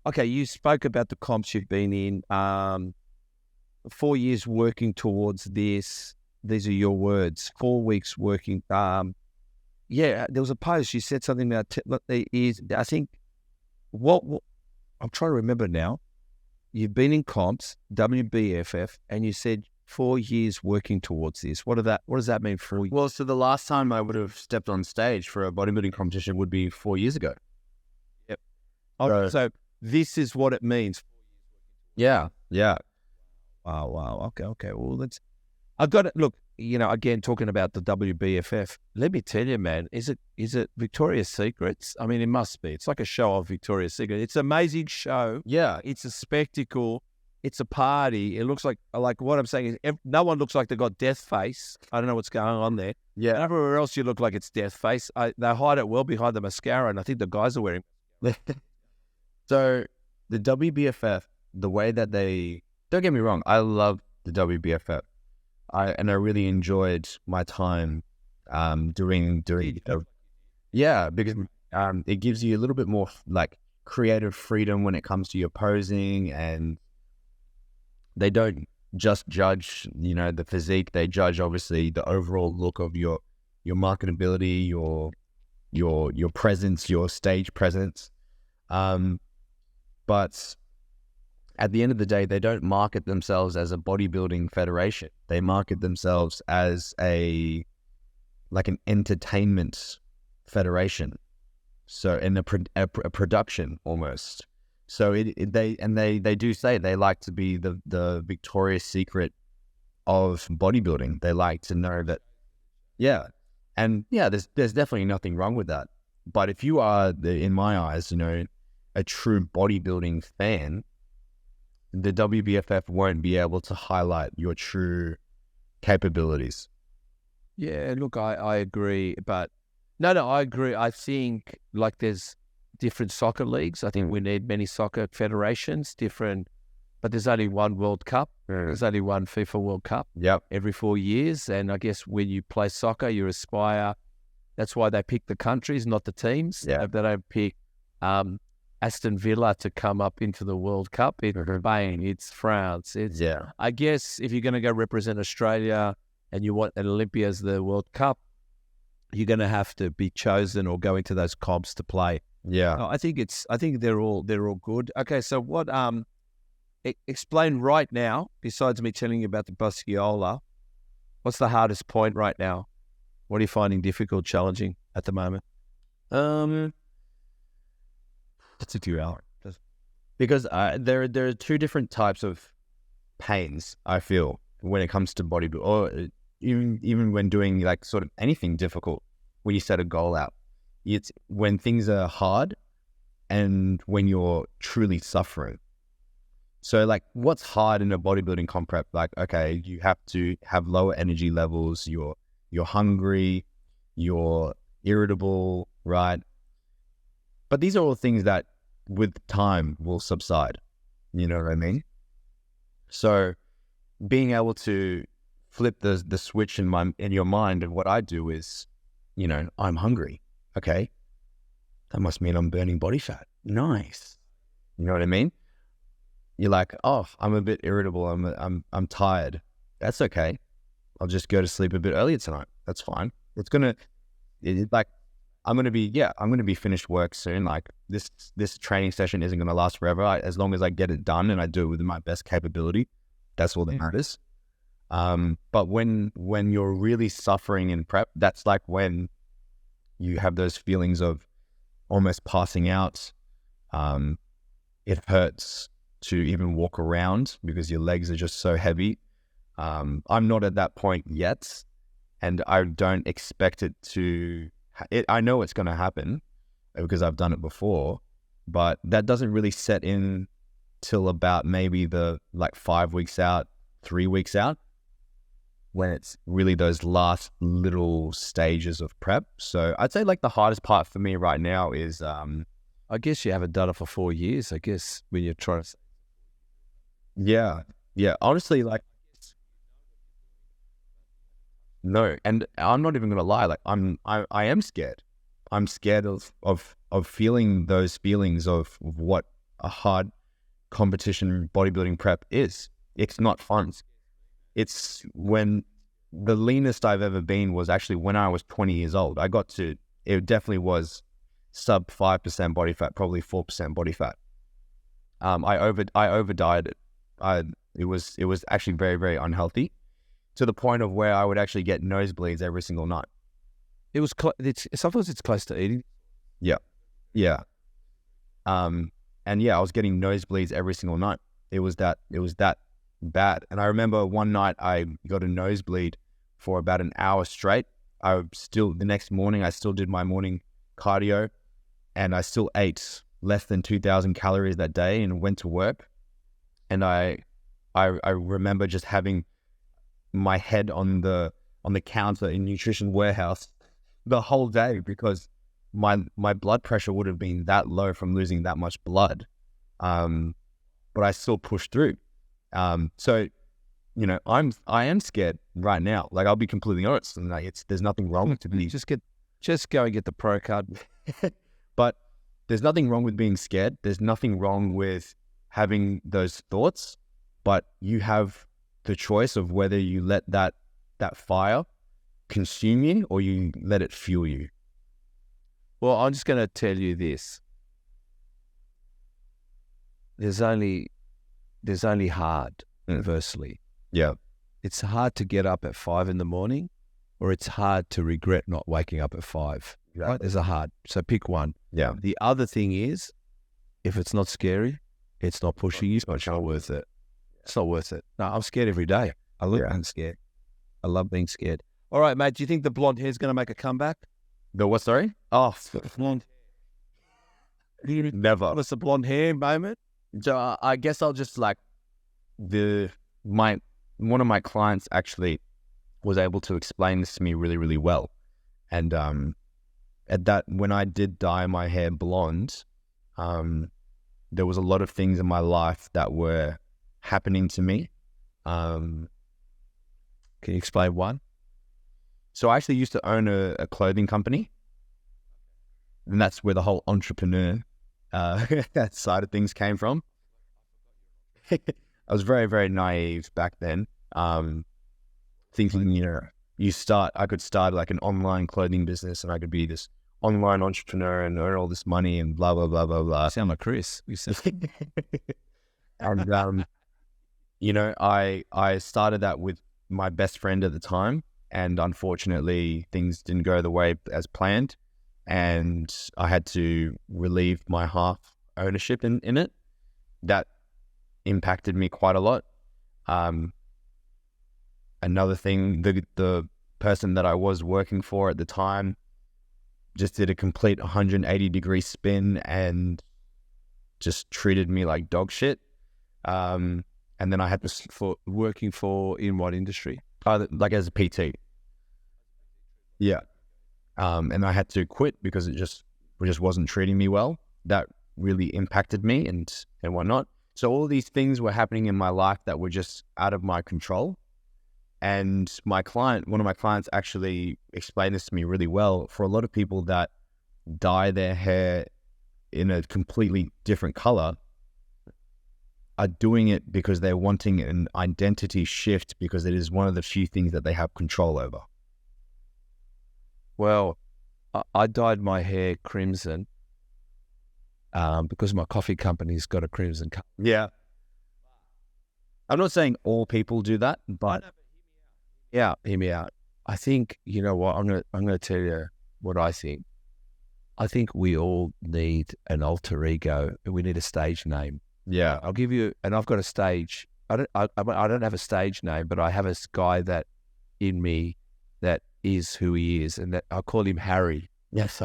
Okay, you spoke about the comps you've been in. 4 years working towards this. These are your words. 4 weeks working. There was a post. You said something about I think what I'm trying to remember now. You've been in comps, WBFF, and you said 4 years working towards this. What does that mean for you? Well, so the last time I would have stepped on stage for a bodybuilding competition would be 4 years ago. Yep. So this is what it means. Yeah. Wow. Okay. Well, I've got it. Look, again, talking about the WBFF, let me tell you, man, is it Victoria's Secrets? I mean, it must be. It's like a show of Victoria's Secret. It's an amazing show. Yeah. It's a spectacle. It's a party. It looks like what I'm saying is no one looks like they got death face. I don't know what's going on there. Yeah. Everywhere else you look like it's death face. They hide it well behind the mascara, and I think the guys are wearing. So the WBFF, the way that don't get me wrong, I love the WBFF. I really enjoyed my time during because it gives you a little bit more like creative freedom when it comes to your posing, and they don't just judge the physique, they judge obviously the overall look of your marketability, your presence, your stage presence, but at the end of the day, they don't market themselves as a bodybuilding federation. They market themselves as an entertainment federation. So in a production almost. So they do say they like to be the Victoria's Secret of bodybuilding. They like to know that, there's definitely nothing wrong with that. But if you are, in my eyes, a true bodybuilding fan, the WBFF won't be able to highlight your true capabilities. Yeah, look, I agree, but no, I agree. I think there's different soccer leagues. I think we need many soccer federations, but there's only one World Cup. There's only one FIFA World Cup. Yep. Every 4 years, and I guess when you play soccer, you aspire. That's why they pick the countries, not the teams. Yeah. They don't pick Aston Villa to come up into the World Cup. It's Spain, it's France. I guess if you're going to go represent Australia and you want an Olympia as the World Cup, you're going to have to be chosen or go into those comps to play. Yeah. No, I think they're all good. Okay, so what? Explain right now. Besides me telling you about the Bosciola, what's the hardest point right now? What are you finding difficult, challenging at the moment? That's a few hours. Because there are two different types of pains, I feel, when it comes to bodybuilding, or even when doing like sort of anything difficult. When you set a goal out, it's when things are hard and when you're truly suffering. So like, what's hard in a bodybuilding comp prep? Like, okay, you have to have lower energy levels. You're hungry. You're irritable, right? But these are all things that with time will subside. You know what I mean? So being able to flip the switch in your mind, and what I do is, I'm hungry. Okay. That must mean I'm burning body fat. Nice. You know what I mean? You're like, oh, I'm a bit irritable. I'm tired. That's okay. I'll just go to sleep a bit earlier tonight. That's fine. I'm going to be finished work soon. Like this training session isn't going to last forever. As long as I get it done and I do it with my best capability, that's all that matters. But when you're really suffering in prep, that's like when you have those feelings of almost passing out. It hurts to even walk around because your legs are just so heavy. I'm not at that point yet, and I don't expect it to. I know it's going to happen because I've done it before, but that doesn't really set in till about maybe the 5 weeks out, 3 weeks out, when it's really those last little stages of prep. So I'd say like the hardest part for me right now is, I guess you haven't done it for 4 years, I guess, when you're trying to... Yeah. Honestly, like, no, and I'm not even gonna lie. Like, I am scared. I'm scared of feeling those feelings of what a hard competition bodybuilding prep is. It's not fun. It's when the leanest I've ever been was actually when I was 20 years old. It definitely was sub 5% body fat, probably 4% body fat. I over dieted. It was actually very, very unhealthy, to the point of where I would actually get nosebleeds every single night. It was sometimes it's close to eating. Yeah. And I was getting nosebleeds every single night. It was that bad. And I remember one night I got a nosebleed for about an hour straight. The next morning I still did my morning cardio, and I still ate less than 2,000 calories that day and went to work. And I remember just having my head on the counter in Nutrition Warehouse the whole day because my blood pressure would have been that low from losing that much blood. But I still pushed through. So, I am scared right now. Like, I'll be completely honest, and there's nothing wrong with me. Just go and get the pro card. But there's nothing wrong with being scared. There's nothing wrong with having those thoughts, but you have the choice of whether you let that fire consume you or you let it fuel you. Well, I'm just going to tell you this. There's only hard, inversely. Yeah. It's hard to get up at 5 a.m, or it's hard to regret not waking up at 5. Exactly. Right? There's a hard. So pick one. Yeah. The other thing is, if it's not scary, it's not pushing you. It's not worth it. It's not worth it. No, I'm scared every day. I love being scared. I love being scared. All right, mate. Do you think the blonde hair is going to make a comeback? The what, sorry? Oh, Blonde. never. What's the blonde hair moment? So I guess I'll just one of my clients actually was able to explain this to me really, really well. And when I did dye my hair blonde, there was a lot of things in my life that were happening to me. Can you explain one? So I actually used to own a clothing company, and that's where the whole entrepreneur that side of things came from. I was very, very naive back then, thinking, I could start like an online clothing business and I could be this online entrepreneur and earn all this money and blah, blah, blah, blah, blah. You sound like Chris. And, I started that with my best friend at the time, and unfortunately things didn't go the way as planned, and I had to relieve my half ownership in it. That impacted me quite a lot. Another thing, the person that I was working for at the time just did a complete 180-degree spin and just treated me like dog shit. And then I had to... Working for in what industry? Like as a PT. Yeah. And I had to quit because it just wasn't treating me well. That really impacted me and whatnot. So all these things were happening in my life that were just out of my control. And one of my clients actually explained this to me really well. For a lot of people that dye their hair in a completely different color are doing it because they're wanting an identity shift, because it is one of the few things that they have control over. Well, I dyed my hair crimson because my coffee company's got a crimson color. Yeah. I'm not saying all people do that, but Yeah, hear me out. I think, you know what, I'm gonna tell you what I think. I think we all need an alter ego. We need a stage name. yeah. I'll give you, and I've got a stage. I don't have a stage name, but I have a guy that in me that is who he is, and that I call him Harry. Yes,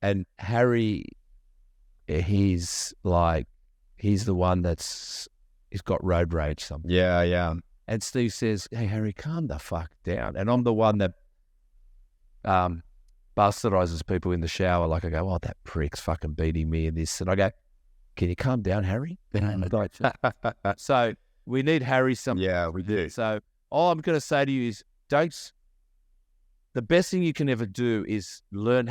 And Harry, he's the one he's got road rage something. Yeah, yeah. And Steve says, "Hey Harry, calm the fuck down." And I'm the one that bastardizes people in the shower. Like I go, "Oh, that prick's fucking beating me in this," and I go, "Can you calm down, Harry?" So we need Harry something. Yeah, we do. So all I'm going to say to you is, the best thing you can ever do is learn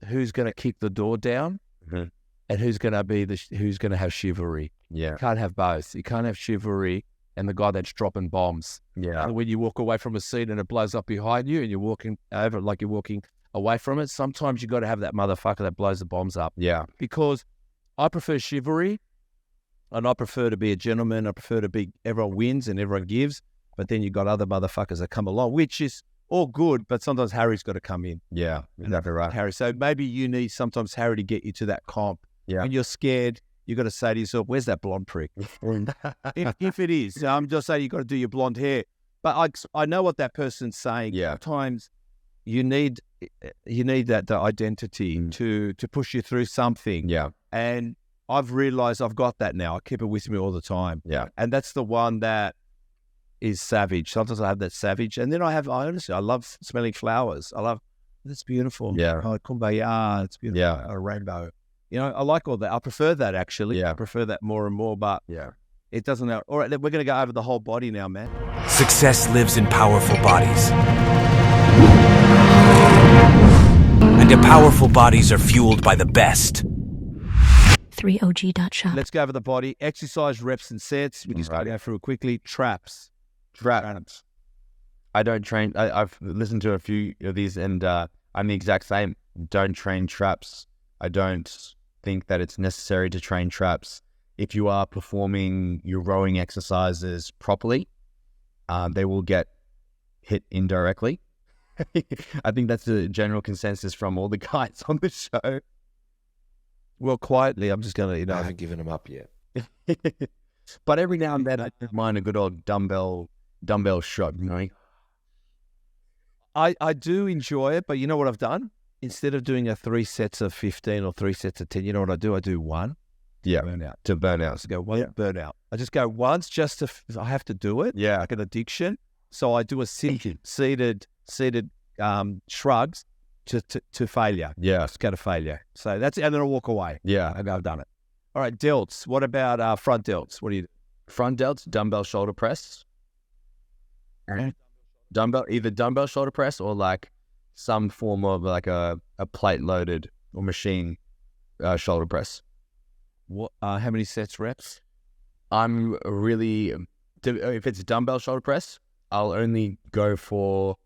who's going to kick the door down Mhm. and who's going to have chivalry. Yeah, You can't have both. You can't have chivalry and the guy that's dropping bombs. yeah, And when you walk away from a scene and it blows up behind you and you're walking over like you're walking away from it, sometimes you got to have that motherfucker that blows the bombs up. yeah, Because I prefer chivalry and I prefer to be a gentleman. I prefer to be everyone wins and everyone gives. But then you got other motherfuckers that come along, which is all good. But sometimes Harry's got to come in. yeah. Exactly right. Harry. So maybe you need sometimes Harry to get you to that comp. Yeah. When you're scared, you got to say to yourself, "Where's that blonde prick?" if it is, I'm just saying you got to do your blonde hair. But I know what that person's saying. Yeah. Sometimes you need that the identity to push you through something. Yeah, And I've realized I've got that now. I keep it with me all the time. yeah, And that's the one that is savage. Sometimes I have that savage. And then I love smelling flowers. That's beautiful. Yeah. Oh, kumbaya, it's beautiful. Yeah. A rainbow. You know, I like all that. I prefer that actually. Yeah. I prefer that more and more, but yeah. it doesn't help. All right, we're going to go over the whole body now, man. Success lives in powerful bodies. And powerful bodies are fueled by the best. threeog.shop. Let's go over the body. Exercise reps and sets. We just got to go through it quickly. Traps. I don't train. I've listened to a few of these, and I'm the exact same. Don't train traps. I don't think that it's necessary to train traps. If you are performing your rowing exercises properly, they will get hit indirectly. I think that's the general consensus from all the guys on the show. Well, quietly, I'm just going to, I haven't given them up yet. But every now and then, I don't mind a good old dumbbell shot, you know. I do enjoy it, but you know what I've done? Instead of doing 3 sets of 15 or 3 sets of 10, you know what I do? I do one. Yeah, Burn out. to burn out. I go one, burn out. I just go once just to, I have to do it. Yeah. Like an addiction. So I do a seated shrugs to failure. Yeah, Just go to failure. So that's it. And then I walk away. yeah. I go, I've done it. All right, delts. What about front delts? What do you do? Front delts, dumbbell shoulder press. Either dumbbell shoulder press or like some form of like a plate loaded or machine shoulder press. What? How many sets, reps? I'm really, if it's a dumbbell shoulder press, I'll only go for,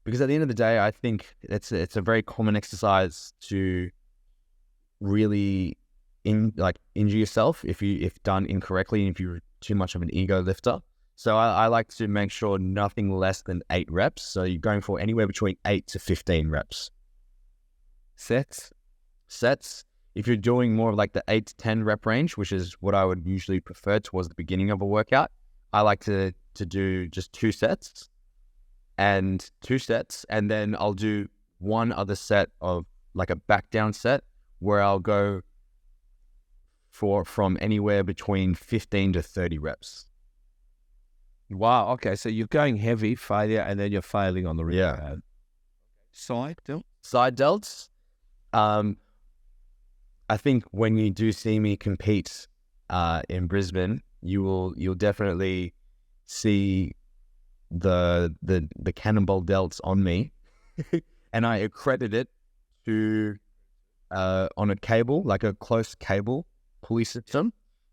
because at the end of the day, I think it's a very common exercise to really injure yourself if done incorrectly and if you're too much of an ego lifter. So I like to make sure nothing less than 8 reps. So you're going for anywhere between 8 to 15 reps. Sets? If you're doing more of like the 8 to 10 rep range, which is what I would usually prefer towards the beginning of a workout, I like to do just 2 sets, and then I'll do one other set of like a back down set where I'll go from anywhere between 15 to 30 reps. Wow. Okay. So you're going heavy, failure, and then you're failing on the rebound. Yeah. Side delt? Side delts. I think when you do see me compete in Brisbane, you'll definitely see the cannonball delts on me, and I accredit it to on a cable, like a close cable pulley system.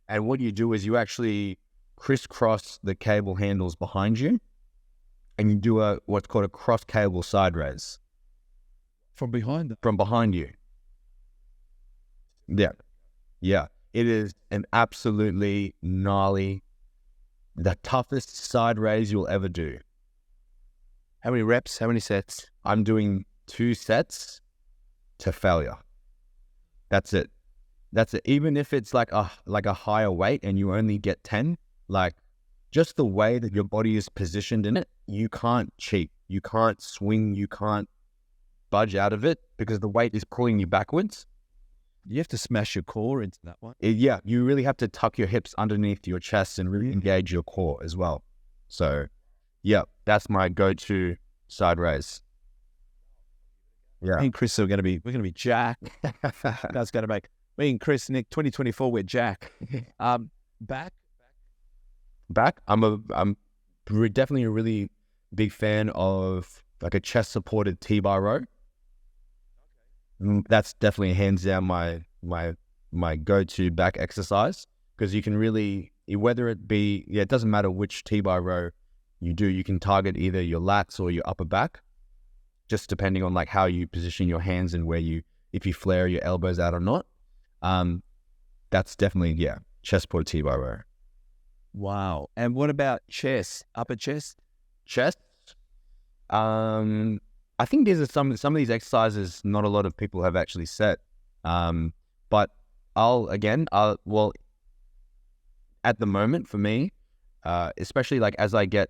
And what you do is you actually crisscross the cable handles behind you, and you do what's called a cross cable side raise From behind. from behind you. Yeah. Yeah. It is an absolutely gnarly, the toughest side raise you'll ever do. How many reps? How many sets? I'm doing 2 sets to failure. That's it. That's it. Even if it's like a higher weight and you only get 10, like just the way that your body is positioned in it, you can't cheat. You can't swing. You can't budge out of it because the weight is pulling you backwards. You have to smash your core into that one. Yeah, you really have to tuck your hips underneath your chest and really engage your core as well. So, yeah, that's my go-to side raise. Yeah, Me and Chris are going to be jack. That's going to make me and Chris, Nick, 2024, we're jack. Back. I'm definitely a really big fan of like a chest supported T-bar row. That's definitely hands down my go-to back exercise, because you can really, whether it be, it doesn't matter which T-bar row you do, you can target either your lats or your upper back, just depending on like how you position your hands and if you flare your elbows out or not. That's definitely, chest supported T-bar row. Wow. And what about chest? Upper chest? Chest? I think these are some of these exercises not a lot of people have actually set. But well, at the moment for me, especially like as I get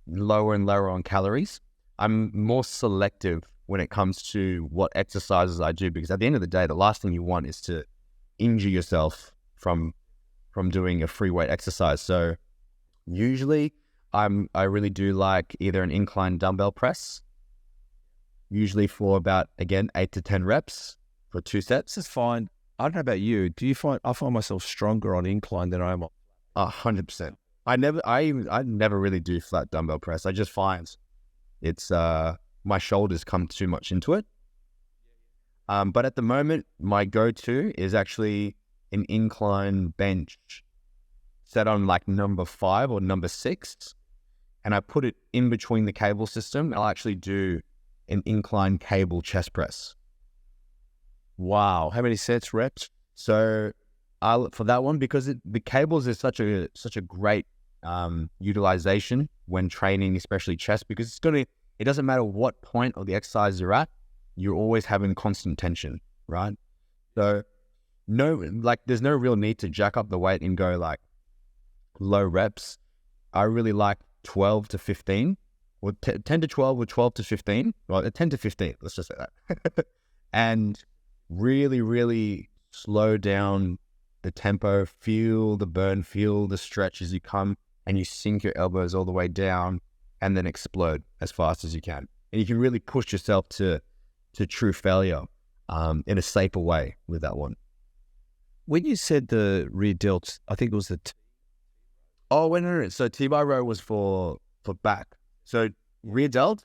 lower and lower on calories, I'm more selective when it comes to what exercises I do, because at the end of the day, the last thing you want is to injure yourself from doing a free weight exercise. So usually I really do like either an incline dumbbell press, usually for about, again, 8 to 10 reps for 2 sets. This is fine. I don't know about you. I find myself stronger on incline than I am on? 100%. I never really do flat dumbbell press. I just find it's my shoulders come too much into it. But at the moment, my go-to is actually an incline bench set on like number 5 or number 6, and I put it in between the cable system. I'll actually do an incline cable chest press. Wow. How many sets, reps? So for that one, because the cables is such a great utilization when training, especially chest, because it doesn't matter what point of the exercise you're at, you're always having constant tension, right? So there's no real need to jack up the weight and go like low reps. I really like 12 to 15, or 10 to 12 or 12 to 15, well, 10 to 15, let's just say that. And really, really slow down the tempo, feel the burn, feel the stretch as you come, and you sink your elbows all the way down and then explode as fast as you can. And you can really push yourself to true failure in a safer way with that one. When you said the rear delts, I think it was Oh, wait, no. So T-bar row was for back. So rear delts,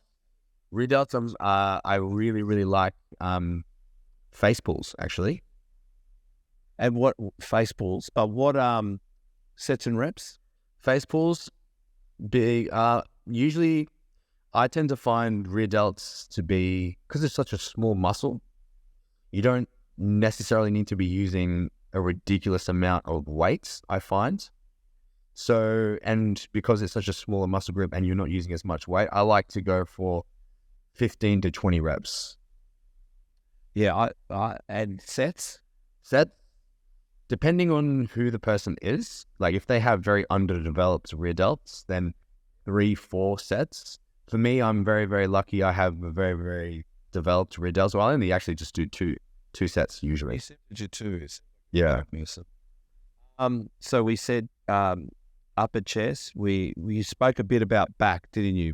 I really, really like face pulls, actually. And what face pulls? What sets and reps? Face pulls, usually I tend to find rear delts to be, because it's such a small muscle, you don't necessarily need to be using a ridiculous amount of weights, I find. So, and because it's such a smaller muscle group and you're not using as much weight, I like to go for 15 to 20 reps. Yeah, and sets? Set, depending on who the person is, like if they have very underdeveloped rear delts, then 3-4 sets. For me, I'm very, very lucky. I have a very, very developed rear delts. Well, I only actually just do two sets usually. Yeah. So we said upper chest. We spoke a bit about back, didn't you?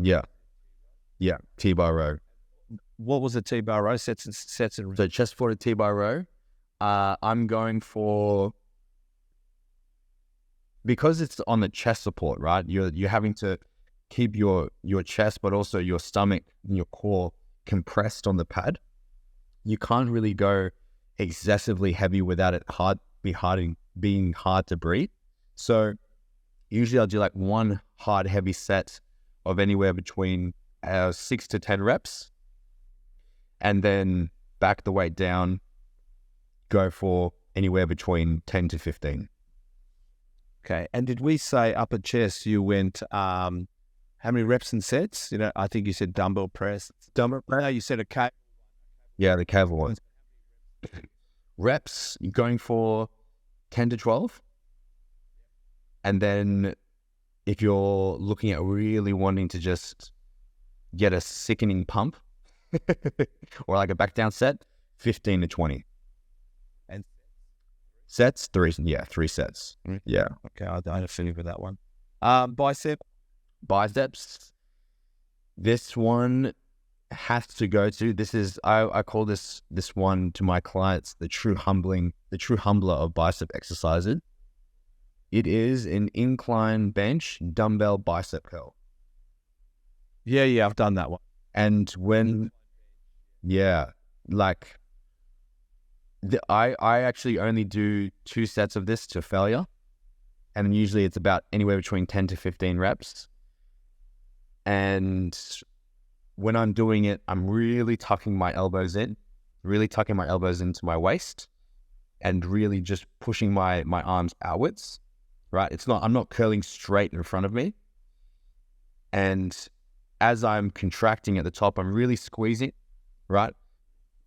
Yeah. T-bar row. What was the T-bar row? Sets and So chest supported T-bar row. I'm going for, because it's on the chest support, right? You're having to keep your chest, but also your stomach and your core compressed on the pad. You can't really go excessively heavy without it being hard to breathe. So usually I'll do like one hard heavy set of anywhere between 6 to 10 reps, and then back the weight down, go for anywhere between 10 to 15. Okay. And did we say upper chest you went how many reps and sets? You know, I think you said dumbbell press. Dumbbell press? No, you said a cable. Yeah, the cable ones. Reps, you're going for 10 to 12. And then if you're looking at really wanting to just get a sickening pump or like a back down set, 15 to 20. And sets, 3 sets. Yeah. Okay, I don't feel with that one. Biceps. This one has to go to, this is, I call this one to my clients, the true humbler of bicep exercises. It is an incline bench dumbbell bicep curl. Yeah, I've done that one. And when, I actually only do 2 sets of this to failure. And usually it's about anywhere between 10 to 15 reps. And when I'm doing it, I'm really tucking my elbows into my waist and really just pushing my arms outwards, right? I'm not curling straight in front of me. And as I'm contracting at the top, I'm really squeezing, right?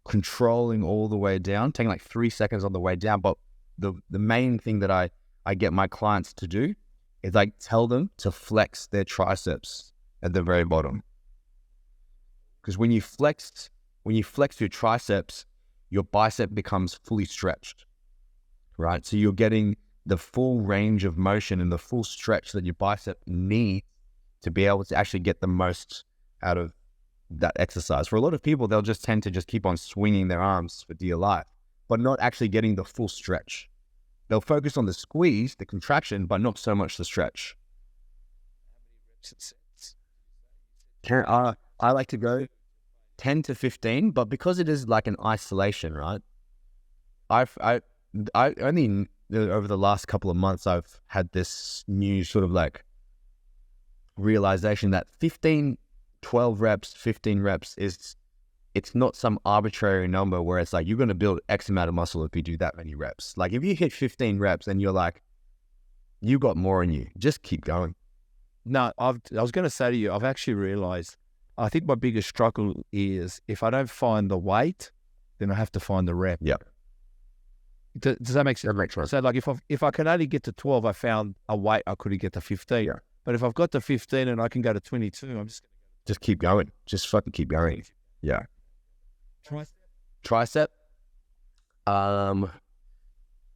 Controlling all the way down, taking like 3 seconds on the way down. But the main thing that I get my clients to do is I tell them to flex their triceps at the very bottom. Because when you flex your triceps, your bicep becomes fully stretched, right? So you're getting the full range of motion and the full stretch that your bicep needs to be able to actually get the most out of that exercise. For a lot of people, they'll just tend to just keep on swinging their arms for dear life, but not actually getting the full stretch. They'll focus on the squeeze, the contraction, but not so much the stretch. I like to go 10 to 15, but because it is like an isolation, right? I only over the last couple of months, I've had this new sort of like realization that 12 reps, 15 reps it's not some arbitrary number where it's like you're going to build X amount of muscle if you do that many reps. Like if you hit 15 reps and you're like, you got more in you, just keep going. No, I was going to say to you, I've actually realized, I think my biggest struggle is if I don't find the weight, then I have to find the rep. Yeah. Does that make sense? That makes sense. So like if I can only get to 12, I found a weight I could get to 15. Yeah. But if I've got to 15 and I can go to 22, I'm just keep going. Just fucking keep going. Yeah. Tricep. On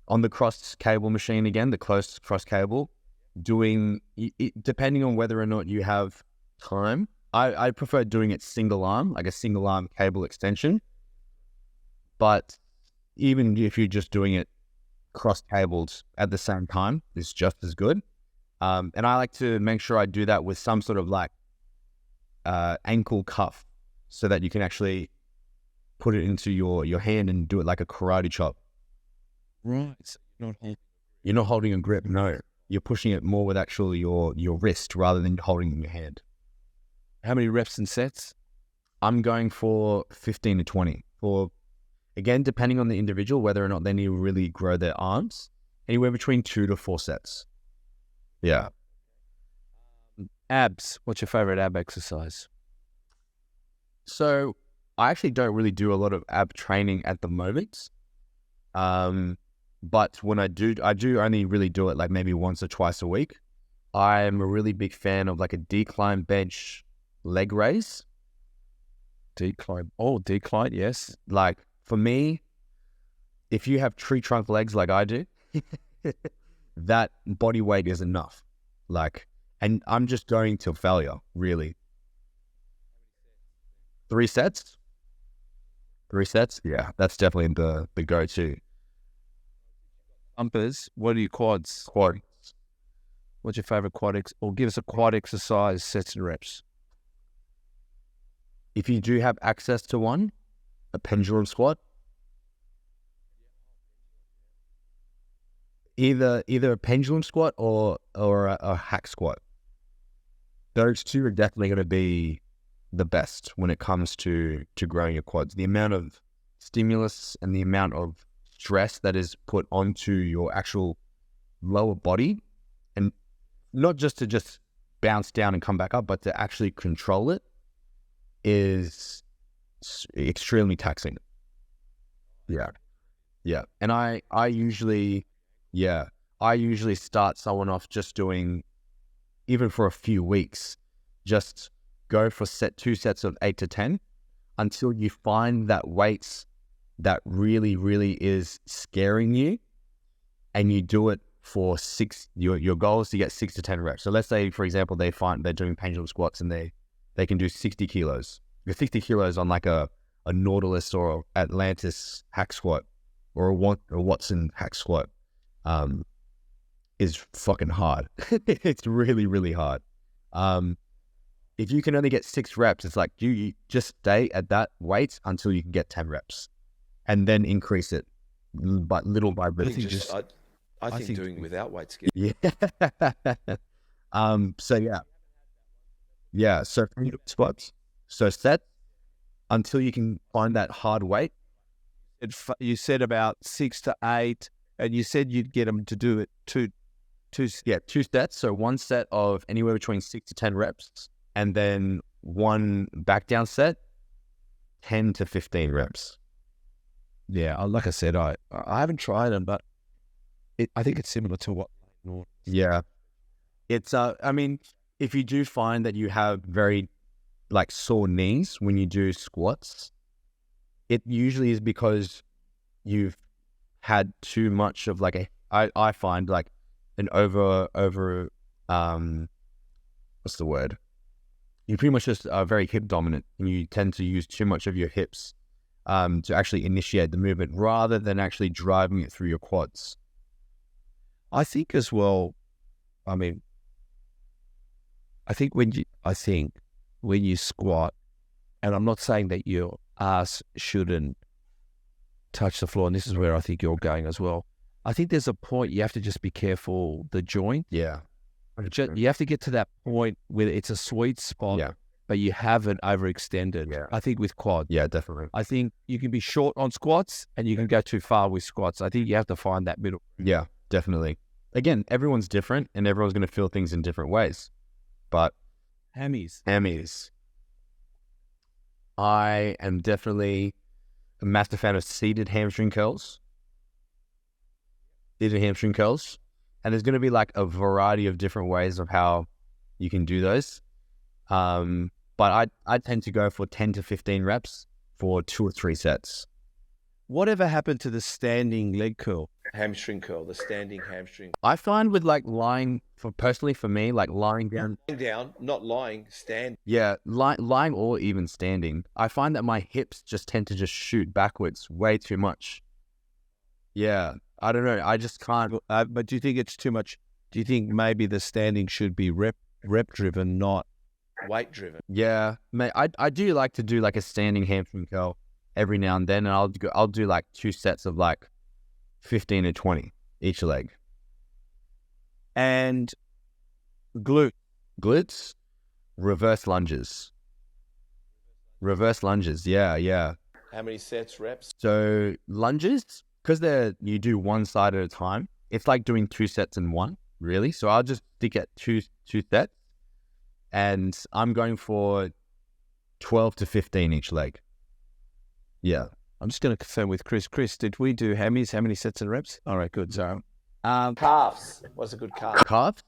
the cross cable machine again, the close cross cable, doing it, depending on whether or not you have time. I prefer doing it single arm, like a single arm cable extension. But even if you're just doing it cross cabled at the same time, it's just as good. And I like to make sure I do that with some sort of like ankle cuff so that you can actually put it into your hand and do it like a karate chop. Right. So you're not holding a grip, no. You're pushing it more with actually your wrist rather than holding it in your hand. How many reps and sets? I'm going for 15 to 20. For, again, depending on the individual, whether or not they need to really grow their arms, anywhere between 2 to 4 sets. Yeah. Abs. What's your favorite ab exercise? So I actually don't really do a lot of ab training at the moment. But when I do only really do it like maybe once or twice a week. I'm a really big fan of like a decline bench leg raise. Decline, yes. Like for me, if you have tree trunk legs like I do, that body weight is enough. Like, and I'm just going till failure, really. 3 sets? 3 sets? Yeah, that's definitely the go-to. Bumpers, what are your quads? Quad. What's your favorite quad or give us a quad exercise, sets and reps? If you do have access to one, a pendulum squat. Either a pendulum squat or a hack squat. those two are definitely going to be the best when it comes to growing your quads. The amount of stimulus and the amount of stress that is put onto your actual lower body, and not just to just bounce down and come back up, but to actually control it, is extremely taxing. Yeah. And I usually start someone off just doing, even for a few weeks, just go for 2 sets of 8 to 10 until you find that weight that really, really is scaring you, and you do it for 6. Your goal is to get 6 to 10 reps. So let's say, for example, they find they're doing pendulum squats and they can do 60 kilos. The 60 kilos on like a Nautilus or Atlantis hack squat or a Watson hack squat is fucking hard. It's really, really hard. If you can only get 6 reps, it's like you just stay at that weight until you can get 10 reps, and then increase it, but little by little. I think doing without weights. Yeah. So pendulum squats. So set until you can find that hard weight. You said about 6 to 8, and you said you'd get them to do it two sets. So 1 set of anywhere between 6 to 10 reps, and then 1 back down set, 10 to 15 reps. Yeah, like I said, I haven't tried them, but I think it's similar to what. Yeah, it's I mean, if you do find that you have very like sore knees when you do squats, it usually is because you've had too much of like I find like an over what's the word? You pretty much just are very hip dominant, and you tend to use too much of your hips to actually initiate the movement rather than actually driving it through your quads. I think as well, I mean, I think when you squat, and I'm not saying that your ass shouldn't touch the floor, and this is where I think you're going as well. I think there's a point you have to just be careful the joint. Yeah. You have to get to that point where it's a sweet spot, but you haven't overextended. Yeah. I think with quad. Yeah, definitely. I think you can be short on squats and you can go too far with squats. I think you have to find that middle. Yeah, definitely. Again, everyone's different and everyone's going to feel things in different ways. But hammies. I am definitely a master fan of seated hamstring curls. And there's going to be like a variety of different ways of how you can do those. But I tend to go for 10 to 15 reps for 2 or 3 sets. Whatever happened to the standing leg curl? Hamstring curl, the standing hamstring. I find with like lying, for me, like lying down. Lying down, not lying, stand. Yeah, lying or even standing. I find that my hips just tend to just shoot backwards way too much. Yeah, I don't know. I just can't. But do you think it's too much? Do you think maybe the standing should be rep driven, not weight driven? Yeah, mate. I do like to do like a standing hamstring curl every now and then, and I'll do like 2 sets of like 15 to 20 each leg. And glutes, reverse lunges. Yeah. How many sets, reps? So lunges, because you do one side at a time, it's like doing 2 sets in one, really. So I'll just stick at two sets, and I'm going for 12 to 15 each leg. Yeah. I'm just going to confirm with Chris. Chris, did we do hammies? How many sets and reps? All right, good. So, calves. What's a good calf? Calves.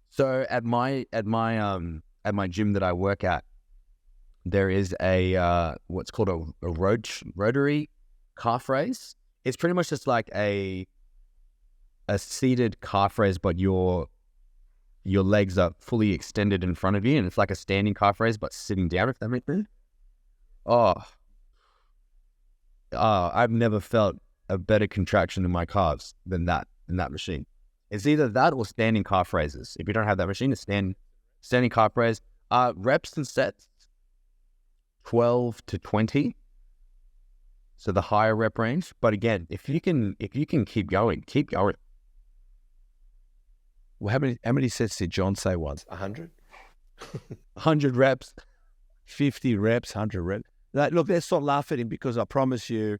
So at my gym that I work at, there is a what's called a rotary calf raise. It's pretty much just like a seated calf raise, but your legs are fully extended in front of you, and it's like a standing calf raise, but sitting down. If that makes sense. I've never felt a better contraction in my calves than that in that machine. It's either that or standing calf raises. If you don't have that machine, it's standing calf raise. Reps and sets, 12 to 20. So the higher rep range. But again, if you can keep going. Well, how many sets did John say once? 100. 100 reps, 50 reps, 100 reps. Look, let's not laugh at him because I promise you,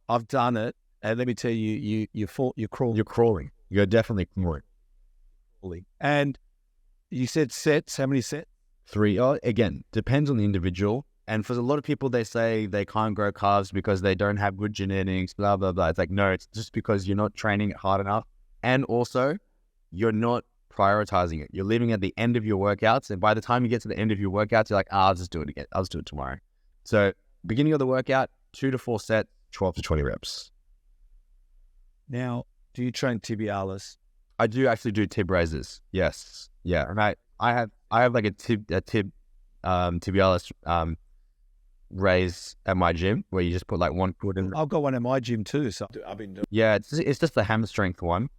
I've done it. And let me tell you, you're crawling. You're crawling. You're definitely crawling. And you said sets. How many sets? 3. Again, depends on the individual. And for a lot of people, they say they can't grow calves because they don't have good genetics, blah, blah, blah. It's like, no, it's just because you're not training it hard enough. And also, you're not prioritizing it. You're living at the end of your workouts. And by the time you get to the end of your workouts, you're like, I'll just do it again. I'll just do it tomorrow. So beginning of the workout, 2 to 4 sets, 12 to 20 reps. Now, do you train tibialis? I do actually do tib raises. Yes. Yeah. And I have like a tibialis raise at my gym where you just put like one foot in. I've got one at my gym too. So I've been doing. Yeah, it's just the hammer strength one.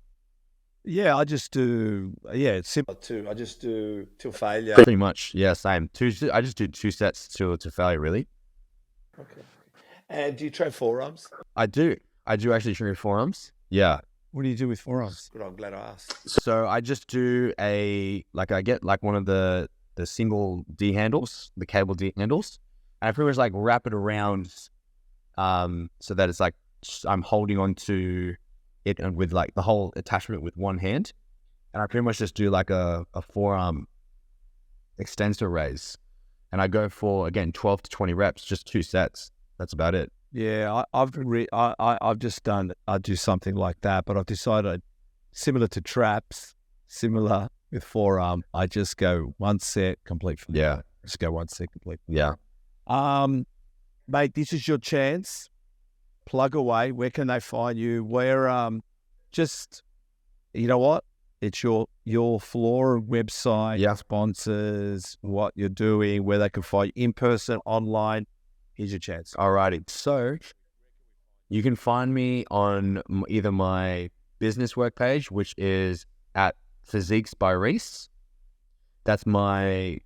Yeah, I just do. Yeah, it's simple too. I just do till failure. Pretty much. Yeah, same. I just do 2 sets to failure, really. Okay. And do you train forearms? I do actually train forearms. Yeah. What do you do with forearms? Good, I'm glad I asked. So I just do I get like one of the single D handles, the cable D handles, and I pretty much like wrap it around so that it's like I'm holding on to it and with like the whole attachment with one hand. And I pretty much just do like a forearm extensor raise. And I go for, again, 12 to 20 reps, just 2 sets. That's about it. Yeah, I've just done. I do something like that, but I've decided similar to traps, similar with forearm. I just go 1 set complete. Yeah, just go 1 set complete. yeah. Mate, this is your chance. Plug away. Where can they find you? Where just you know what? It's your Flora website, Yeah. sponsors, what you're doing, where they can find you in person, online. Here's your chance. Alrighty. So you can find me on either my business work page, which is at Physiques by Rhys. That's my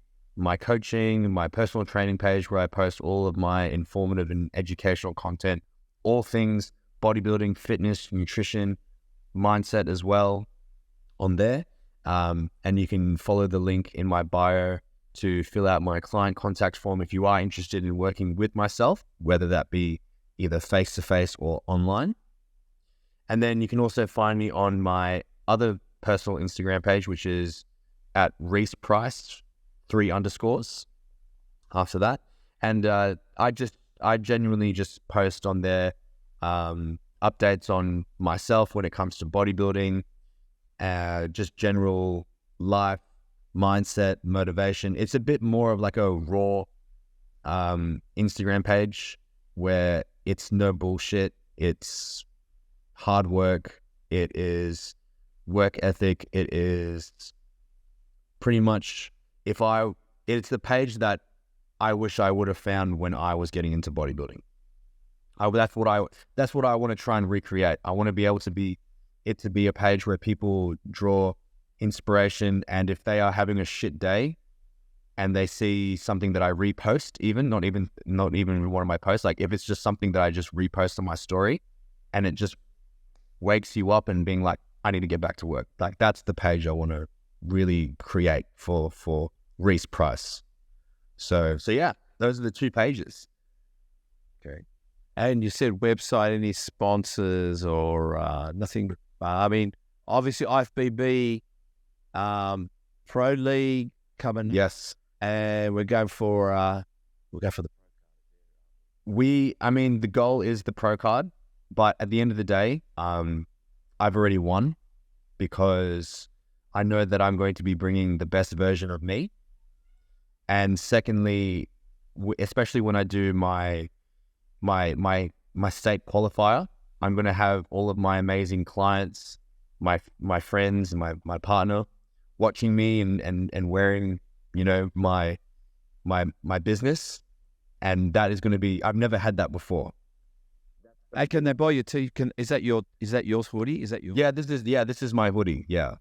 coaching, my personal training page where I post all of my informative and educational content, all things bodybuilding, fitness, nutrition, mindset as well on there. And you can follow the link in my bio to fill out my client contact form if you are interested in working with myself, whether that be either face-to-face or online. And then you can also find me on my other personal Instagram page, which is at Rhys Price, 3 underscores after that. And I genuinely just post on there updates on myself when it comes to bodybuilding, just general life, mindset, motivation. It's a bit more of like a raw Instagram page where it's no bullshit. It's hard work. It is work ethic. It is pretty much it's the page that I wish I would have found when I was getting into bodybuilding. That's what I want to try and recreate. I want to be able to be a page where people draw inspiration, and if they are having a shit day and they see something that I repost, not even one of my posts, like if it's just something that I just repost on my story and it just wakes you up and being like, I need to get back to work. Like that's the page I want to really create for Rhys Price. So yeah, those are the 2 pages. Okay. And you said website, any sponsors or nothing? I mean, obviously IFBB, Pro League coming. Yes. And we're going for the. The goal is the pro card, but at the end of the day, I've already won because I know that I'm going to be bringing the best version of me. And secondly, especially when I do my state qualifier, I'm going to have all of my amazing clients, my friends, and my partner watching me and wearing, my business. And that is going to be, I've never had that before. Hey, can they buy your tee? Is that your hoodie? Is that your? Yeah, this is my hoodie. Yeah.